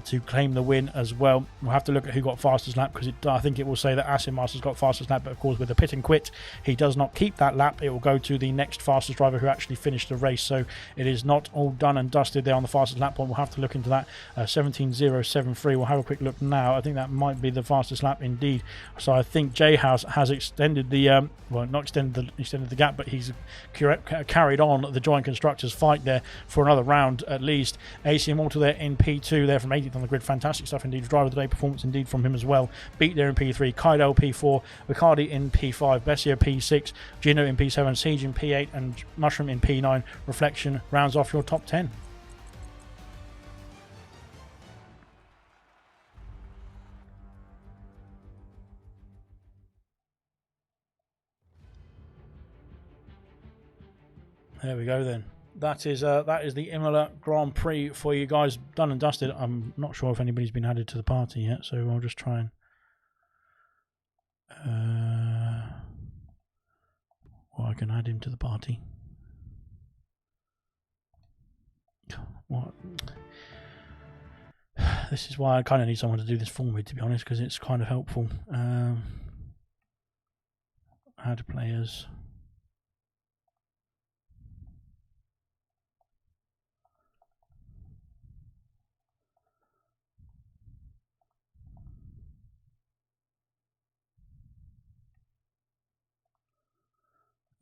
to claim the win as well. We'll have to look at who got fastest lap, because I think it will say that Asim Masters got fastest lap, but of course with the pit and quit, he does not keep that lap. It will go to the next fastest driver who actually finished the race. So it is not all done and dusted there on the fastest lap point. We'll have to look into that. 17.073. We'll have a quick look now. I think that might be the fastest lap indeed. So I think Jay Howes has extended the not extended the gap, but he's carried on the joint constructors fight there for another round at least. AC Immortal there in P2 there from 18th on the grid. Fantastic stuff indeed. Driver of the day performance indeed from him as well. Beat there in P3, Kaidel P4, Bacardi in P5, Vessier P6, Gino in P7, Siege in P8, and Mushroom in P9. Reflection rounds off your top 10. There we go then. That is the Imola Grand Prix for you guys, done and dusted. I'm not sure if anybody's been added to the party yet, so I'll just try and. Well, I can add him to the party. What? This is why I kind of need someone to do this for me, to be honest, because it's kind of helpful. Add players.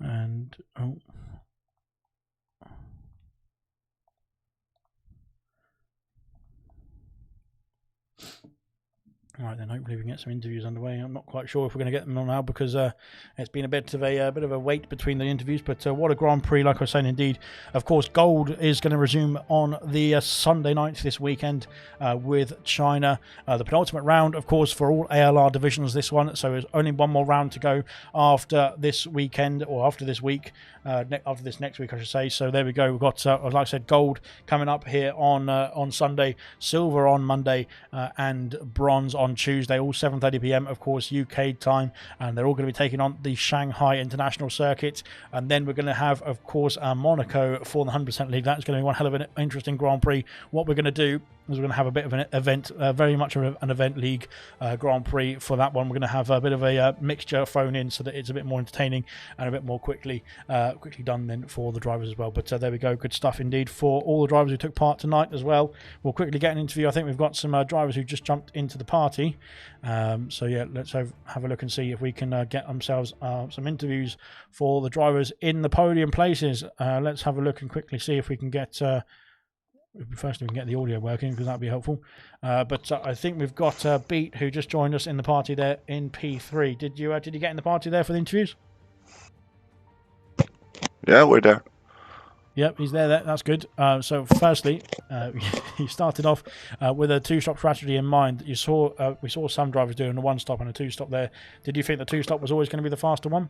And right then, hopefully we can get some interviews underway. I'm not quite sure if we're going to get them on now because it's been a bit of a wait between the interviews. But what a Grand Prix, like I was saying, indeed. Of course, Gold is going to resume on the Sunday night this weekend with China. The penultimate round, of course, for all ALR divisions this one. So there's only one more round to go after this weekend, or after this week, after this next week, I should say. So there we go. We've got, like I said, Gold coming up here on Sunday, Silver on Monday, and Bronze on Tuesday, all 7:30 p.m. of course UK time, and they're all going to be taking on the Shanghai International Circuit. And then we're going to have, of course, Monaco for the 100% League. That's going to be one hell of an interesting Grand Prix. What we're going to do is we're going to have a bit of an event, very much of an event league Grand Prix for that one. We're going to have a bit of a mixture thrown in so that it's a bit more entertaining and a bit more quickly done then for the drivers as well. But there we go, good stuff indeed for all the drivers who took part tonight as well. We'll quickly get an interview. I think we've got some drivers who just jumped into the party. So yeah, let's have a look and see if we can get ourselves some interviews for the drivers in the podium places. Let's have a look and quickly see if we can get first we can get the audio working, because that'd be helpful. But I think we've got Beat, who just joined us in the party there in P3. Did you get in the party there for the interviews? Yeah, we're there. Yep, he's there. That's good. So firstly, he started off with a two-stop strategy in mind. We saw some drivers doing a one-stop and a two-stop there. Did you think the two-stop was always going to be the faster one?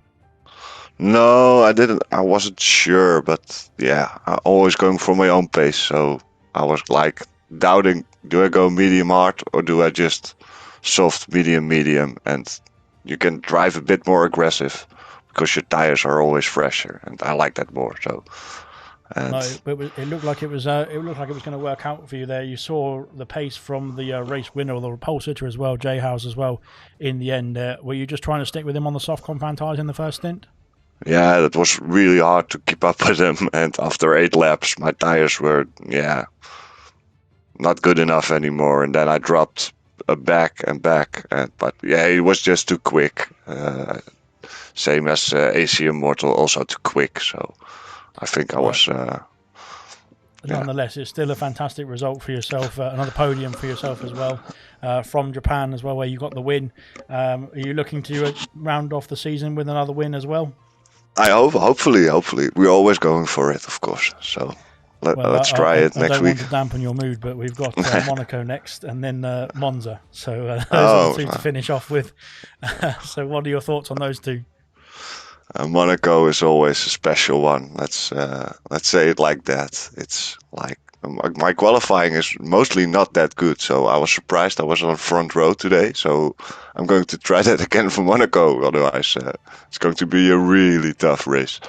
No, I didn't. I wasn't sure, but yeah, I'm always going for my own pace. So I was like doubting, do I go medium hard or do I just soft, medium, medium? And you can drive a bit more aggressive because your tires are always fresher, and I like that more. So. No, it looked like it was going to work out for you there. You saw the pace from the race winner, or the pole sitter as well, J House as well. In the end, were you just trying to stick with him on the soft compound tires in the first stint? Yeah, that was really hard to keep up with him. And after 8 laps, my tires were not good enough anymore. And then I dropped back. But yeah, he was just too quick. Same as AC Immortal, also too quick. So. I think I was. Nonetheless, it's still a fantastic result for yourself. Another podium for yourself as well, from Japan as well, where you got the win. Are you looking to round off the season with another win as well? I hope. Hopefully, we're always going for it, of course. So let's try it next week. I don't want to dampen your mood, but we've got Monaco next, and then Monza. So those are the two to finish off with. So, what are your thoughts on those two? Monaco is always a special one. Let's say it like that. It's like my qualifying is mostly not that good, so I was surprised I was on front row today. So I'm going to try that again for Monaco. Otherwise, it's going to be a really tough race.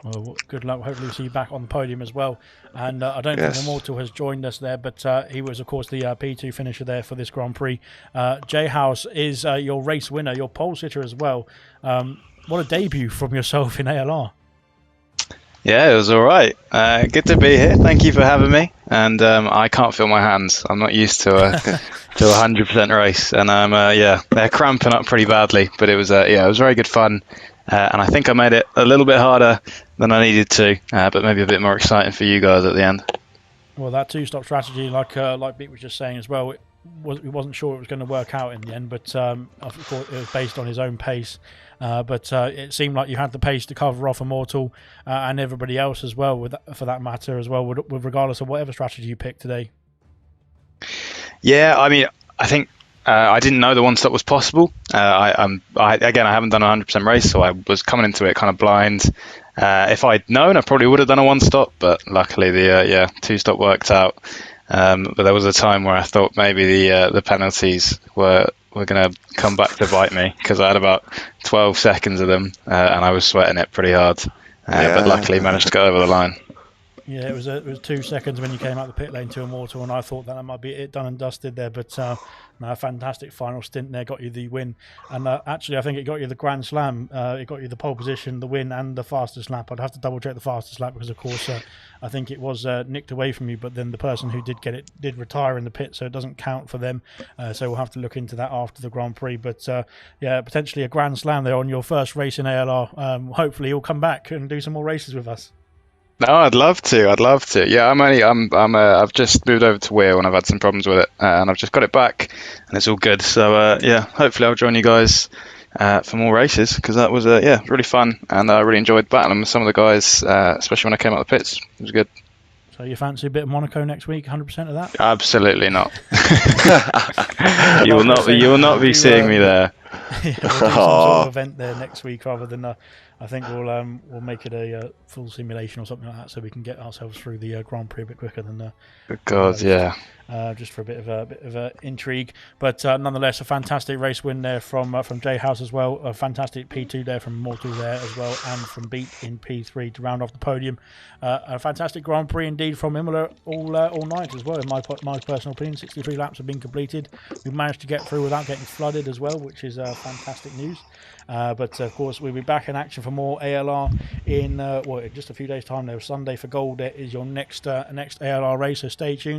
Well, good luck. Hopefully we'll see you back on the podium as well. And I don't think Immortal has joined us there, but he was, of course, the P2 finisher there for this Grand Prix. J House is your race winner, your pole sitter as well. What a debut from yourself in ALR. Yeah, it was all right. Good to be here. Thank you for having me. And I can't feel my hands. I'm not used to a 100% race, and they're cramping up pretty badly. But it was it was very good fun, and I think I made it a little bit harder than I needed to, but maybe a bit more exciting for you guys at the end. Well, that two-stop strategy, like Beat was just saying as well, we wasn't sure it was going to work out in the end, but of course it was based on his own pace. But it seemed like you had the pace to cover off Immortal and everybody else as well, for that matter as well, with regardless of whatever strategy you picked today. Yeah, I mean, I think I didn't know the one stop was possible. Again, I haven't done a 100% race, so I was coming into it kind of blind. If I'd known, I probably would have done a one stop, but luckily the two stop worked out. But there was a time where I thought maybe the penalties were going to come back to bite me, because I had about 12 seconds of them, and I was sweating it pretty hard. But luckily managed to go over the line. Yeah, it was 2 seconds when you came out the pit lane to Immortal, and I thought that might be it, done and dusted there. But a fantastic final stint there, got you the win. And actually, I think it got you the Grand Slam. It got you the pole position, the win, and the fastest lap. I'd have to double check the fastest lap because, of course, I think it was nicked away from you. But then the person who did get it did retire in the pit, so it doesn't count for them. So we'll have to look into that after the Grand Prix. But yeah, potentially a Grand Slam there on your first race in ALR. Hopefully, you'll come back and do some more races with us. No, I'd love to. Yeah, I've just moved over to Wheel, and I've had some problems with it, and I've just got it back, and it's all good. So yeah, hopefully I'll join you guys for more races, because that was really fun, and I really enjoyed battling with some of the guys, especially when I came out the pits. It was good. So you fancy a bit of Monaco next week? 100% of that? Absolutely not. You will not be seeing me there. Yeah, we'll do some sort of event there next week, rather than I think we'll make it a full simulation or something like that, so we can get ourselves through the Grand Prix a bit quicker than. Yeah. Just for a bit of intrigue, but nonetheless, a fantastic race win there from J House as well. A fantastic P2 there from Mortal there as well, and from Beat in P3 to round off the podium. A fantastic Grand Prix indeed from Imola all night as well. In my personal opinion, 63 laps have been completed. We've managed to get through without getting flooded as well, which is fantastic news. But of course, we'll be back in action for more ALR in just a few days' time. There, Sunday for Gold is your next ALR race, so stay tuned.